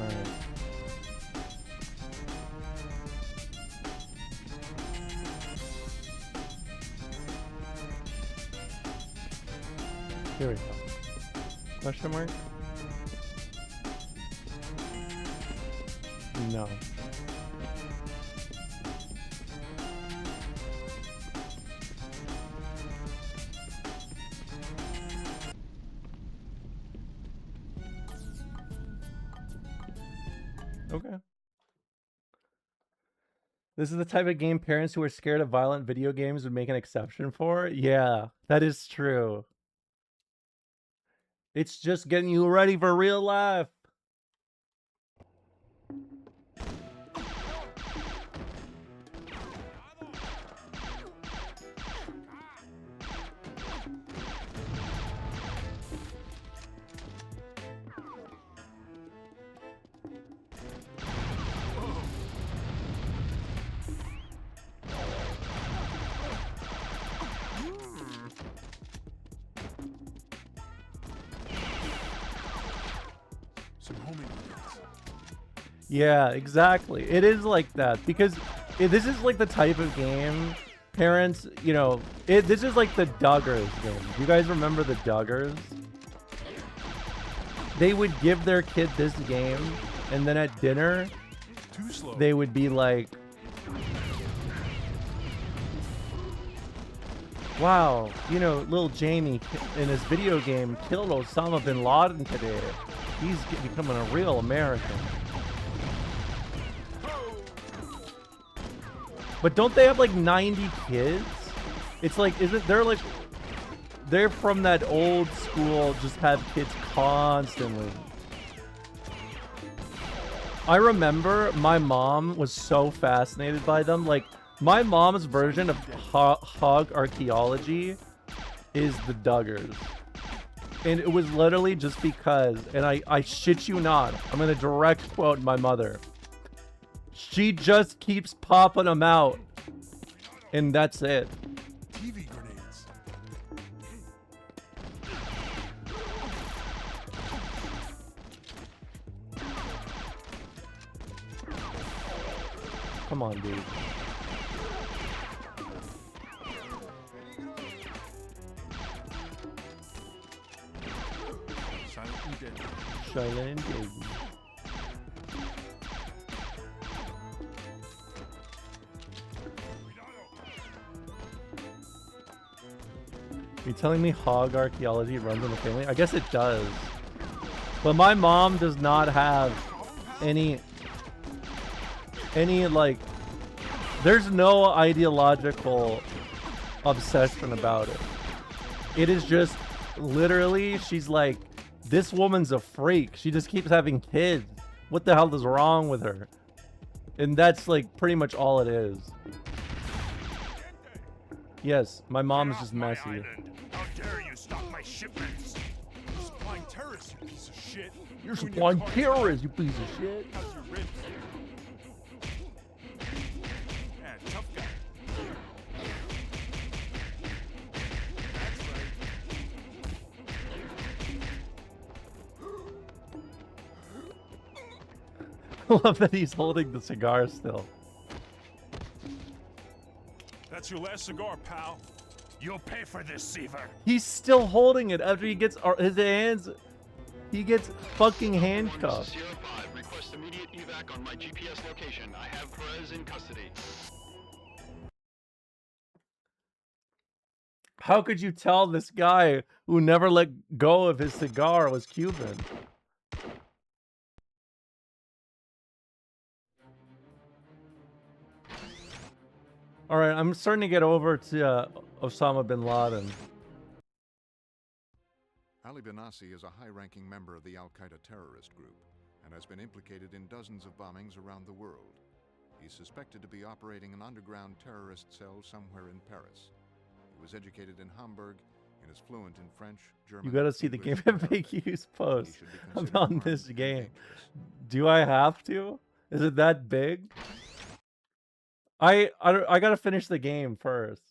Alright. Here we go. Question mark? No. Okay. This is the type of game parents who are scared of violent video games would make an exception for? Yeah, that is true. It's just getting you ready for real life. Yeah, exactly. It is like that because this is like the type of game parents, you know, this is like the Duggars game. Do you guys remember the Duggars? They would give their kid this game and then at dinner they would be like, wow, you know, little Jamie in his video game killed Osama bin Laden today. He's becoming a real American. But don't they have like 90 kids? It's like, they're from that old school, just have kids constantly. I remember my mom was so fascinated by them. Like, my mom's version of hog archaeology is the Duggars. And it was literally just because, and I shit you not, I'm gonna direct quote my mother. She just keeps popping them out. And that's it. TV grenades. Come on, dude. Silent and deadly. Are you telling me hog archaeology runs in the family? I guess it does. But my mom does not have any like, there's no ideological obsession about it. It is just literally, she's like, this woman's a freak. She just keeps having kids. What the hell is wrong with her? And that's like pretty much all it is. Yes, my mom is just messy. How dare you stop my shipments? You're supplying terrorists, you piece of shit. You're supplying terrorists, you piece of shit. How's your ribs? Man, tough guy. I love that he's holding the cigar still. That's your last cigar, pal. You'll pay for this, Seaver. He's still holding it after he gets his hands. He gets fucking handcuffed. Sierra 5, request immediate evac on my GPS location. I have Perez in custody. How could you tell this guy who never let go of his cigar was Cuban? All right, I'm starting to get over to Osama bin Laden. Ali Benassi is a high-ranking member of the Al-Qaeda terrorist group and has been implicated in dozens of bombings around the world. He's suspected to be operating an underground terrorist cell somewhere in Paris. He was educated in Hamburg and is fluent in French, German. You gotta see the Game English, and Arabic. FAQs post He should be considered about armed this and game. dangerous. Do I have to? Is it that big? I gotta finish the game first.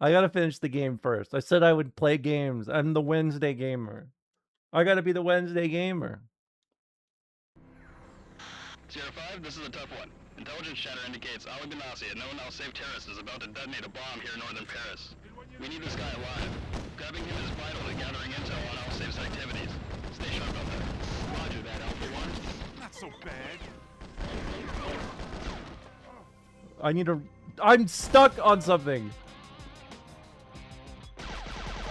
I gotta finish the game first. I said I would play games. I'm the Wednesday gamer. I gotta be the Wednesday gamer. Sierra 5, this is a tough one. Intelligence chatter indicates Ali Benassi, a known Al-Saif terrorist, is about to detonate a bomb here in northern Paris. We need this guy alive. Grabbing him is vital to gathering intel on Al-Saif's activities. Stay sharp out there. Roger that, Alpha 1. Not so bad. I need to... I'm stuck on something.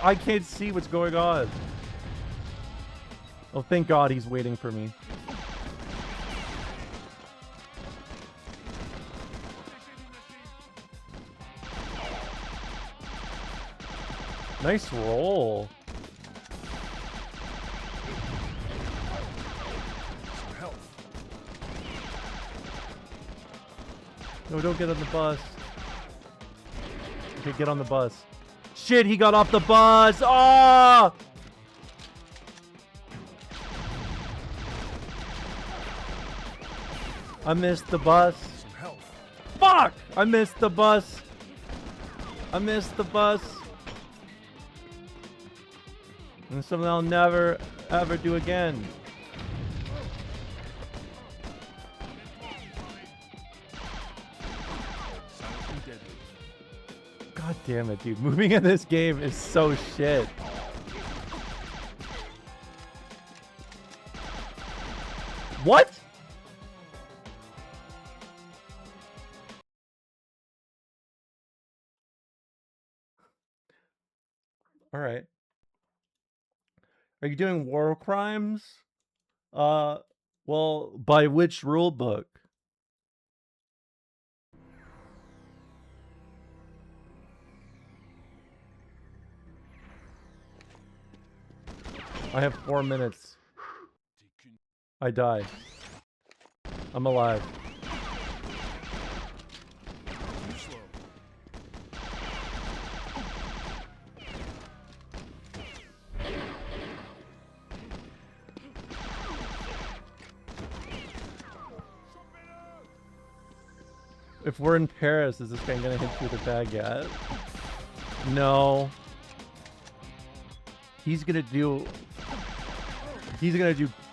I can't see what's going on. Oh, thank God he's waiting for me. Nice roll. No, don't get on the bus. Okay, get on the bus. Shit, he got off the bus! Ah! I missed the bus. Fuck! I missed the bus. I missed the bus. And something I'll never, ever do again. God damn it, dude. Moving in this game is so shit. What? All right. Are you doing war crimes? Well, by which rule book? I have 4 minutes. I die. I'm alive. If we're in Paris, is this guy gonna hit you with a baguette? No. He's gonna do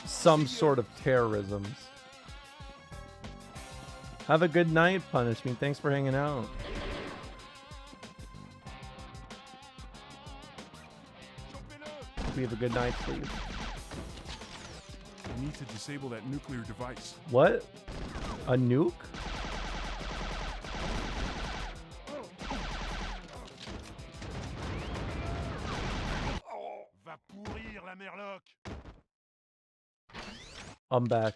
some sort of terrorism. Have a good night, Punish Me. Thanks for hanging out. Hope you have a good night's sleep. We need to disable that nuclear device. What? A nuke? Va pourrir la merloc. I'm back.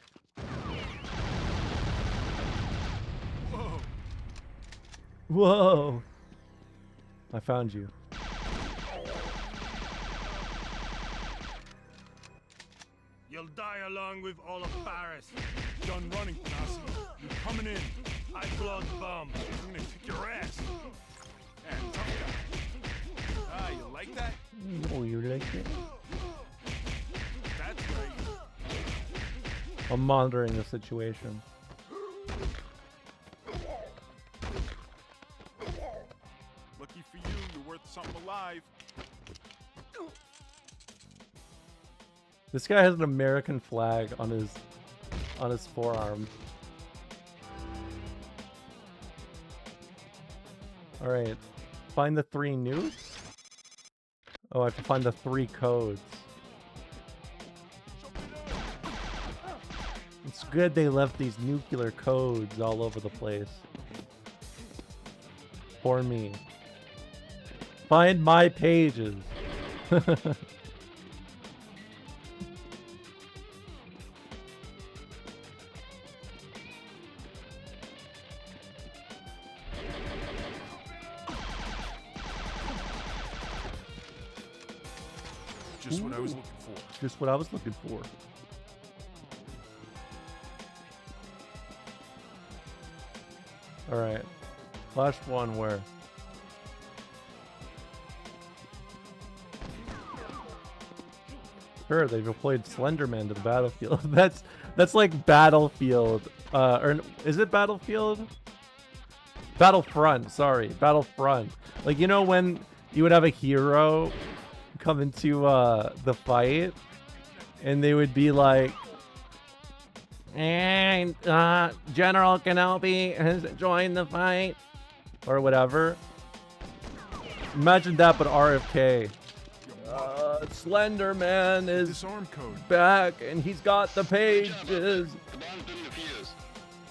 Whoa. Whoa! I found you. You'll die along with all of Paris. Done running, Benassi. You're coming in. I blow the bomb. I'm gonna kick your ass. And tough guy. Ah, you like that? Oh, you like it? That's right. I'm monitoring the situation. Lucky for you, you're worth something alive. This guy has an American flag on his forearm. All right, find the 3 nukes. Oh, I have to find the 3 codes. It's good they left these nuclear codes all over the place. For me. Find my pages. Just what I was looking for. Just what I was looking for. All right. Last one where? Sure, they've deployed Slenderman to the battlefield. That's like Battlefield. Or is it Battlefield? Battlefront, sorry. Battlefront. Like, you know when you would have a hero come into the fight and they would be like, and General Kenobi has joined the fight or whatever. Imagine that, but RFK. Slenderman is Disarm code. back and he's got the pages. The bomb's been defused.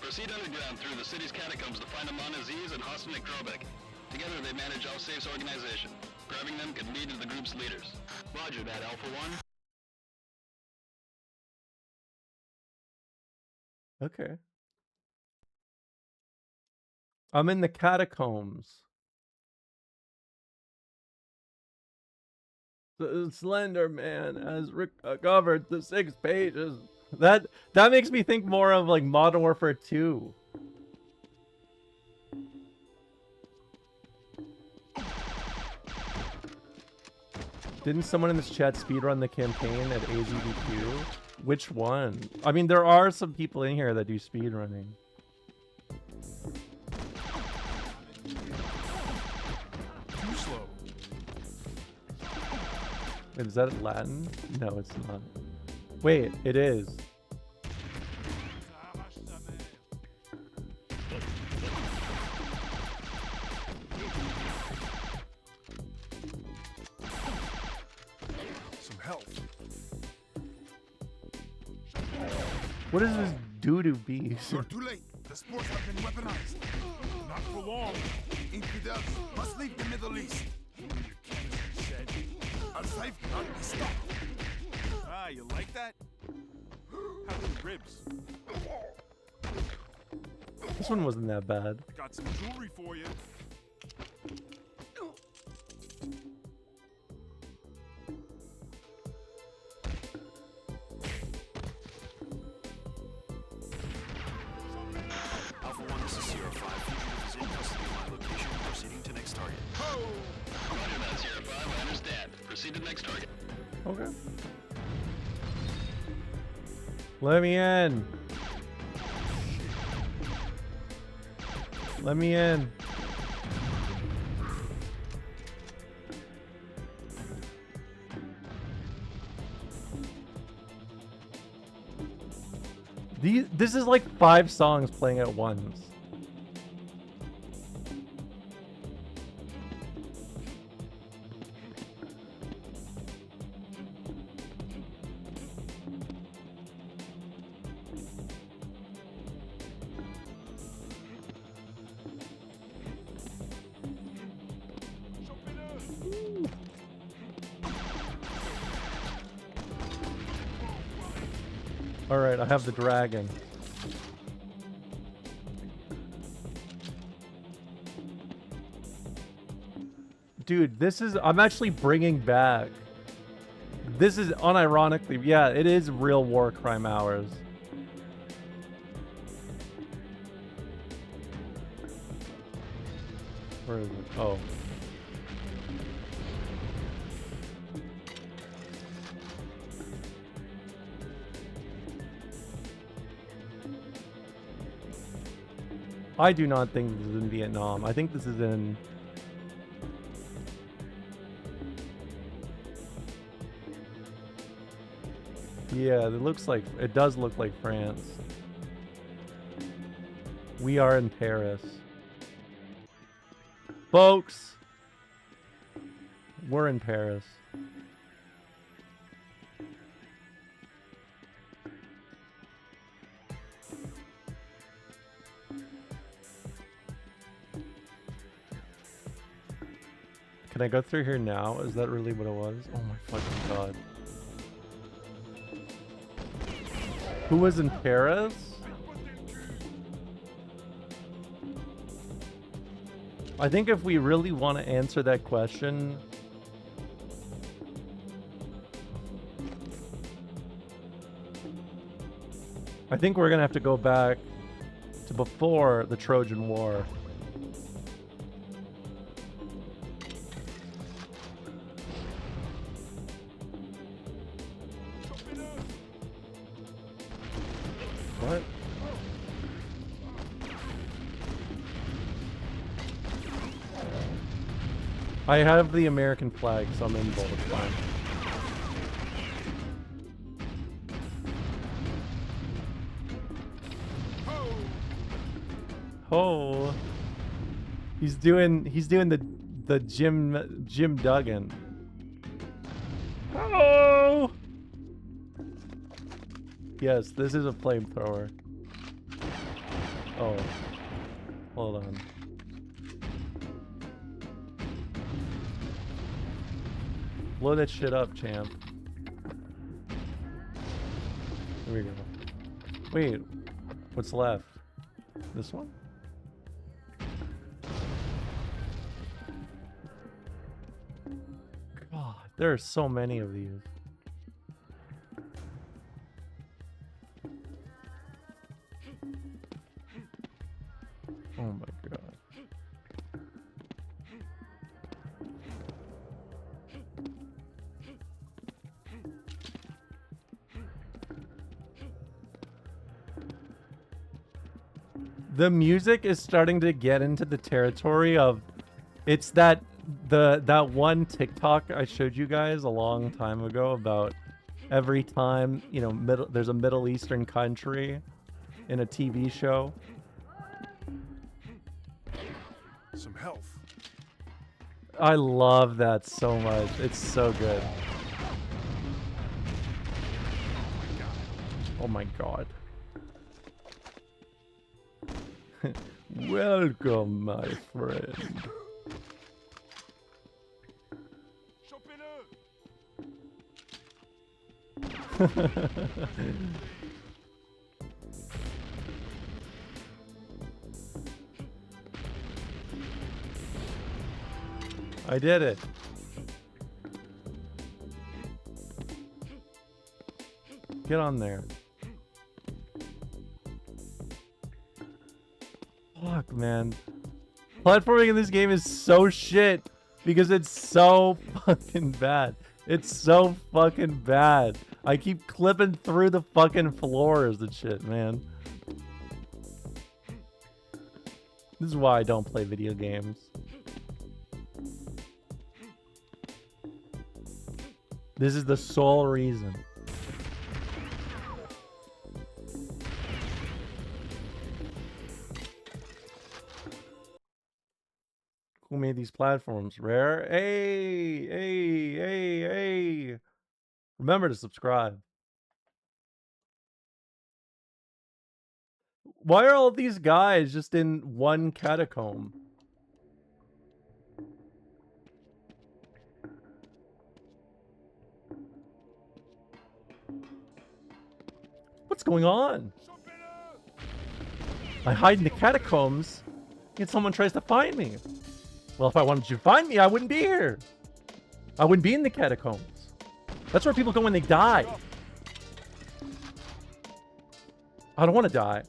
Proceed underground through the city's catacombs to find Amon Aziz and Hassan Krobek. Together they manage Al-Safe's organization. Grabbing them could lead to the group's leaders. Roger that, Alpha 1. Okay. I'm in the catacombs. The Slender Man has recovered the 6 pages. That makes me think more of like Modern Warfare 2. Didn't someone in this chat speedrun the campaign at AZDQ? Which one? I mean, there are some people in here that do speedrunning. Too slow. Wait, is that Latin? No, it's not. Wait, it is. Some help. What is this doo-doo beast? You're too late. The sports have been weaponized. Not for long. Infidels must leave the Middle East. Said. Al-Saif cannot be stopped. Ah, you like that? How many ribs? This one wasn't that bad. I got some jewelry for you. Alpha 1, this is Sierra 5. Fugitive is in custody of my location. Proceeding to next target. Roger that, Sierra 5. I understand. Proceed to the next target. Okay. Let me in. Let me in. This is like 5 songs playing at once. Alright, I have the dragon. Dude, this is... I'm actually bringing back... This is unironically... Yeah, it is real war crime hours. Where is it? Oh. I do not think this is in Vietnam. I think this is in... Yeah, it looks like... It does look like France. We are in Paris. Folks! We're in Paris. Can I go through here now? Is that really what it was? Oh my fucking god. Who was in Paris? I think if we really want to answer that question... I think we're gonna have to go back to before the Trojan War. What? I have the American flag, so I'm invulnerable. It's fine. Oh, he's doing the Jim Duggan. Oh, yes, this is a flamethrower. Oh, hold on. Blow that shit up, champ. Here we go. Wait, what's left? This one? God, there are so many of these. Oh my God. The music is starting to get into the territory of, it's that one TikTok I showed you guys a long time ago about every time, you know, there's a Middle Eastern country in a TV show. Some health. I love that so much. It's so good. Oh my God. Welcome, my friend. I did it. Get on there. Fuck, man. Platforming in this game is so shit because it's so fucking bad. It's so fucking bad. I keep clipping through the fucking floors and shit, man. This is why I don't play video games. This is the sole reason. Who made these platforms? Rare? Hey, hey, hey, hey. Remember to subscribe. Why are all these guys just in one catacomb? What's going on? I hide in the catacombs, and someone tries to find me. Well, if I wanted you to find me, I wouldn't be here. I wouldn't be in the catacombs. That's where people go when they die. I don't want to die.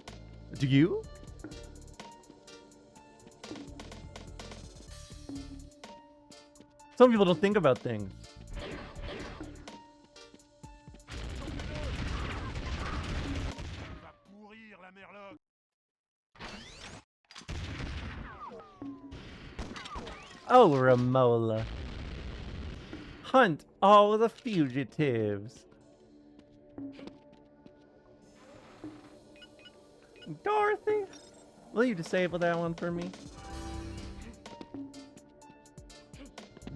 Do you? Some people don't think about things. Oh, Ramola. Hunt all the fugitives. Dorothy, will you disable that one for me?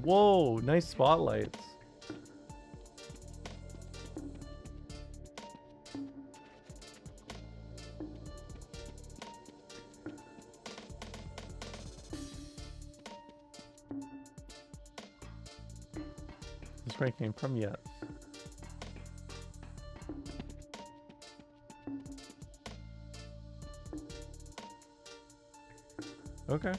Whoa, nice spotlights. This rank came from yes. Okay.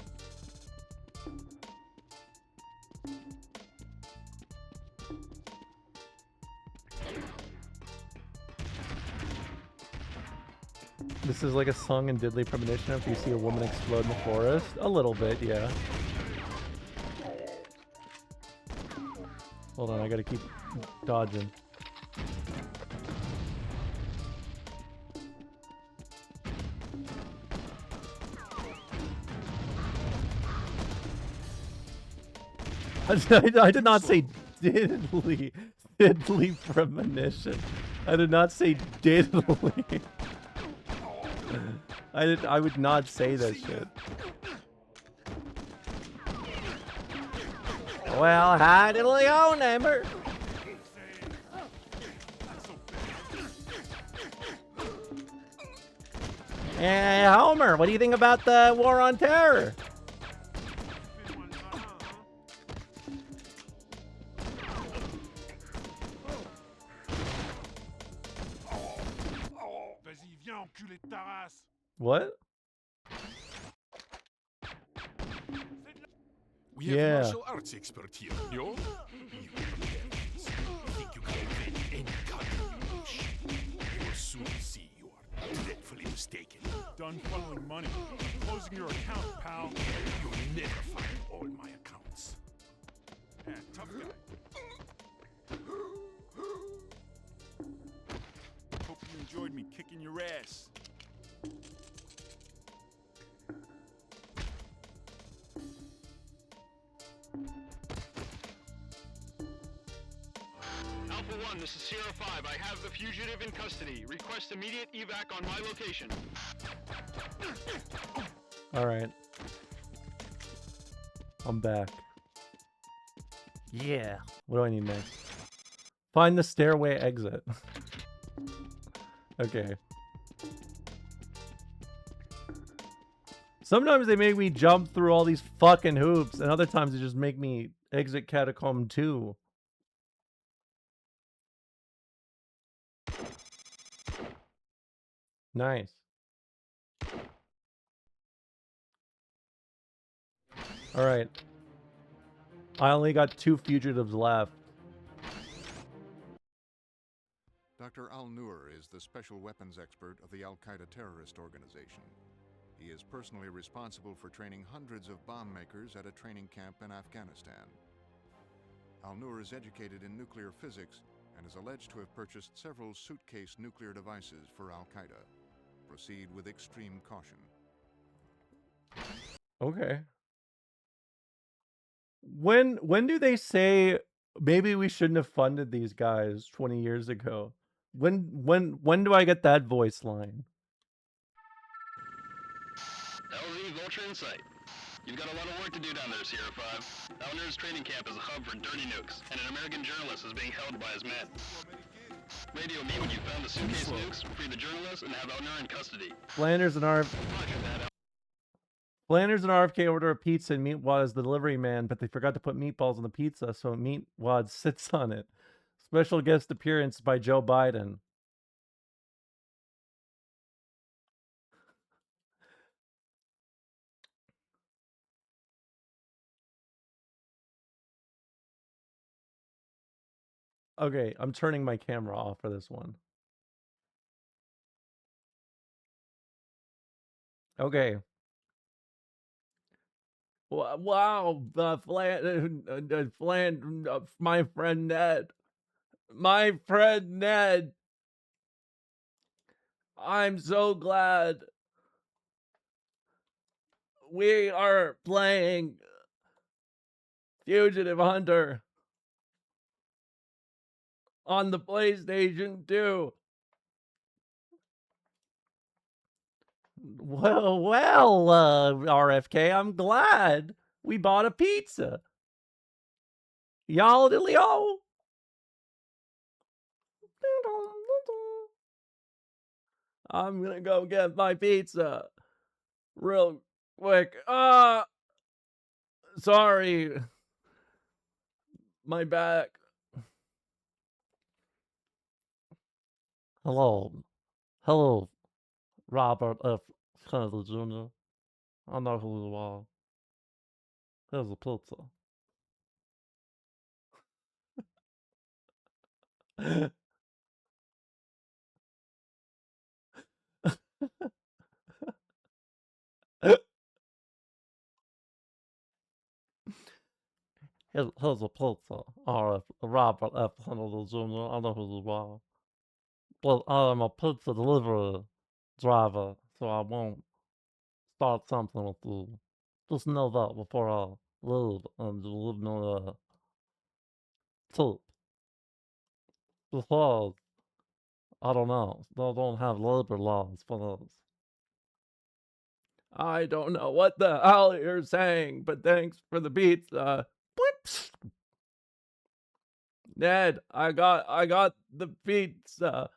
This is like a song in Deadly Premonition if you see a woman explode in the forest. A little bit, yeah. Hold on, I gotta keep dodging. I did not say diddly premonition. I did not say diddly. I would not say that shit. Well, hi diddly ho, neighbor. Hey, Homer, what do you think about the War on Terror? What? We have Yeah. martial arts expert here. Yo? You think you can invent any color you wish. You will soon see you are dreadfully mistaken. Done funneling money. Closing your account, pal. You'll never find all my accounts. Yeah, tough guy. Hope you enjoyed me kicking your ass. Alpha 1, this is Sierra 5. I have the fugitive in custody. Request immediate evac on my location. Alright. I'm back. Yeah. What do I need next? Find the stairway exit. Okay. Sometimes they make me jump through all these fucking hoops, and other times they just make me exit Catacomb 2. Nice. Alright. I only got 2 fugitives left. Dr. Al-Nur is the special weapons expert of the Al-Qaeda terrorist organization. He is personally responsible for training hundreds of bomb makers at a training camp in Afghanistan. Al-Nur is educated in nuclear physics and is alleged to have purchased several suitcase nuclear devices for Al-Qaeda. Proceed with extreme caution. Okay. When do they say maybe we shouldn't have funded these guys 20 years ago? When do I get that voice line? LZ Vulture Insight. You've got a lot of work to do down there, Sierra 5. Al-Nur's training camp is a hub for dirty nukes, and an American journalist is being held by his men. Radio me when you found the suitcase nukes, free the journalist, and have Al-Nur in custody. Flanders and RFK order a pizza and Meatwad is the delivery man, but they forgot to put meatballs on the pizza, so Meatwad sits on it. Special guest appearance by Joe Biden. Okay, I'm turning my camera off for this one. Okay. Wow, my friend Ned. My friend Ned. I'm so glad we are playing Fugitive Hunter on the PlayStation 2. Well, RFK, I'm glad we bought a pizza. Y'all diddly-o. I'm gonna go get my pizza real quick. Sorry. My back. Hello, Robert F. Kennedy Jr. I know who you are. Here's a pizza. Here's a pizza. R.F. Robert F. Kennedy Jr. I know who you are. But I am a pizza delivery driver, so I won't start something with you. Just know that before I leave and you leave me a tip. Because, I don't know, they don't have labor laws for this. I don't know what the hell you're saying, but thanks for the pizza. Blips. Ned, I got the pizza.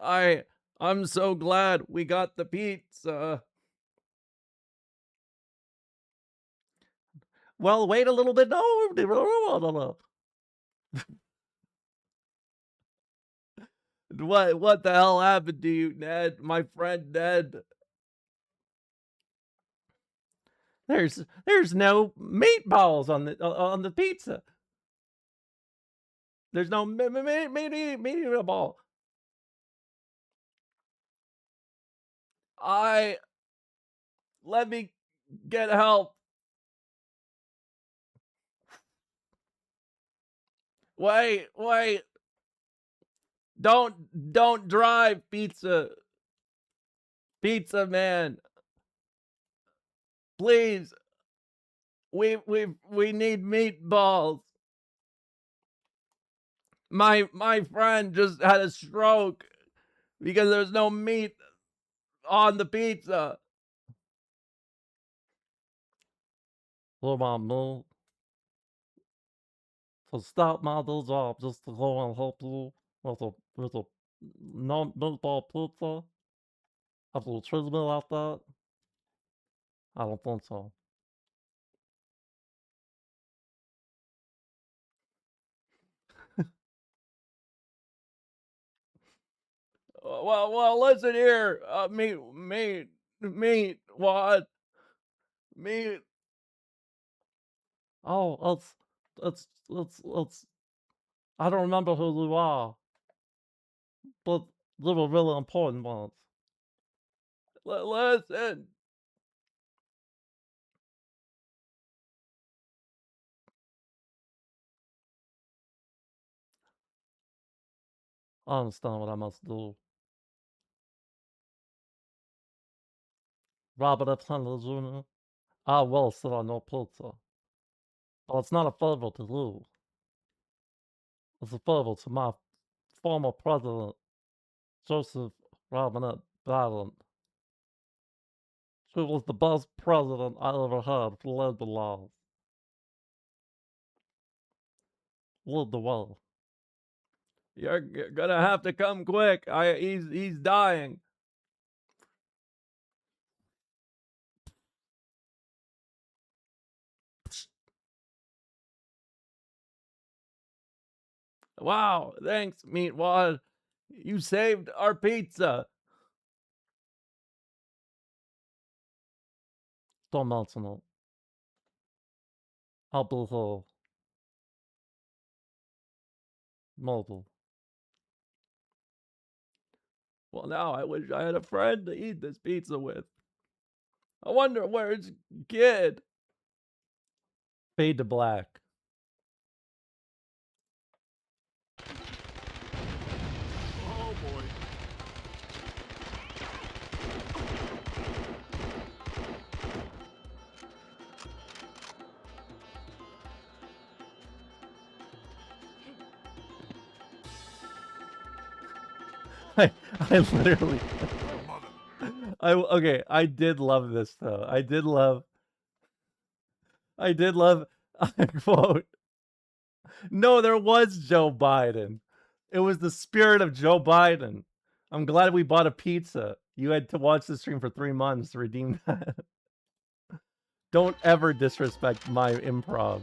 I'm so glad we got the pizza. Well, wait a little bit. No. What the hell happened to you, Ned? My friend Ned. There's no meatballs on the pizza. There's no meatball. Let me get help. Wait. Don't drive, pizza man. Please. We need meatballs. My friend just had a stroke because there's no meat on the pizza. What about me? To stop my day job just to go and help you with a non-meatball pizza? Have you treated me like that? I don't think so. Well, listen here. Meat, what? Meat. Oh, it's, I don't remember who you are, but you were really important ones. Listen. I understand what I must do. Robert F. Kennedy Jr. I will sit on no pizza. But it's not a favor to you. It's a favor to my former president, Joseph Robinette Biden. She was the best president I ever had for labor laws. Lead the way. You're gonna have to come quick. He's dying. Wow, thanks, Meatwad. You saved our pizza. Don't mention it. I'll be here. Maybe. Well, now I wish I had a friend to eat this pizza with. I wonder where's Kid? Fade to black. Oh boy. I literally. Okay. I did love this though. I did love. I quote. No, there was Joe Biden. It was the spirit of Joe Biden. I'm glad we bought a pizza. You had to watch the stream for 3 months to redeem that. Don't ever disrespect my improv.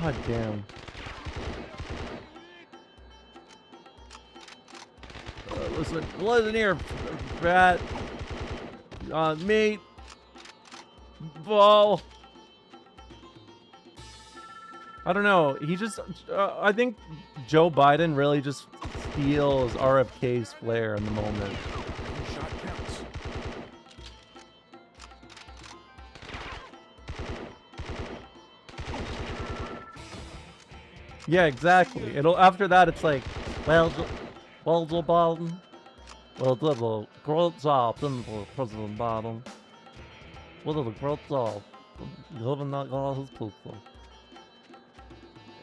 God damn. Listen here, fat. Meat. Ball. I don't know. He just, I think Joe Biden really just steals RFK's flair in the moment. Every shot counts. Yeah, exactly. It'll after that it's like, well, Joe Biden, well, did a great job, didn't President Biden? What did a great job, living that guy's people.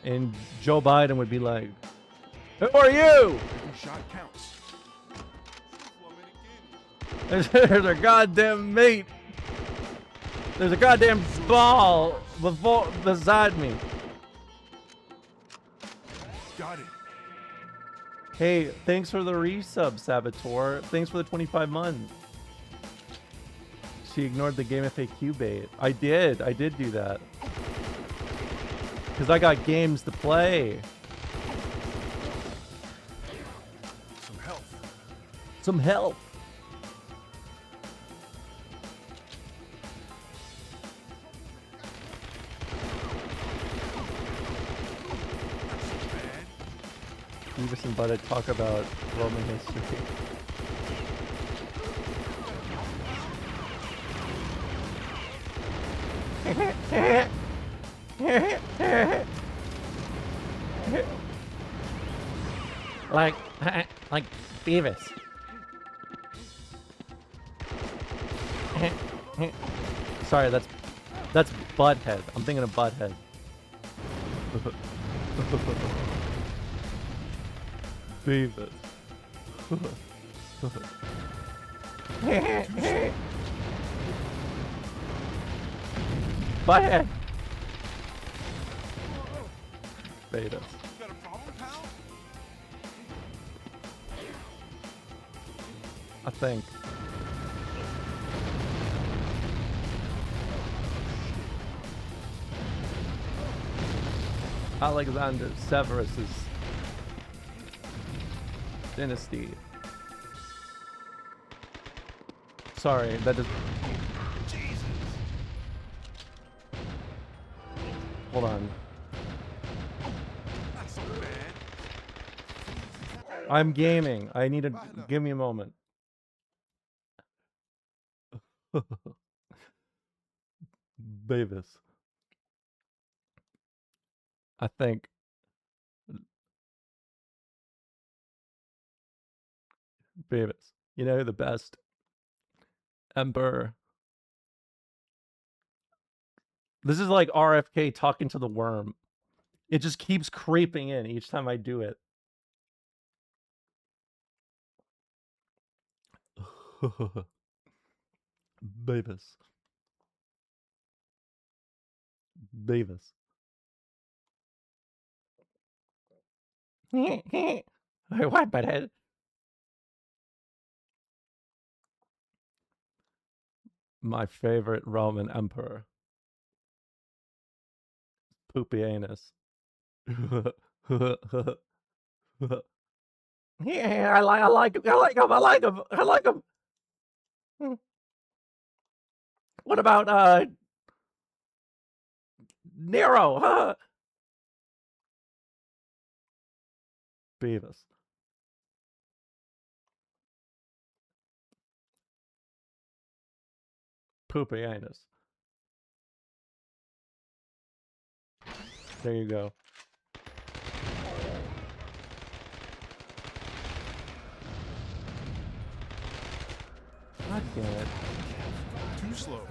And Joe Biden would be like, "Who are you?" Every shot counts. There's a goddamn mate. There's a goddamn ball beside me. Got it. Hey, thanks for the resub, Saboteur. Thanks for the 25 months. She ignored the game FAQ bait. I did do that. Because I got games to play. Some help. Some help. Beavis and Butthead talk about Roman history. like Beavis. Sorry, that's Butthead. I'm thinking of Butthead. Beavis. Butthead. Beta. Got a problem, pal? I think. Alexander Severus's dynasty. Sorry, that is. Hold on. Not so bad. I'm gaming. I need to give me a moment. Beavis. I think. Beavis. You know the best? Emperor. This is like RFK talking to the worm. It just keeps creeping in each time I do it. Beavis. Beavis. What, butthead? My favorite Roman emperor. Poopy anus. Yeah, I like him. What about Nero? Huh? Beavis. Poopy anus. There you go. God damn it. Too slow.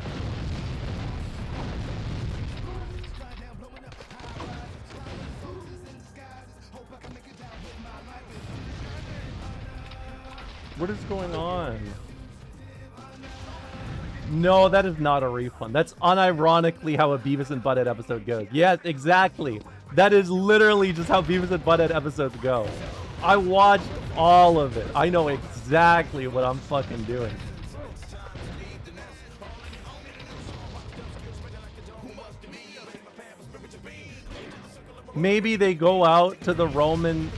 What is going on? No, that is not a refund. That's unironically how a Beavis and Butthead episode goes. Yes, exactly. That is literally just how Beavis and Butthead episodes go. I watched all of it. I know exactly what I'm fucking doing. Maybe they go out to the Roman,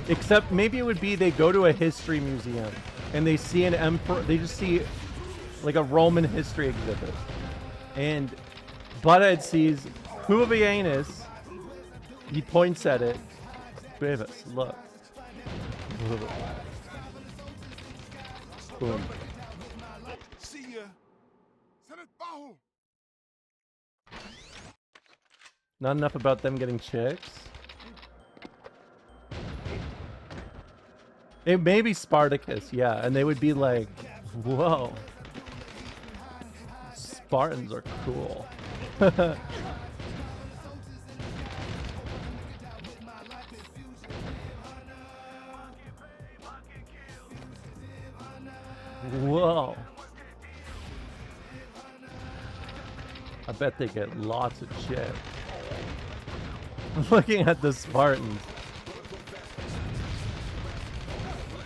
except maybe it would be they go to a history museum and they see an emperor, they just see like a Roman history exhibit. And Butthead sees Publianus He points at it. Beavis, look. Boom. See ya. Send it bajo. Not enough about them getting chicks. It may be Spartacus, yeah, and they would be like, whoa. Spartans are cool. Whoa. I bet they get lots of shit. Looking at the Spartans.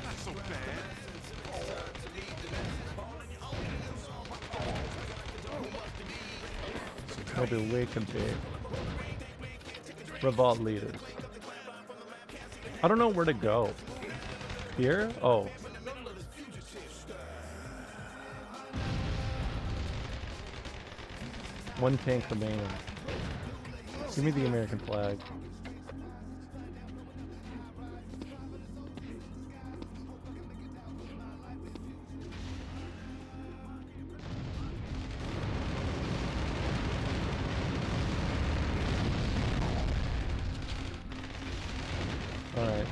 Not so bad. Maybe we can be revolt leaders. I don't know where to go. Here? Oh. One tank remaining. Give me the American flag. Alright.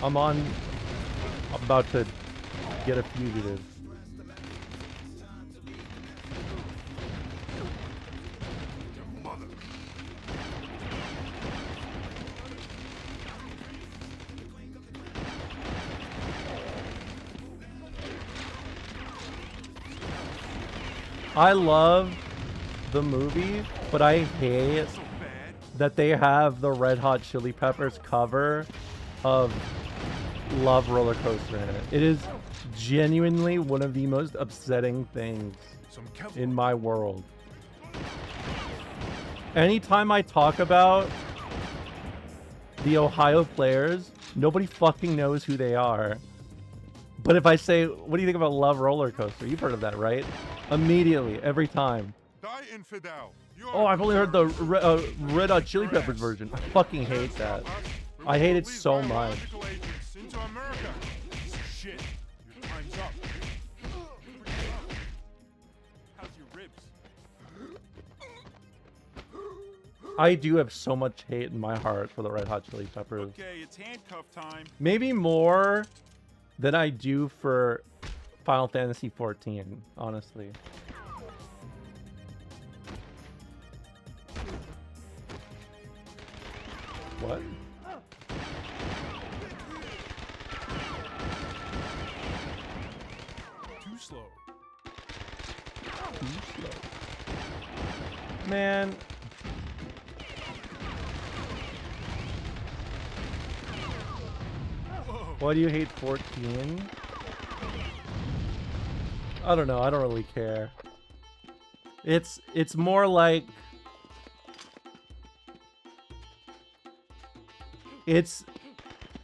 I'm about to get a fugitive. I love the movie, but I hate that they have the Red Hot Chili Peppers cover of Love Roller Coaster in it. It is genuinely one of the most upsetting things in my world. Anytime I talk about the Ohio Players, nobody fucking knows who they are. But if I say, what do you think about Love Roller Coaster? You've heard of that, right? Immediately, every time. Die, infidel. Oh, I've only heard the Red Hot Chili Peppers version. I fucking hate that. I hate it so much. Into America. Shit. Your time's up. How's your ribs? I do have so much hate in my heart for the Red Hot Chili Peppers. Okay, it's handcuff time. Maybe more than I do for Final Fantasy XIV, honestly. What? Too slow. Too slow. Man. Why do you hate 14? I don't know. I don't really care. It's more like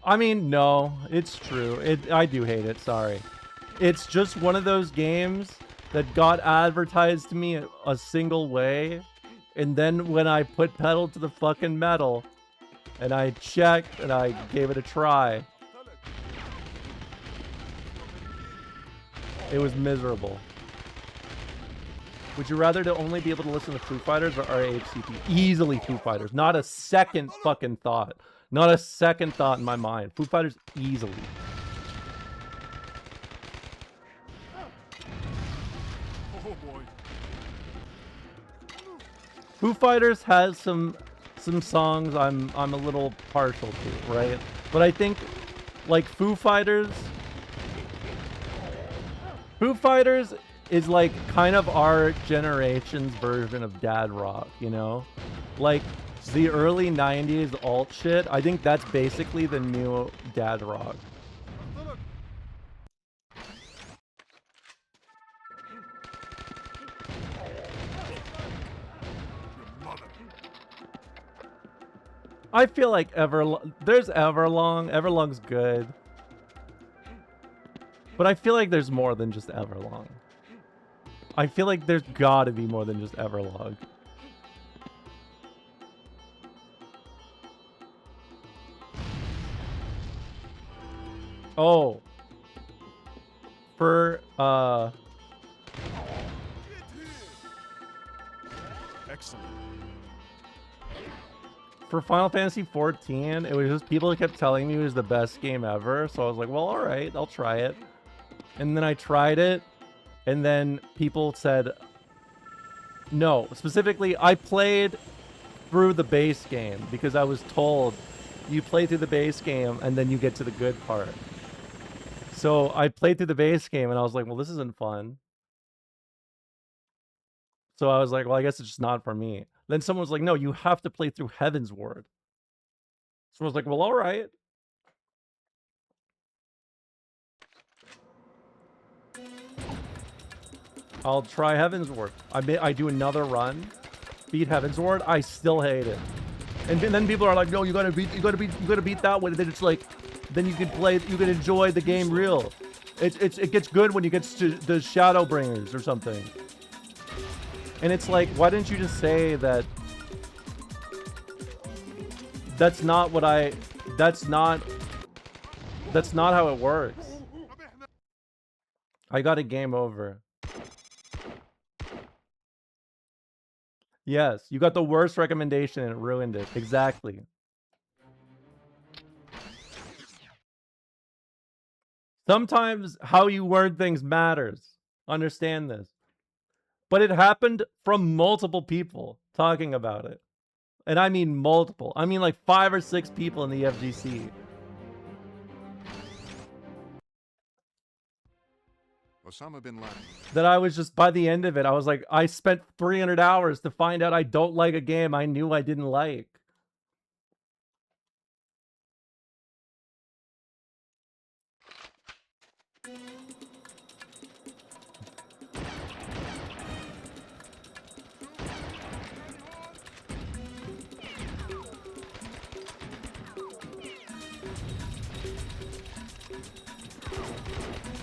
I mean, no, it's true. I do hate it. Sorry. It's just one of those games that got advertised to me a single way, and then when I put pedal to the fucking metal and I checked and I gave it a try, it was miserable. Would you rather to only be able to listen to Foo Fighters or RHCP? Easily Foo Fighters. Not a second fucking thought. Not a second thought in my mind. Foo Fighters easily. Oh boy. Foo Fighters has some songs I'm a little partial to, right? But I think like Foo Fighters is like kind of our generation's version of dad rock, you know? Like the early 90s alt shit, I think that's basically the new dad rock. I feel like there's Everlong. Everlong's good. But I feel like there's more than just Everlong. I feel like there's gotta be more than just Everlong. Oh. For, Excellent. For Final Fantasy 14, it was just people kept telling me it was the best game ever, so I was like, well, alright, I'll try it. And then I tried it, and then people said, no. Specifically, I played through the base game, because I was told you play through the base game, and then you get to the good part. So I played through the base game, and I was like, well, this isn't fun. So I was like, well, I guess it's just not for me. Then someone was like, no, you have to play through Heaven's Ward. So I was like, well, all right. I'll try Heaven's Ward. I do another run, beat Heaven's Ward. I still hate it. And then people are like, no, you gotta beat that one. And then it's like, then you can enjoy the game real. It gets good when you get to the Shadowbringers or something. And it's like, why didn't you just say that? That's not how it works. I got a game over. Yes, you got the worst recommendation and it ruined it. Exactly. Sometimes how you word things matters. Understand this. But it happened from multiple people talking about it. And I mean multiple. I mean like 5 or 6 people in the FGC. Osama bin Laden. That I was just, by the end of it, I was like, I spent 300 hours to find out I don't like a game I knew I didn't like.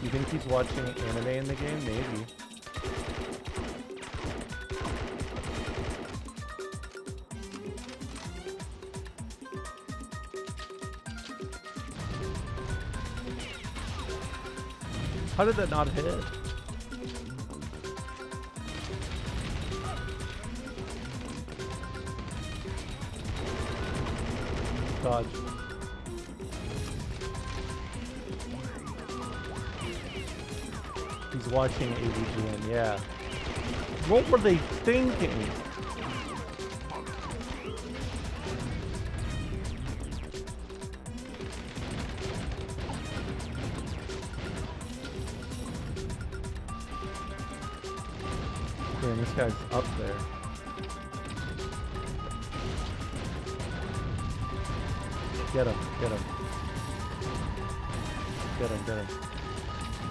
You think he's watching anime in the game? Maybe. How did that not hit? Dodge. He's watching AVGN, yeah. What were they thinking? Man, this guy's up there. Get him, get him. Get him, get him.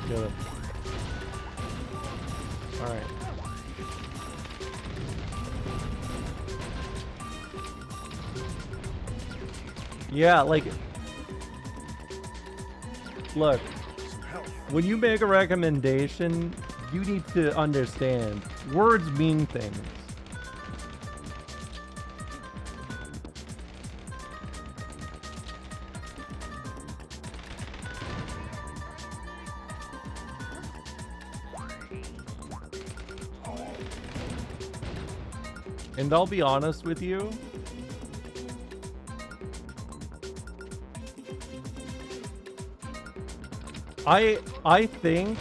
Get him. Alright. Yeah, like, look, when you make a recommendation, you need to understand, words mean things. And I'll be honest with you, I think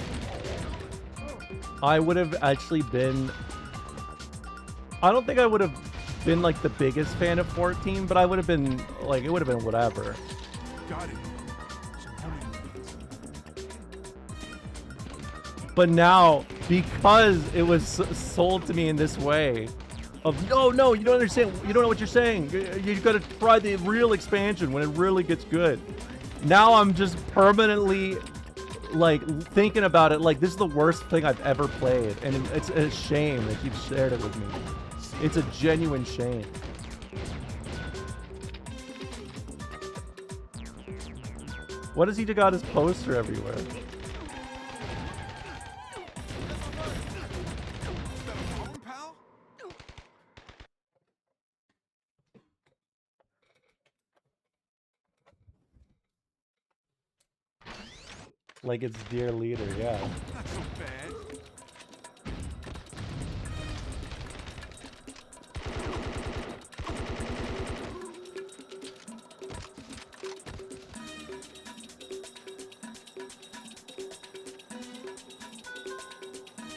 I would have actually been, I don't think I would have been like the biggest fan of 14, but I would have been like, it would have been whatever. Got it. But now, because it was sold to me in this way, of no, you don't understand, you don't know what you're saying. You gotta try the real expansion when it really gets good. Now I'm just permanently like thinking about it like this is the worst thing I've ever played, and it's a shame that you've shared it with me. It's a genuine shame. What has he got his poster everywhere? Like it's dear leader, yeah. Not so bad.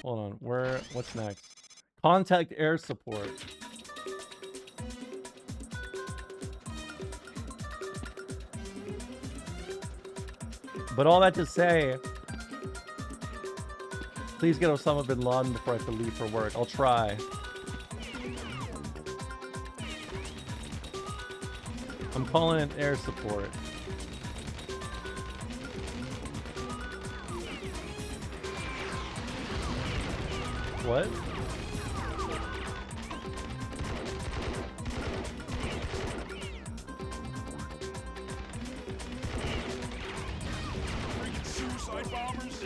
Hold on, what's next? Contact air support. But all that to say, please get Osama bin Laden before I have to leave for work. I'll try. I'm calling it air support. What? Suicide bombers.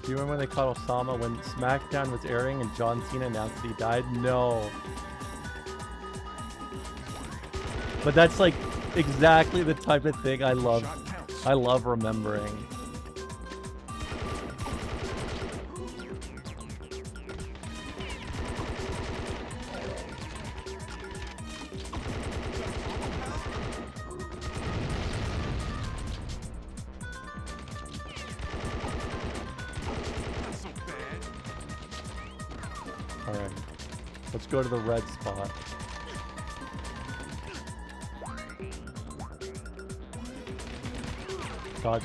Do you remember when they caught Osama when SmackDown was airing and John Cena announced that he died? No. But that's like exactly the type of thing I love. I love remembering. Alright. Let's go to the red spot. Dodge.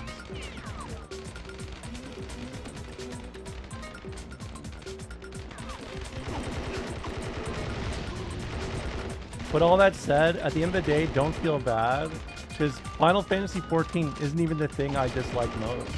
But all that said, at the end of the day, don't feel bad, because Final Fantasy XIV isn't even the thing I dislike most.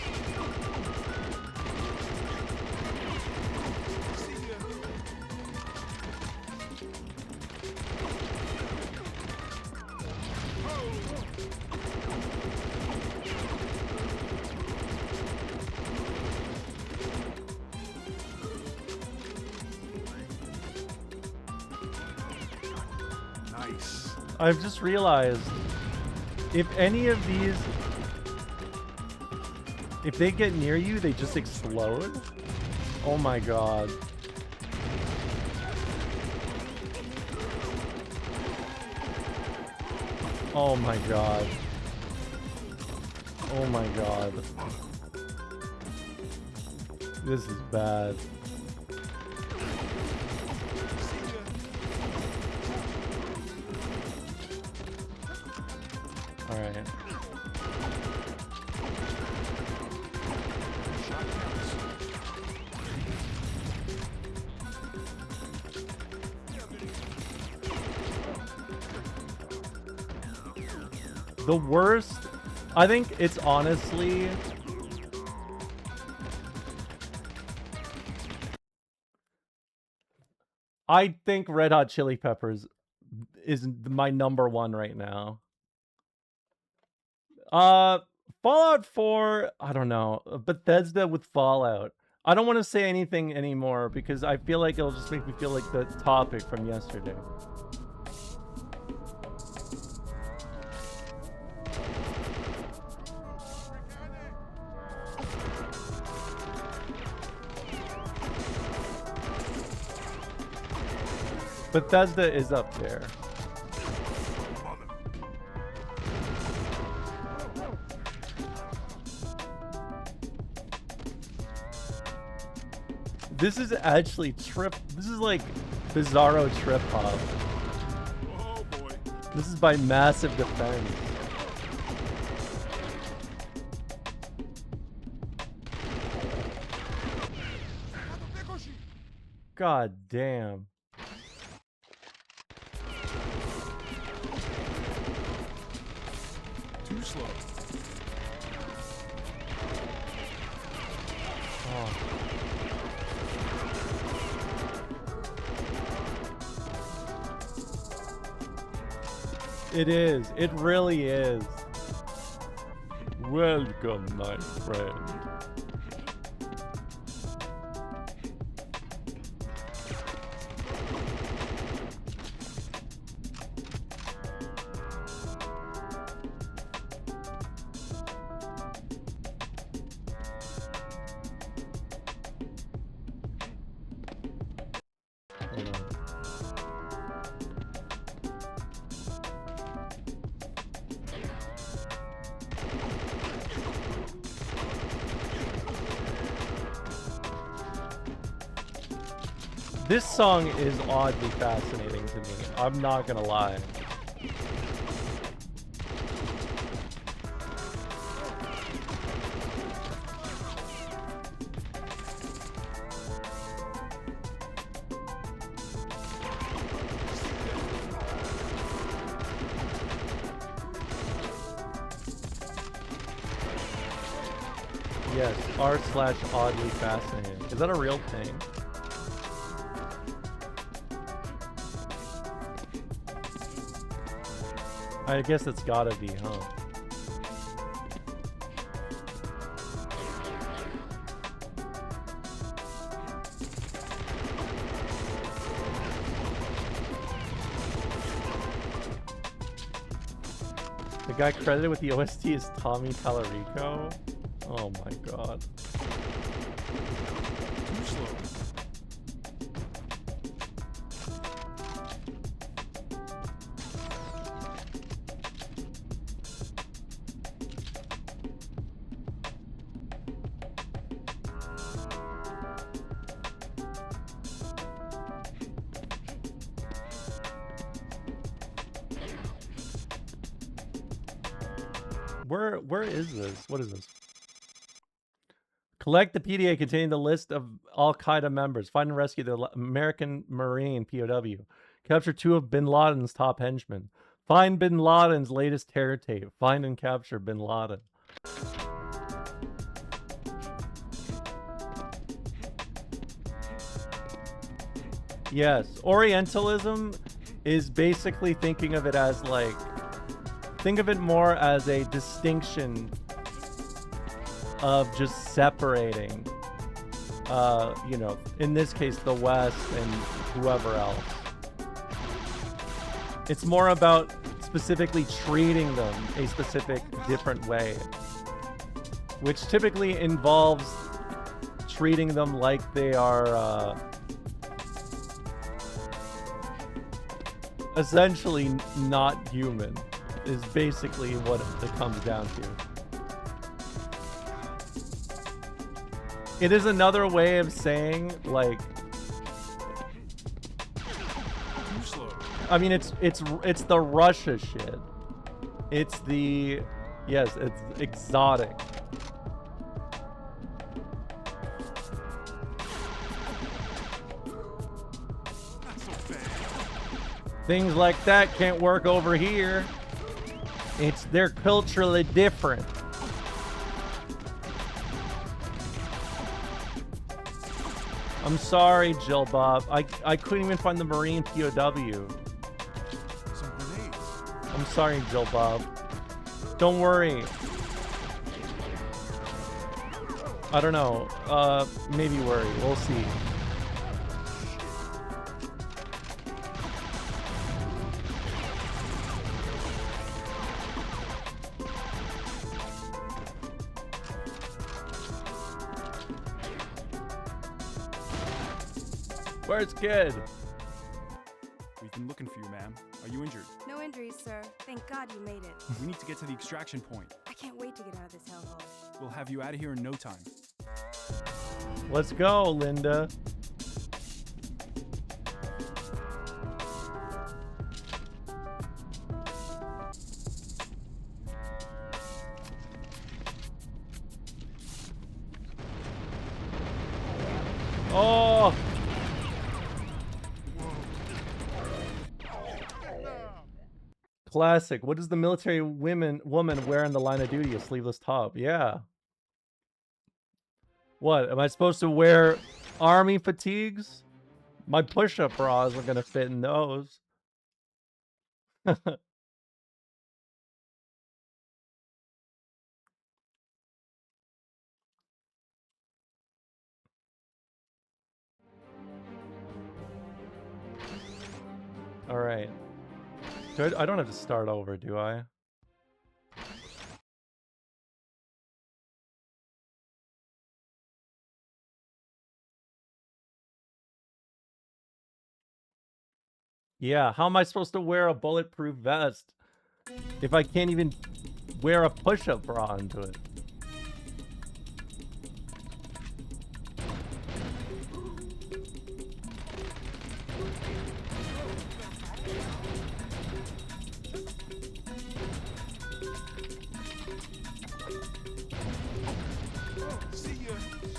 I've just realized, if any of these, if they get near you, they just explode? Oh my god. Oh my god. Oh my god. This is bad. Alright. The worst, I think it's honestly... I think Red Hot Chili Peppers is my #1 right now. Fallout 4, I don't know. Bethesda with Fallout. I don't want to say anything anymore because I feel like it'll just make me feel like the topic from yesterday. Bethesda is up there. This is actually this is like Bizarro Trip Hop. Oh boy. This is by Massive Defense. God damn. Too slow. Oh. It is. It really is. Welcome, my friend. Hold on. This song is oddly fascinating to me. I'm not gonna lie. Yes, r/oddly fascinating. Is that a real thing? I guess it's gotta be, huh? The guy credited with the OST is Tommy Tallarico? Oh my god. Too slow. Where is this? What is this? Collect the PDA containing the list of Al-Qaeda members. Find and rescue the American Marine POW. Capture 2 of Bin Laden's top henchmen. Find Bin Laden's latest terror tape. Find and capture Bin Laden. Yes, Orientalism is basically thinking of it as like, think of it more as a distinction of just separating, you know, in this case, the West and whoever else. It's more about specifically treating them a specific different way, which typically involves treating them like they are essentially not human, is basically what it comes down to. It is another way of saying, like, I mean, it's the Russia shit. It's the, yes, it's exotic. Things like that can't work over here. They're culturally different. I'm sorry, Jill Bob. I couldn't even find the Marine POW. Some grenades. I'm sorry, Jill Bob. Don't worry. I don't know. Maybe worry. We'll see. Where's Kid? We've been looking for you, ma'am. Are you injured? No injuries, sir. Thank God you made it. We need to get to the extraction point. I can't wait to get out of this hellhole. We'll have you out of here in no time. Let's go, Linda. Oh! Classic. What does the military woman wear in the line of duty? A sleeveless top. Yeah. What? Am I supposed to wear army fatigues? My push-up bras are gonna fit in those. All right. I don't have to start over, do I? Yeah, how am I supposed to wear a bulletproof vest if I can't even wear a push-up bra into it?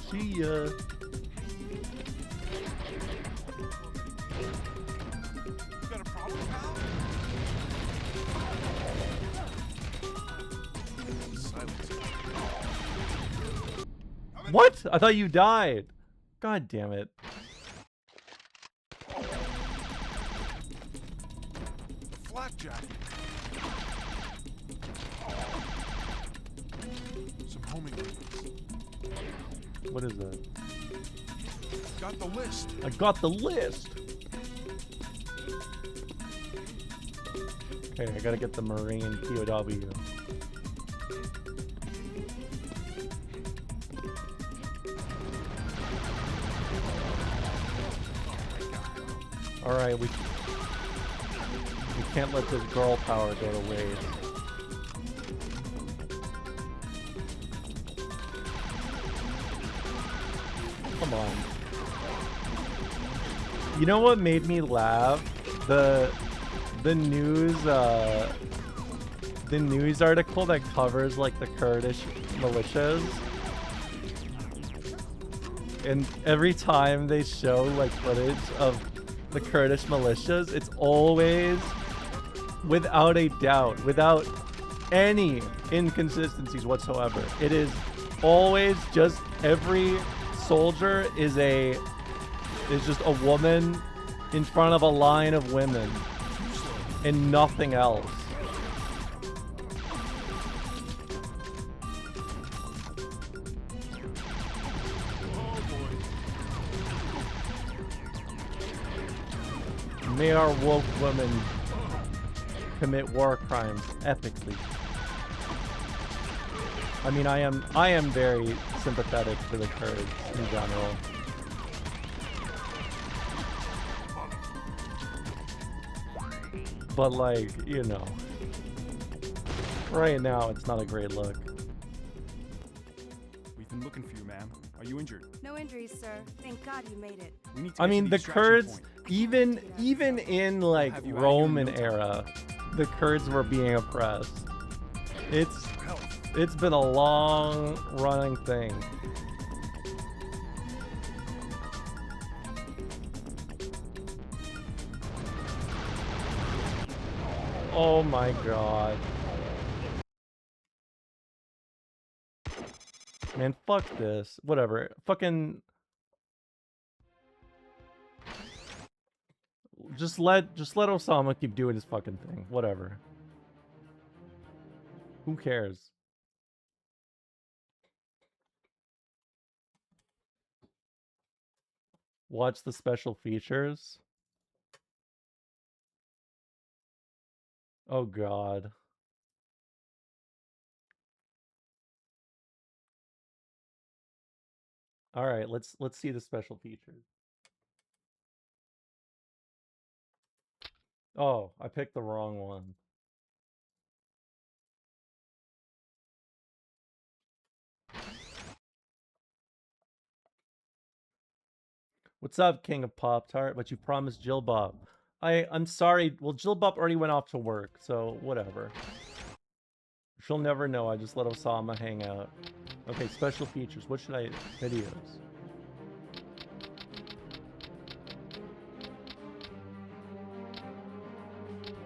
See ya. What? I thought you died. God damn it. Flakjack. Some homing weapons. What is that? Got the list. I got the list. Okay, I gotta get the Marine POW. Alright, we can't let this girl power go to waste. Come on. You know what made me laugh? The news article that covers like the Kurdish militias. And every time they show like footage of the Kurdish militias, it's always, without a doubt, without any inconsistencies whatsoever, it is always just every soldier is just a woman in front of a line of women and nothing else. May our woke women commit war crimes epically. I mean, I am very sympathetic to the Kurds in general. But like, you know, right now it's not a great look. We've been looking for you, ma'am. Are you injured? No injuries, sir. Thank God you made it. We need to I get mean, to the extraction Kurds, point. even in like Have you out of here in Roman no time. era, the Kurds were being oppressed. It's been a long running thing. Oh my god. Man, fuck this. Whatever. Fucking just let Osama keep doing his fucking thing. Whatever. Who cares? Watch the special features. Oh god. All right, let's see the special features. Oh, I picked the wrong one. What's up, King of Pop-Tart? But you promised Jill Bob. I'm sorry. Well, Jill Bob already went off to work, so whatever. She'll never know. I just let Osama hang out. Okay, special features. What should I... Videos.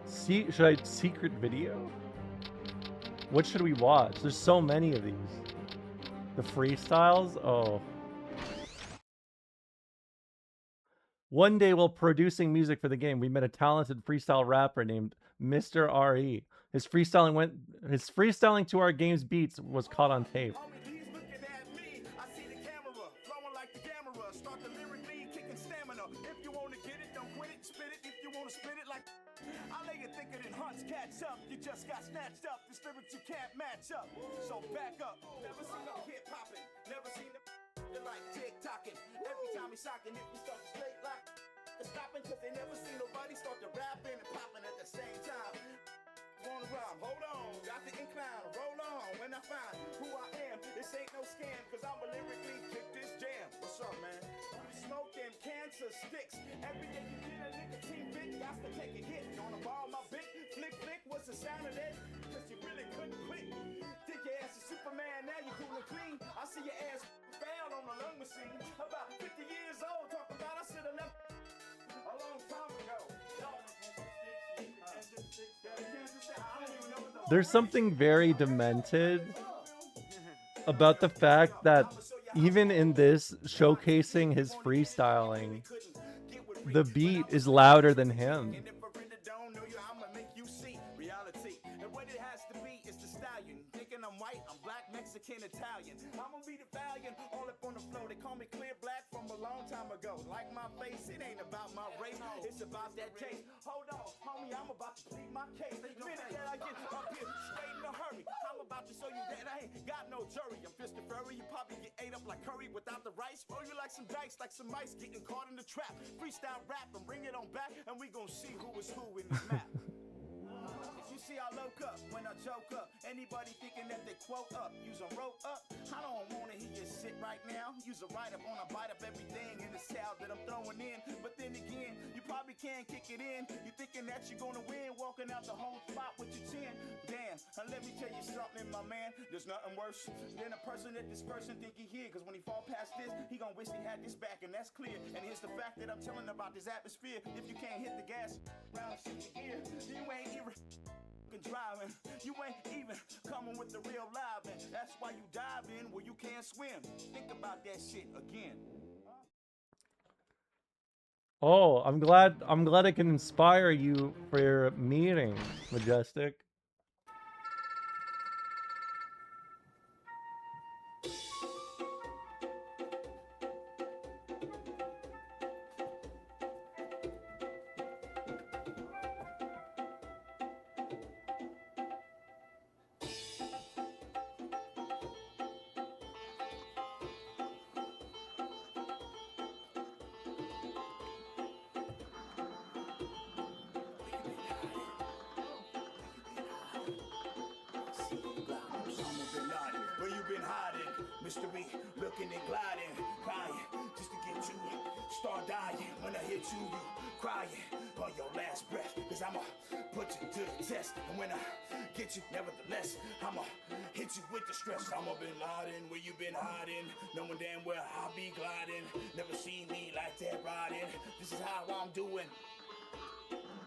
See, should I secret video? What should we watch? There's so many of these. The freestyles? Oh. One day while producing music for the game, we met a talented freestyle rapper named Mr. RE. His freestyling to our game's beats was caught on tape. Catch up, you just got snatched up. The lyrics you can't match up. So back up. Never seen no kid popping. Never seen them like tick tocking. Every time he's shocking, if we start straight like to stopping cause they never seen nobody start to rapping and popping at the same time. Wanna rhyme, hold on, got the incline, roll on. When I find who I am, this ain't no scam, cause I'ma lyrically kick this jam. What's up, man? Smoke them cancer sticks. Every day you get a nicotine bit, got to take a hit. Gonna borrow my bit, flick flick, what's the sound of that? Cause you really couldn't quit. Think your ass is Superman, now you cool and clean. I see your ass fail on the lung machine. About 50 years old, talk about I should've left a long time ago. There's something very demented about the fact that even in this showcasing his freestyling, the beat is louder than him. Mexican, Italian. I'm gonna be the valiant, all up on the floor. They call me Clear Black from a long time ago. Like my face, it ain't about my race, it's about that taste. Hold on, homie, I'm about to plead my case. The minute that I get up here, straight in a hurry, I'm about to show you that I ain't got no jury. I'm Fist of Furry, you probably get ate up like curry without the rice. Roll you like some dice, like some mice getting caught in the trap. Freestyle rap and bring it on back, and we gon' see who is who in this map. You see I loke up when I joke up. Anybody thinking that they quote up, use a rope up. I don't wanna hear you sit right now. Use a write up on a bite up everything in the salad that I'm throwing in. But then again, you probably can't kick it in. You thinking that you're gonna win, walking out the home spot with your chin. Damn, and let me tell you something, my man. There's nothing worse than a person that this person think he here. Cause when he fall past this, he gonna wish he had this back, and that's clear. And here's the fact that I'm telling about this atmosphere. If you can't hit the gas, round shift the gear, you ain't even driving, you ain't even coming with the real live, and that's why you dive in where you can't swim. Think about that shit again. Oh, I'm glad I can inspire you for your meeting, Majestic. Mystery, looking and gliding, crying, just to get you, start dying. When I hit you, you crying on your last breath, cause I'ma put you to the test. And when I get you, nevertheless, I'ma hit you with the stress. I'ma been Laden, where you been hiding, knowing damn well I'll be gliding. Never seen me like that riding, this is how I'm doing.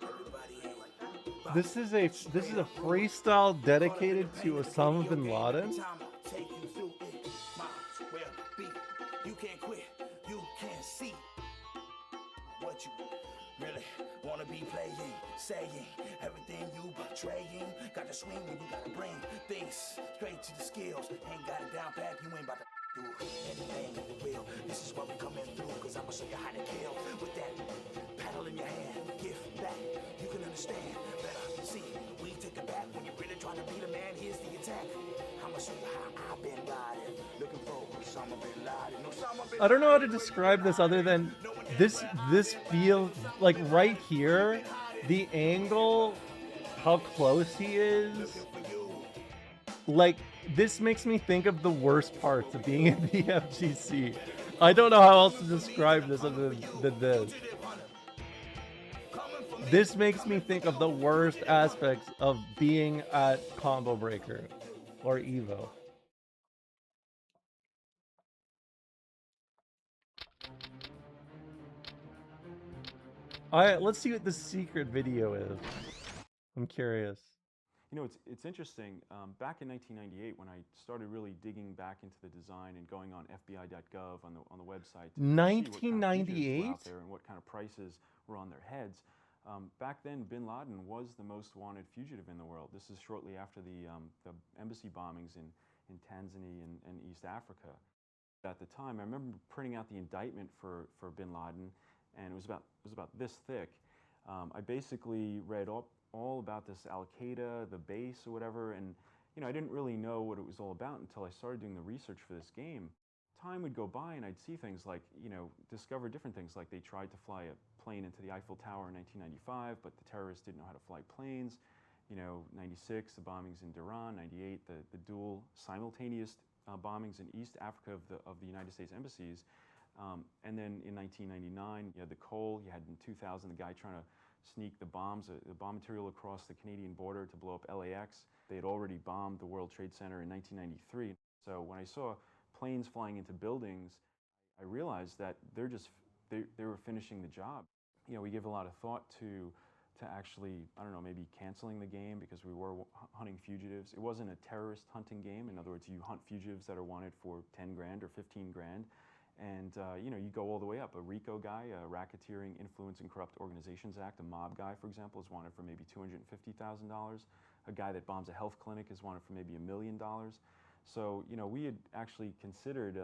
Everybody ain't. This is a freestyle dedicated to Osama bin Laden. Take you through it, might well be. You can't quit, you can't see what you really wanna be playing, saying everything you betraying. Got to swing when you gotta bring things straight to the skills. Ain't got it down pat, you ain't about to do anything for real. This is what we coming through, cause I'ma show you how to kill with that paddle in your hand. Give back, you can understand better. See, we take it back when you're really trying to beat a man. Here's the attack. I'ma show you how I've been riding. Looking for Osama bin Laden. Osama bin I don't know how to describe this other than this feels like right here, the angle, how close he is. Like, this makes me think of the worst parts of being in the FGC. I don't know how else to describe this other than this. This makes me think of the worst aspects of being at Combo Breaker or Evo. Alright, let's see what the secret video is. I'm curious. You know, it's interesting. Back in 1998, when I started really digging back into the design and going on FBI.gov on the website, to see what kind of fugitives were out there and what kind of prices were on their heads. Back then, Bin Laden was the most wanted fugitive in the world. This is shortly after the embassy bombings in Tanzania and East Africa. At the time, I remember printing out the indictment for Bin Laden, and it was about this thick. I basically read all about this Al-Qaeda, the base or whatever, and you know, I didn't really know what it was all about until I started doing the research for this game. Time would go by and I'd see things like, you know, discover different things, like they tried to fly a plane into the Eiffel Tower in 1995, but the terrorists didn't know how to fly planes. 96, the bombings in Tehran. 98, the dual simultaneous bombings in East Africa of the United States embassies. And then in 1999, you had the Cole. You had in 2000 the guy trying to sneak the bomb material across the Canadian border to blow up LAX. They had already bombed the World Trade Center in 1993. So when I saw planes flying into buildings, I realized that they were finishing the job. We give a lot of thought to actually, I don't know, maybe canceling the game because we were hunting fugitives. It wasn't a terrorist hunting game. In other words, you hunt fugitives that are wanted for 10 grand or 15 grand. And, you go all the way up. A RICO guy, a Racketeering, Influence, and Corrupt Organizations Act, a mob guy, for example, is wanted for maybe $250,000. A guy that bombs a health clinic is wanted for maybe $1 million. So, we had actually considered,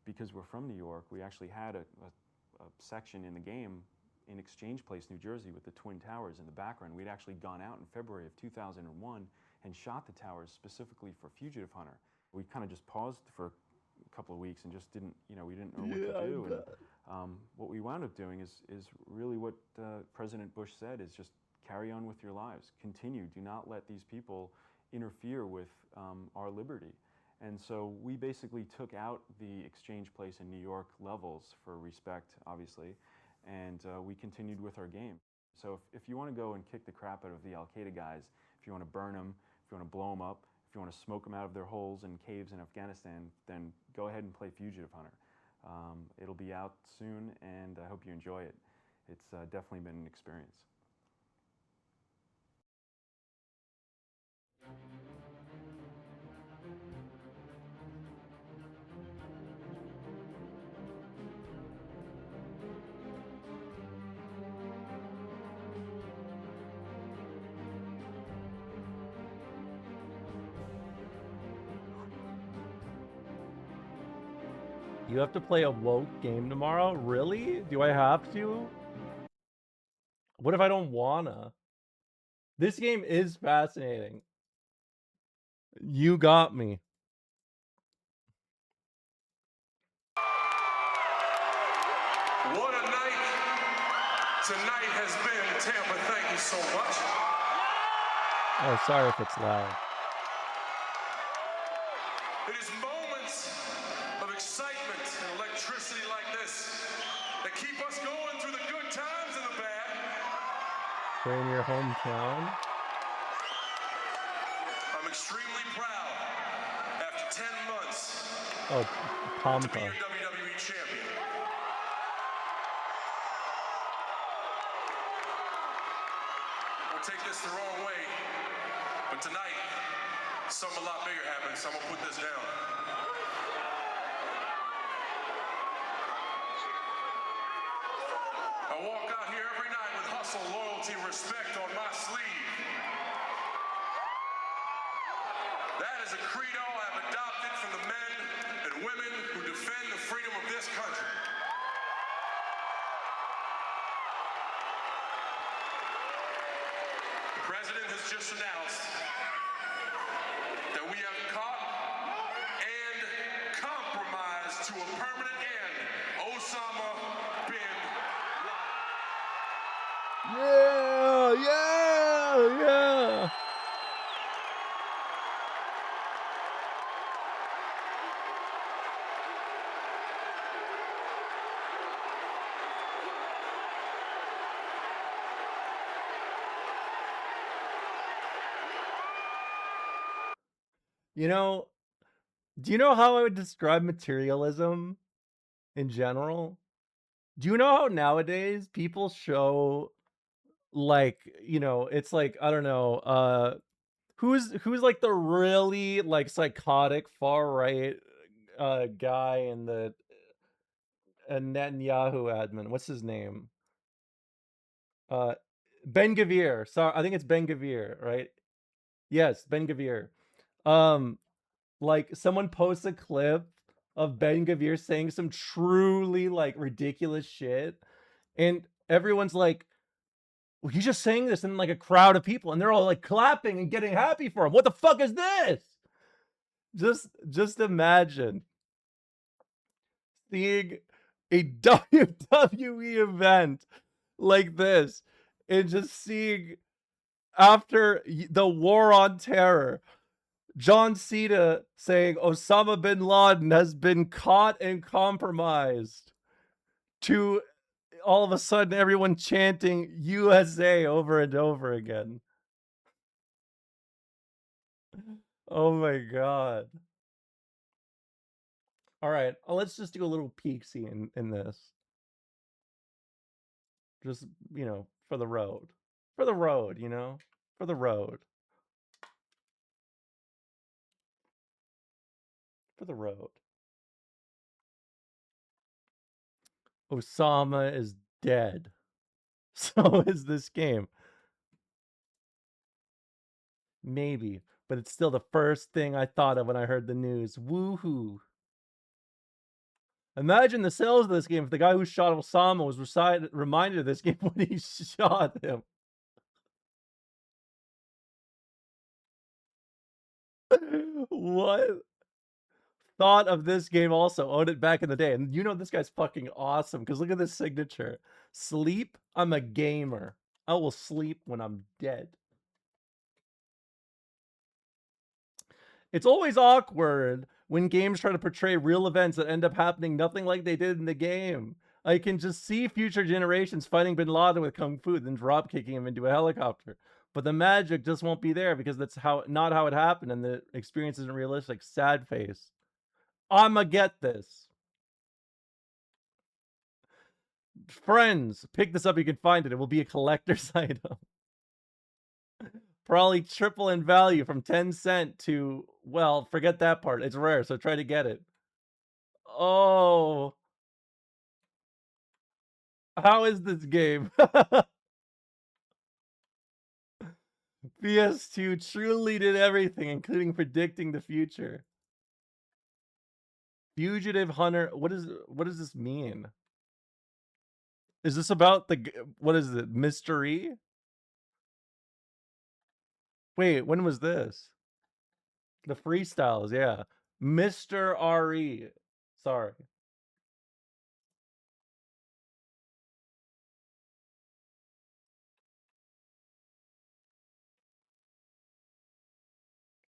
because we're from New York, we actually had a section in the game in Exchange Place, New Jersey, with the Twin Towers in the background. We'd actually gone out in February of 2001 and shot the towers specifically for Fugitive Hunter. We kind of just paused for a couple of weeks and just didn't, we didn't know what to do. And what we wound up doing is really what President Bush said, is just carry on with your lives. Continue. Do not let these people interfere with our liberty. And so we basically took out the Exchange Place in New York levels for respect, obviously, and we continued with our game. So if you want to go and kick the crap out of the Al-Qaeda guys, if you want to burn them, if you want to blow them up, if you want to smoke them out of their holes and caves in Afghanistan, then go ahead and play Fugitive Hunter. It'll be out soon, and I hope you enjoy it. It's definitely been an experience. You have to play a woke game tomorrow? Really? Do I have to? What if I don't wanna? This game is fascinating. You got me. What a night tonight has been, Tampa. Thank you so much. Oh, sorry if it's loud. It is moments of excitement and electricity like this that keep us going through the good times and the bad. We're in your hometown. I'm extremely proud, after 10 months, Oh, to be Tampa. your WWE champion. Don't take this the wrong way, but tonight, something a lot bigger happens, so I'm gonna put this down. I walk out here every night with hustle, loyalty, respect on my sleeve. That is a credo I've adopted from the men and women who defend the freedom of this country. The president has just announced that we have caught and compromised to a permanent end Osama bin Laden. Yeah. Do you know how I would describe materialism in general? Do you know how nowadays people show, like, it's like, I don't know, who's like the really like psychotic far right guy in the Netanyahu admin? What's his name? Ben Gvir. Sorry, I think it's Ben Gvir, right? Yes, Ben Gvir. Like someone posts a clip of Ben Gvir saying some truly like ridiculous shit, and everyone's like, well, he's just saying this in like a crowd of people, and they're all like clapping and getting happy for him. What the fuck is this? Just imagine seeing a WWE event like this, and just seeing after the war on terror, John Cena saying Osama bin Laden has been caught and compromised, to all of a sudden everyone chanting USA over and over again. Oh my god. All right, let's just do a little peek see in this. Just, you know, for the road. For the road, you know? For the road. For the road. Osama is dead. So is this game. Maybe, but it's still the first thing I thought of when I heard the news. Woohoo. Imagine the sales of this game if the guy who shot Osama was reminded of this game when he shot him. What? Thought of this game also. Owned it back in the day. And you know this guy's fucking awesome because look at this signature. Sleep, I'm a gamer. I will sleep when I'm dead. It's always awkward when games try to portray real events that end up happening nothing like they did in the game. I can just see future generations fighting Bin Laden with Kung Fu, then drop kicking him into a helicopter. But the magic just won't be there because that's not how it happened, and the experience isn't realistic. Sad face. I'ma get this. Friends, pick this up. You can find it. It will be a collector's item. Probably triple in value from 10 cent to, well, forget that part. It's rare, so try to get it. Oh. How is this game? PS2 truly did everything, including predicting the future. Fugitive Hunter. What does this mean? Is this about the, what is it, mystery? Wait, when was this? The freestyles, yeah. Mr. RE. Sorry.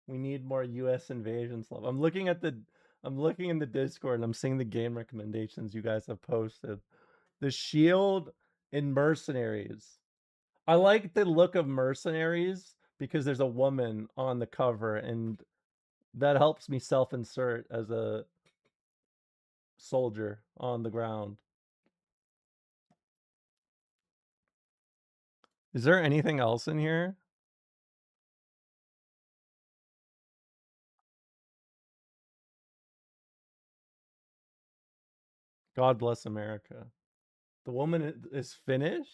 We need more US invasions love. I'm looking in the Discord and I'm seeing the game recommendations you guys have posted. The Shield and Mercenaries. I like the look of Mercenaries because there's a woman on the cover and that helps me self-insert as a soldier on the ground. Is there anything else in here? God bless America. The woman is Finnish?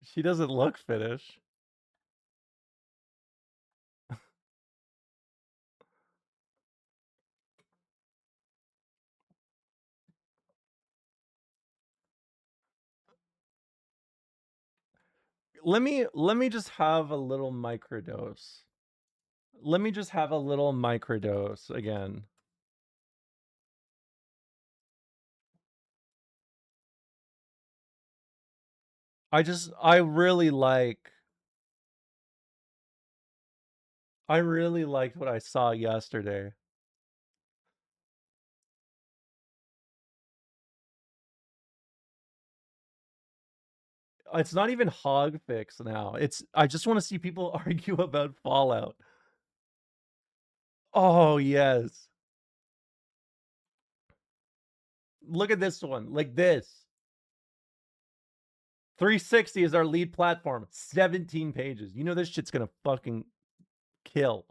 She doesn't look Finnish. Let me just have a little microdose. Let me just have a little microdose again. I really liked what I saw yesterday. It's not even Hogfix now. I just want to see people argue about Fallout. Oh, yes. Look at this one. Like this. 360 is our lead platform. 17 pages. You know this shit's gonna fucking kill.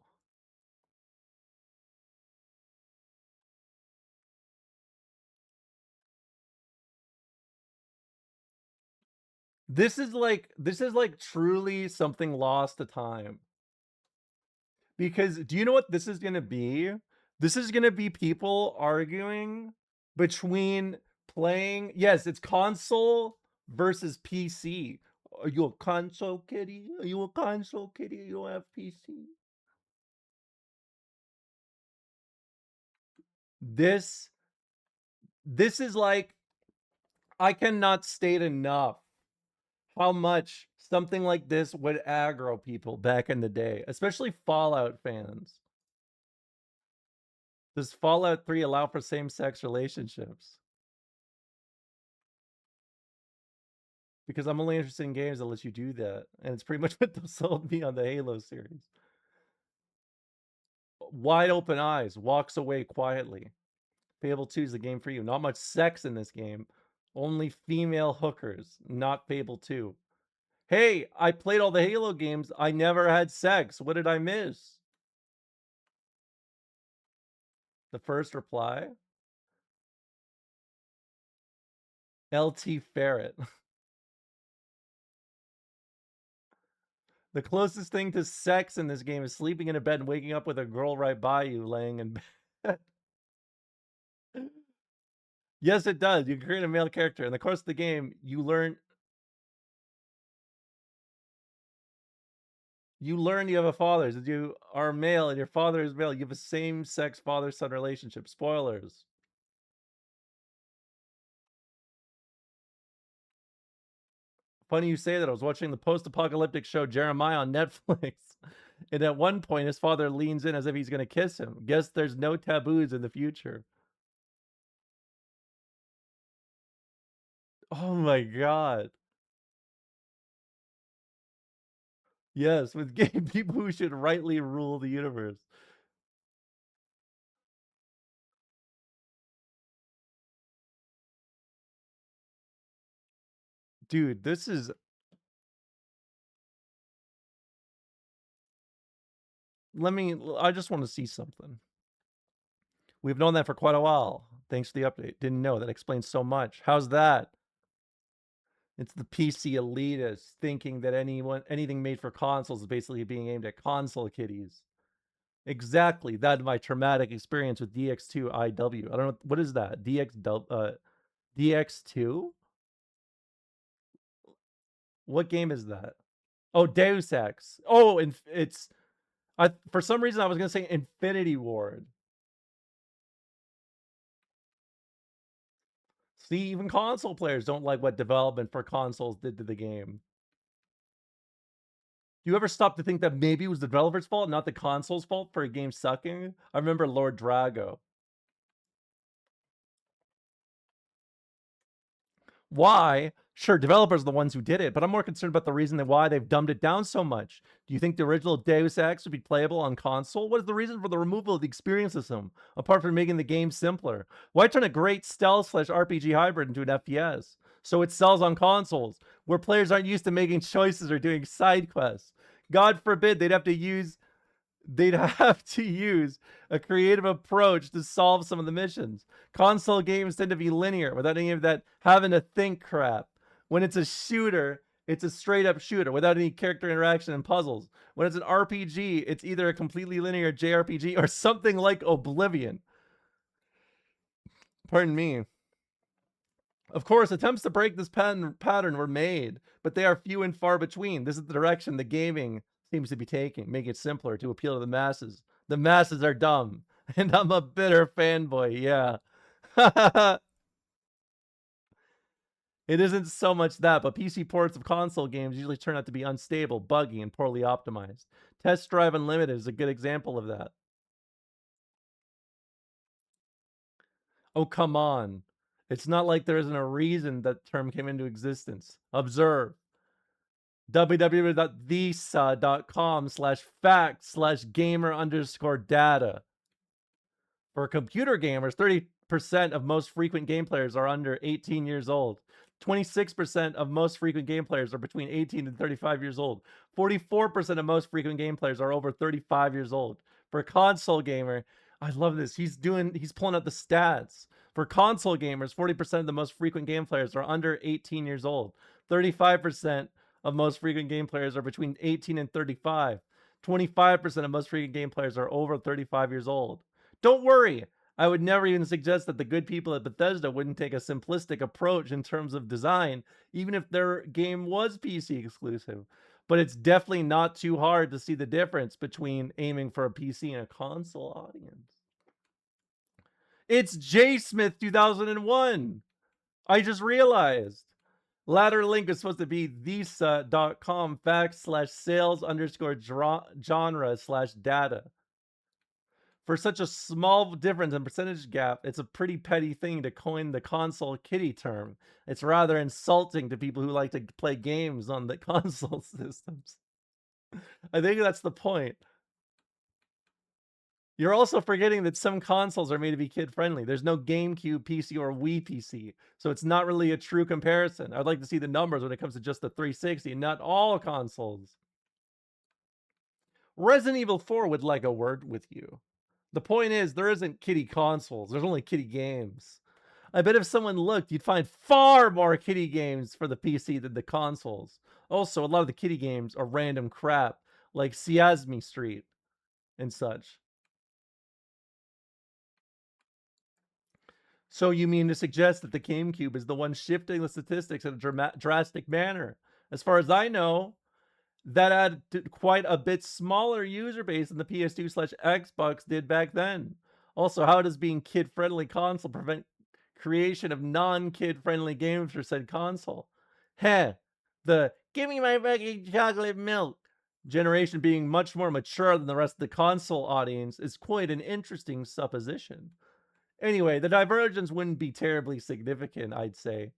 This is like truly something lost to time. Because do you know what this is gonna be? This is gonna be people arguing between playing, yes, it's console versus PC. Are you a console kitty? Are you a console kitty? You don't have PC. This is like, I cannot state enough how much something like this would aggro people back in the day, especially Fallout fans. Does Fallout 3 allow for same-sex relationships? Because I'm only interested in games that let you do that. And it's pretty much what they sold me on the Halo series. Wide open eyes, walks away quietly. Fable 2 is the game for you. Not much sex in this game. Only female hookers, not Fable 2. Hey, I played all the Halo games. I never had sex. What did I miss? The first reply? LT Ferret. The closest thing to sex in this game is sleeping in a bed and waking up with a girl right by you laying in bed. Yes, it does. You can create a male character. In the course of the game, you learn you have a father. Since you are male and your father is male, you have a same-sex father-son relationship. Spoilers. Funny you say that. I was watching the post-apocalyptic show Jeremiah on Netflix. And at one point, his father leans in as if he's going to kiss him. Guess there's no taboos in the future. Oh my god. Yes, with gay people who should rightly rule the universe. Dude, this is... I just want to see something. We've known that for quite a while. Thanks for the update. Didn't know. That explains so much. How's that? It's the PC elitists thinking that anything made for consoles is basically being aimed at console kiddies. Exactly. That's my traumatic experience with DX2 IW. I don't know. What is that? DX2? What game is that? Oh, Deus Ex. Oh, and for some reason I was going to say Infinity Ward. See, even console players don't like what development for consoles did to the game. Do you ever stop to think that maybe it was the developer's fault, not the console's fault for a game sucking? I remember Lord Drago. Why? Sure, developers are the ones who did it, but I'm more concerned about the reason why they've dumbed it down so much. Do you think the original Deus Ex would be playable on console? What is the reason for the removal of the experience system, apart from making the game simpler? Why turn a great stealth/RPG hybrid into an FPS? So it sells on consoles, where players aren't used to making choices or doing side quests. God forbid they'd have to use a creative approach to solve some of the missions. Console games tend to be linear without any of that having to think crap. When it's a shooter, it's a straight up shooter without any character interaction and puzzles. When it's an RPG, it's either a completely linear JRPG or something like Oblivion. Pardon me. Of course, attempts to break this pattern were made, but they are few and far between. This is the direction the gaming seems to be taking, making it simpler to appeal to the masses. The masses are dumb, and I'm a bitter fanboy, yeah. It isn't so much that, but PC ports of console games usually turn out to be unstable, buggy, and poorly optimized. Test Drive Unlimited is a good example of that. Oh, come on. It's not like there isn't a reason that term came into existence. Observe. www.visa.com/fact/gamer_data. For computer gamers, 30% of most frequent game players are under 18 years old. 26% of most frequent game players are between 18 and 35 years old. 44% of most frequent game players are over 35 years old. For console gamer, I love this. He's pulling up the stats. For console gamers, 40% of the most frequent game players are under 18 years old. 35% of most frequent game players are between 18 and 35. 25% of most frequent game players are over 35 years old. Don't worry. I would never even suggest that the good people at Bethesda wouldn't take a simplistic approach in terms of design, even if their game was PC exclusive. But it's definitely not too hard to see the difference between aiming for a PC and a console audience. It's J Smith 2001. I just realized. Latter link is supposed to be thesa.com/sales_genre/data. For such a small difference in percentage gap, it's a pretty petty thing to coin the console kitty term. It's rather insulting to people who like to play games on the console systems. I think that's the point. You're also forgetting that some consoles are made to be kid-friendly. There's no GameCube PC or Wii PC, so it's not really a true comparison. I'd like to see the numbers when it comes to just the 360, not all consoles. Resident Evil 4 would like a word with you. The point is, there isn't kiddie consoles. There's only kiddie games. I bet if someone looked, you'd find far more kiddie games for the PC than the consoles. Also, a lot of the kiddie games are random crap, like Sesame Street and such. So you mean to suggest that the GameCube is the one shifting the statistics in a drastic manner? As far as I know, that had quite a bit smaller user base than the PS2/Xbox did back then. Also, how does being kid-friendly console prevent creation of non-kid-friendly games for said console? Heh, the "give me my fucking chocolate milk" generation being much more mature than the rest of the console audience is quite an interesting supposition. Anyway, the divergence wouldn't be terribly significant, I'd say.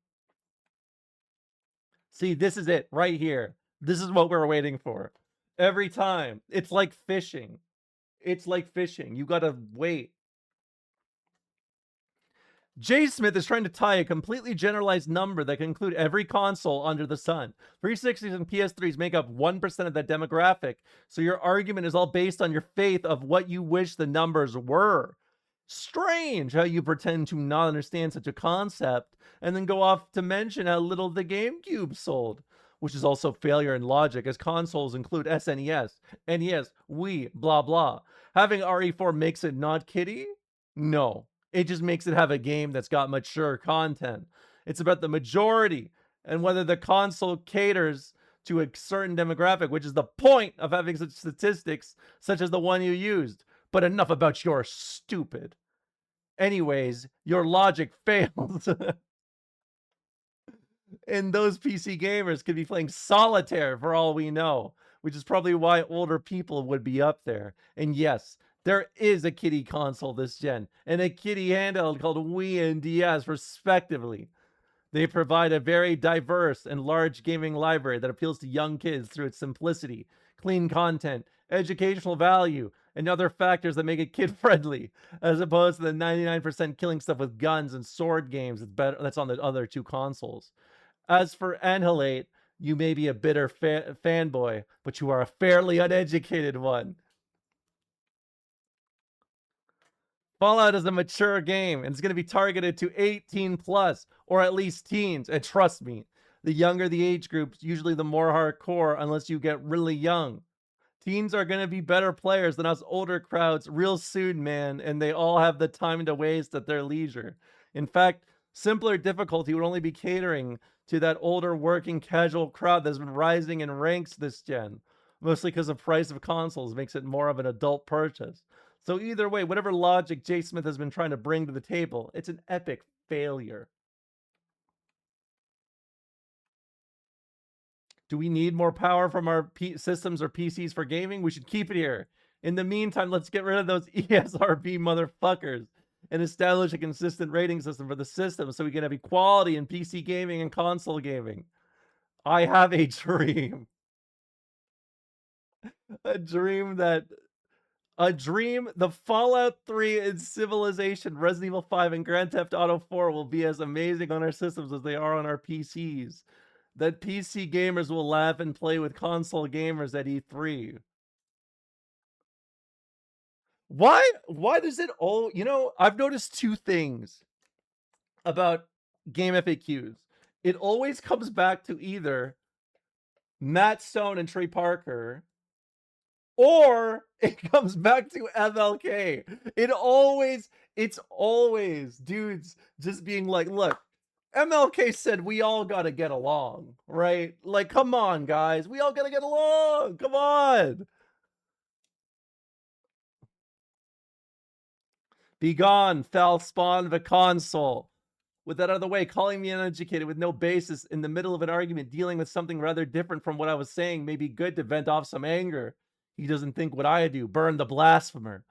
See, this is it right here. This is what we're waiting for. Every time. It's like fishing. It's like fishing. You gotta wait. J Smith is trying to tie a completely generalized number that can include every console under the sun. 360s and PS3s make up 1% of that demographic, so your argument is all based on your faith of what you wish the numbers were. Strange how you pretend to not understand such a concept and then go off to mention how little the GameCube sold, which is also failure in logic as consoles include SNES, NES, Wii, blah blah. Having RE4 makes it not kiddie? No, it just makes it have a game that's got mature content. It's about the majority and whether the console caters to a certain demographic, which is the point of having such statistics such as the one you used. But enough about your stupid. Anyways, your logic fails. And those PC gamers could be playing solitaire for all we know, which is probably why older people would be up there. And yes, there is a kiddie console this gen, and a kiddie handheld called Wii and DS respectively. They provide a very diverse and large gaming library that appeals to young kids through its simplicity, clean content, educational value, and other factors that make it kid-friendly, as opposed to the 99% killing stuff with guns and sword games that's on the other two consoles. As for Annihilate, you may be a bitter fanboy, but you are a fairly uneducated one. Fallout is a mature game, and it's going to be targeted to 18 plus, or at least teens, and trust me, the younger the age group, usually the more hardcore, unless you get really young. Teens are going to be better players than us older crowds real soon, man, and they all have the time to waste at their leisure. In fact, simpler difficulty would only be catering to that older working casual crowd that's been rising in ranks this gen, mostly because the price of consoles makes it more of an adult purchase. So either way, whatever logic J Smith has been trying to bring to the table, it's an epic failure. Do we need more power from our systems or PCs for gaming? We should keep it here. In the meantime, let's get rid of those ESRB motherfuckers and establish a consistent rating system for the system so we can have equality in PC gaming and console gaming. I have a dream. A dream, the Fallout 3 and Civilization, Resident Evil 5, and Grand Theft Auto 4 will be as amazing on our systems as they are on our PCs. That PC gamers will laugh and play with console gamers at E3. Why does it all... You know, I've noticed two things about game FAQs. It always comes back to either Matt Stone and Trey Parker, or it comes back to MLK. It's always dudes just being like, look, MLK said we all gotta get along, right? Like, come on, guys. We all gotta get along. Come on. Begone, foul spawn of a console. With that out of the way, calling me uneducated with no basis in the middle of an argument dealing with something rather different from what I was saying may be good to vent off some anger. He doesn't think what I do. Burn the blasphemer.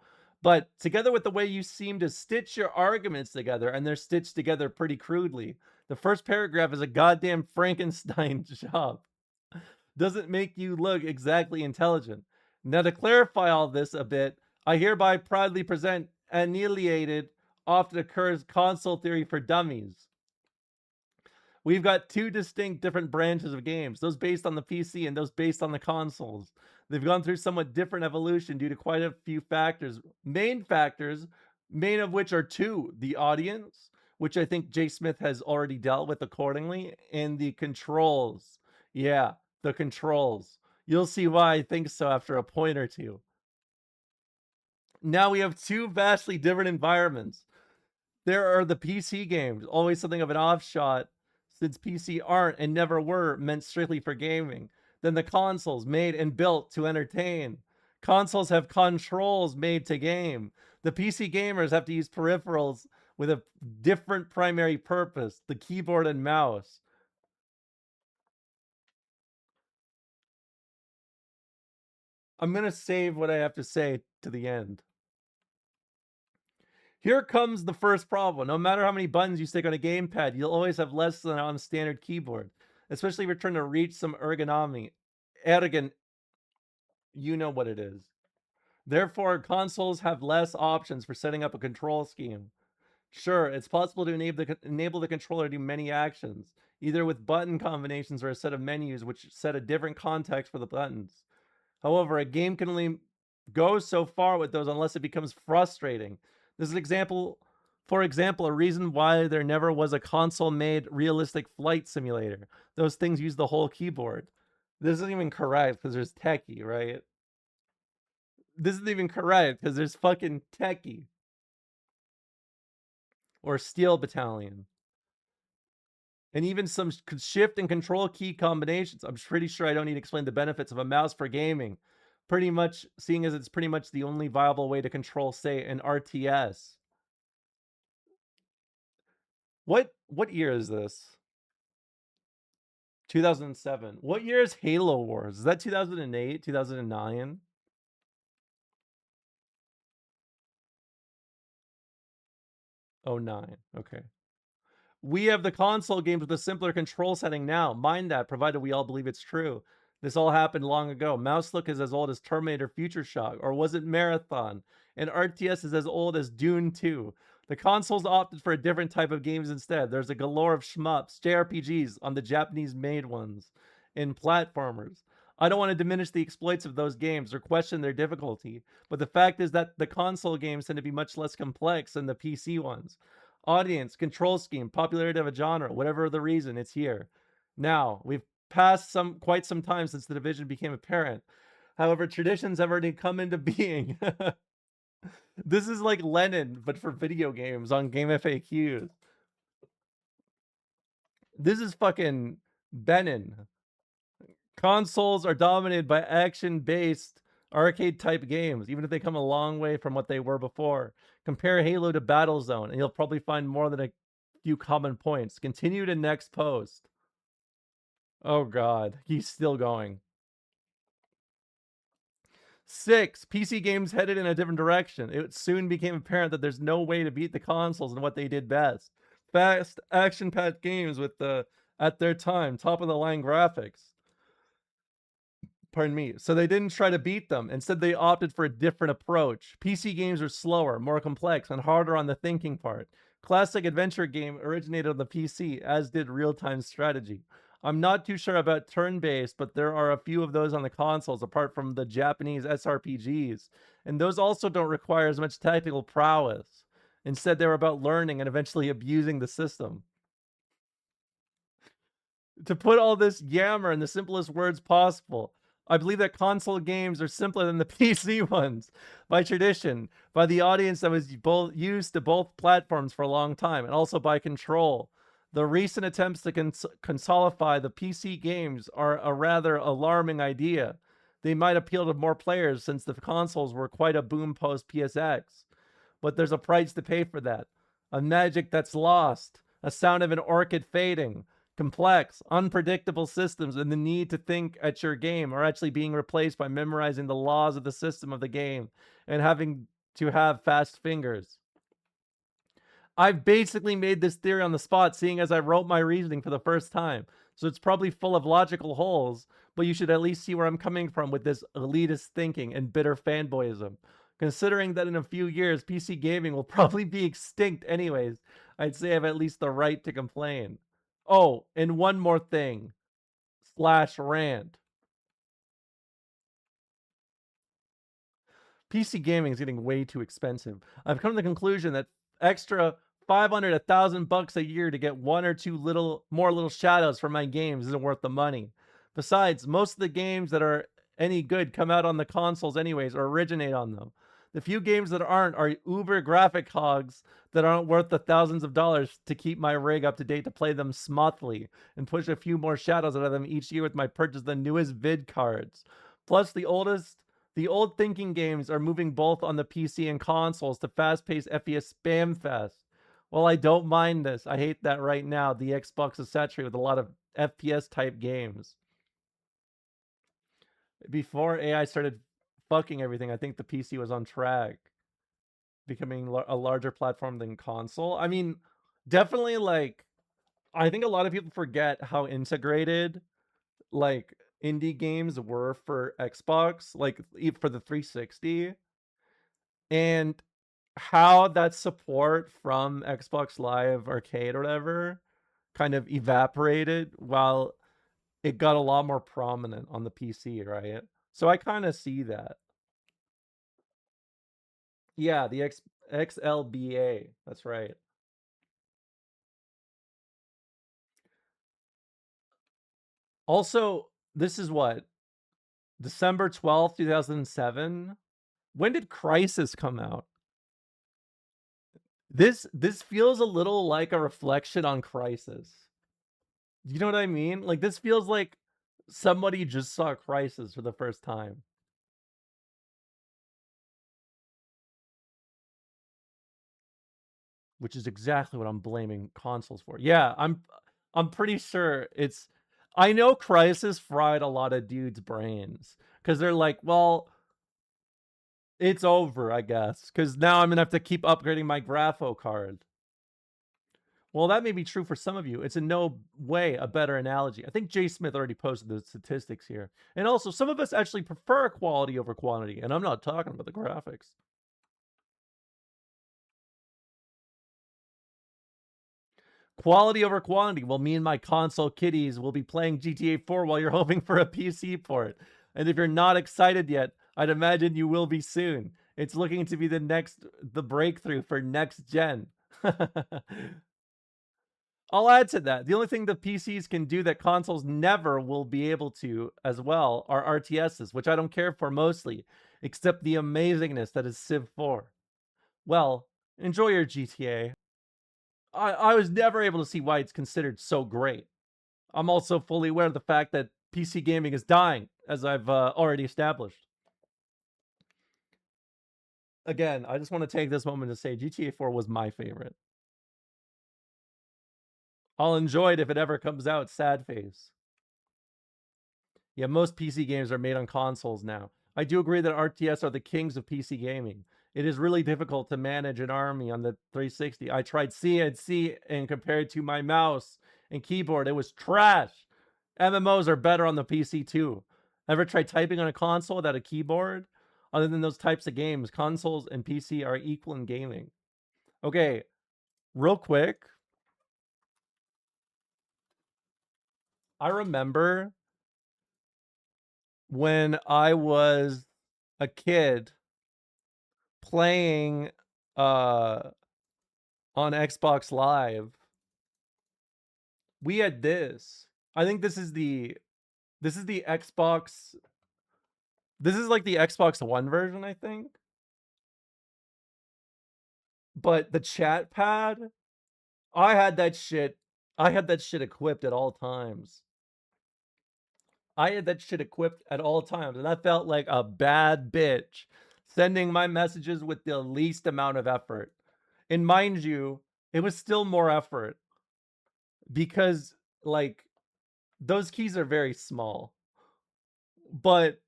But together with the way you seem to stitch your arguments together, and they're stitched together pretty crudely, the first paragraph is a goddamn Frankenstein job. Doesn't make you look exactly intelligent. Now to clarify all this a bit, I hereby proudly present annihilated, often occurs console theory for dummies. We've got two distinct different branches of games, those based on the PC and those based on the consoles. They've gone through somewhat different evolution due to quite a few factors. Main of which are two: the audience, which I think Jay Smith has already dealt with accordingly, and the controls. Yeah, the controls. You'll see why I think so after a point or two. Now we have two vastly different environments. There are the PC games, always something of an offshot, since PC aren't and never were meant strictly for gaming. Then the consoles, made and built to entertain. Consoles have controls made to game. The PC gamers have to use peripherals with a different primary purpose, the keyboard and mouse. I'm going to save what I have to say to the end. Here comes the first problem. No matter how many buttons you stick on a gamepad, you'll always have less than on a standard keyboard, especially if you're trying to reach some ergonomy. You know what it is. Therefore, consoles have less options for setting up a control scheme. Sure, it's possible to enable the controller to do many actions, either with button combinations or a set of menus which set a different context for the buttons. However, a game can only go so far with those unless it becomes frustrating. This is for example, a reason why there never was a console-made realistic flight simulator. Those things use the whole keyboard. This isn't even correct because there's Techie, right? This isn't even correct because there's fucking Techie. Or Steel Battalion. And even some shift and control key combinations. I'm pretty sure I don't need to explain the benefits of a mouse for gaming. Pretty much, seeing as it's pretty much the only viable way to control, say, an RTS. What year is this? 2007. What year is Halo Wars? Is that 2008, 2009? Oh, 9. Okay. We have the console games with a simpler control setting now. Mind that, provided we all believe it's true. This all happened long ago. Mouse look is as old as Terminator Future Shock, or was it Marathon? And RTS is as old as Dune 2. The consoles opted for a different type of games instead. There's a galore of shmups, JRPGs on the Japanese-made ones, and platformers. I don't want to diminish the exploits of those games or question their difficulty, but the fact is that the console games tend to be much less complex than the PC ones. Audience, control scheme, popularity of a genre, whatever the reason, it's here. Now, we've passed quite some time since the division became apparent. However, traditions have already come into being. This is like Lenin, but for video games on Game FAQs. This is fucking Benin. Consoles are dominated by action-based arcade-type games, even if they come a long way from what they were before. Compare Halo to Battlezone, and you'll probably find more than a few common points. Continue to next post. Oh god, he's still going. 6. PC games headed in a different direction. It soon became apparent that there's no way to beat the consoles and what they did best. Fast, action-packed games with at their time, top-of-the-line graphics. Pardon me. So they didn't try to beat them. Instead, they opted for a different approach. PC games are slower, more complex, and harder on the thinking part. Classic adventure game originated on the PC, as did real-time strategy. I'm not too sure about turn-based, but there are a few of those on the consoles, apart from the Japanese SRPGs. And those also don't require as much tactical prowess. Instead, they're about learning and eventually abusing the system. To put all this yammer in the simplest words possible, I believe that console games are simpler than the PC ones, by tradition, by the audience that was used to both platforms for a long time, and also by control. The recent attempts to consolidate the PC games are a rather alarming idea. They might appeal to more players since the consoles were quite a boom post PSX. but there's a price to pay for that. A magic that's lost, a sound of an orchid fading, complex, unpredictable systems, and the need to think at your game are actually being replaced by memorizing the laws of the system of the game and having to have fast fingers. I've basically made this theory on the spot, seeing as I wrote my reasoning for the first time. So it's probably full of logical holes, but you should at least see where I'm coming from with this elitist thinking and bitter fanboyism. Considering that in a few years, PC gaming will probably be extinct anyways, I'd say I have at least the right to complain. Oh, and one more thing. /rant. PC gaming is getting way too expensive. I've come to the conclusion that extra $500, $1,000 a year to get one or two more little shadows from my games isn't worth the money. Besides, most of the games that are any good come out on the consoles anyways or originate on them. The few games that aren't are uber graphic hogs that aren't worth the thousands of dollars to keep my rig up to date to play them smoothly and push a few more shadows out of them each year with my purchase of the newest vid cards. Plus, the old thinking games are moving both on the PC and consoles to fast-paced FPS spam fest. Well, I don't mind this. I hate that right now the Xbox is saturated with a lot of FPS-type games. Before AI started fucking everything, I think the PC was on track, becoming a larger platform than console. I mean, definitely, like, I think a lot of people forget how integrated, like, indie games were for Xbox, like, for the 360, and how that support from Xbox Live Arcade or whatever kind of evaporated while it got a lot more prominent on the PC, right? So I kind of see that. Yeah, the XLBA. That's right. Also, this is what? December 12th, 2007? When did Crysis come out? This feels a little like a reflection on Crysis. You know what I mean? Like, this feels like somebody just saw Crysis for the first time. Which is exactly what I'm blaming consoles for. Yeah, I'm pretty sure it's... I know Crysis fried a lot of dudes' brains. Because they're like, well, it's over, I guess. Because now I'm going to have to keep upgrading my grapho card. Well, that may be true for some of you. It's in no way a better analogy. I think Jay Smith already posted the statistics here. And also, some of us actually prefer quality over quantity. And I'm not talking about the graphics. Quality over quantity. Well, me and my console kiddies will be playing GTA 4 while you're hoping for a PC port. And if you're not excited yet, I'd imagine you will be soon. It's looking to be the breakthrough for next gen. I'll add to that. The only thing the PCs can do that consoles never will be able to as well are RTSs, which I don't care for mostly, except the amazingness that is Civ 4. Well, enjoy your GTA. I was never able to see why it's considered so great. I'm also fully aware of the fact that PC gaming is dying, as I've already established. Again, I just want to take this moment to say GTA 4 was my favorite. I'll enjoy it if it ever comes out, sad face. Yeah, most PC games are made on consoles now. I do agree that RTS are the kings of PC gaming. It is really difficult to manage an army on the 360. I tried CNC and compared to my mouse and keyboard, it was trash. MMOs are better on the PC too. Ever tried typing on a console without a keyboard? Other than those types of games, consoles and PC are equal in gaming. Okay, real quick. I remember when I was a kid playing on Xbox Live, we had this. I think this is the Xbox. This is like the Xbox One version, I think. But the chat pad, I had that shit equipped at all times. And I felt like a bad bitch sending my messages with the least amount of effort. And mind you, it was still more effort because, like, those keys are very small. But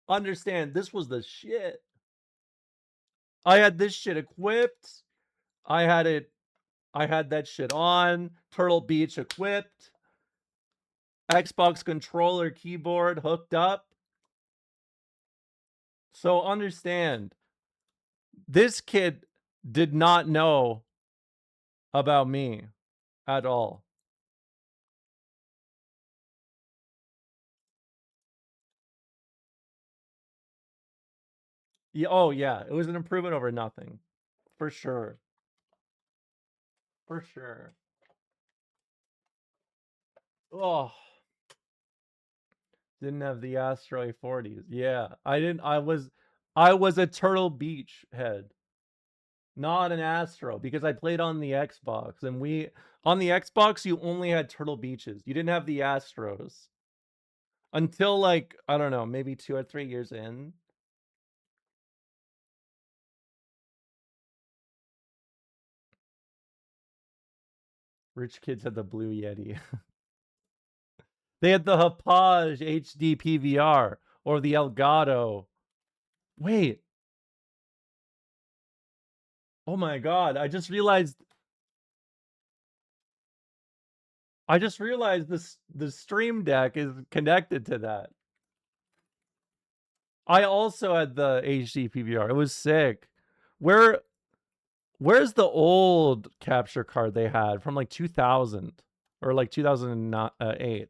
understand, this was the shit. I had this shit equipped. I had that shit on. Turtle Beach equipped. Xbox controller, keyboard hooked up. So understand, this kid did not know about me at all. Yeah, oh yeah, it was an improvement over nothing. For sure. For sure. Oh. Didn't have the Astro A40s. Yeah, I didn't. I was a Turtle Beach head, not an Astro, because I played on the Xbox, and on the Xbox you only had Turtle Beaches. You didn't have the Astros until, like, I don't know, maybe 2 or 3 years in. Rich kids had the Blue Yeti. They had the Hauppauge HD PVR or the Elgato. Wait. Oh my god, I just realized this the Stream Deck is connected to that. I also had the HD PVR. It was sick. Where's the old capture card they had from like 2000 or like 2008?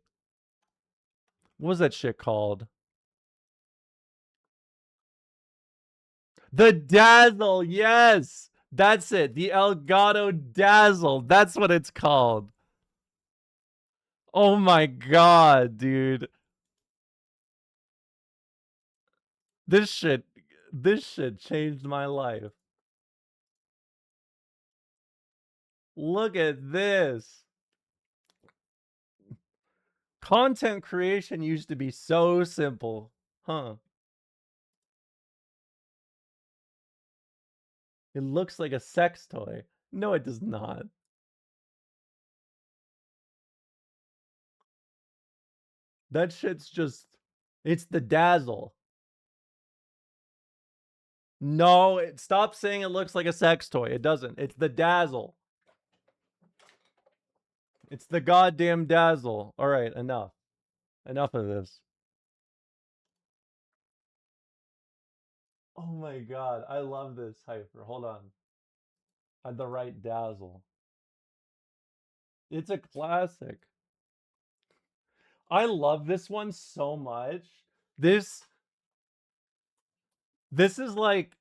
What was that shit called? The Dazzle, yes! That's it. The Elgato Dazzle. That's what it's called. Oh my god, dude. This shit changed my life. Look at this. Content creation used to be so simple, huh? It looks like a sex toy. No, it does not. That shit's just... It's the Dazzle. No, stop saying it looks like a sex toy. It doesn't. It's the Dazzle. It's the goddamn Dazzle. All right, enough. Enough of this. Oh my god, I love this, Hyper. Hold on. The right Dazzle. It's a classic. I love this one so much. This is like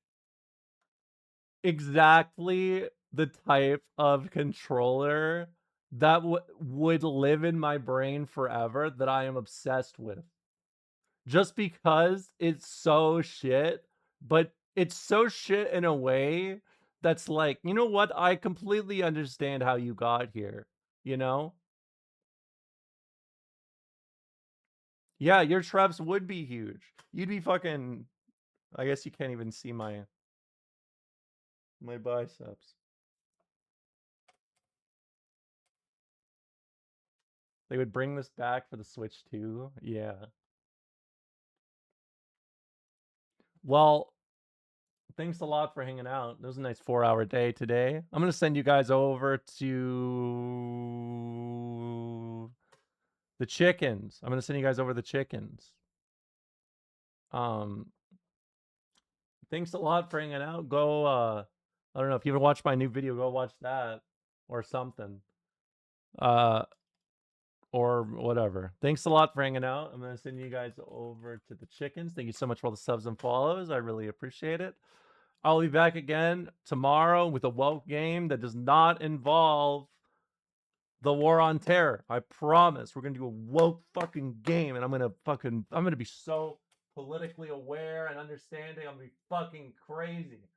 exactly the type of controller that would live in my brain forever, that I am obsessed with. Just because it's so shit, but it's so shit in a way that's like, you know what? I completely understand how you got here, you know? Yeah, your traps would be huge. You'd be fucking... I guess you can't even see my biceps. They would bring this back for the Switch 2? Yeah. Well, thanks a lot for hanging out. It was a nice 4-hour day today. I'm going to send you guys over to the chickens. I'm going to send you guys over the chickens. Thanks a lot for hanging out. Go, I don't know, if you haven't watched my new video, go watch that or something. Or whatever. Thanks a lot for hanging out. I'm going to send you guys over to the chickens. Thank you so much for all the subs and follows. I really appreciate it. I'll be back again tomorrow with a woke game that does not involve the War on Terror. I promise. We're going to do a woke fucking game, and I'm going to be so politically aware and understanding. I'm going to be fucking crazy.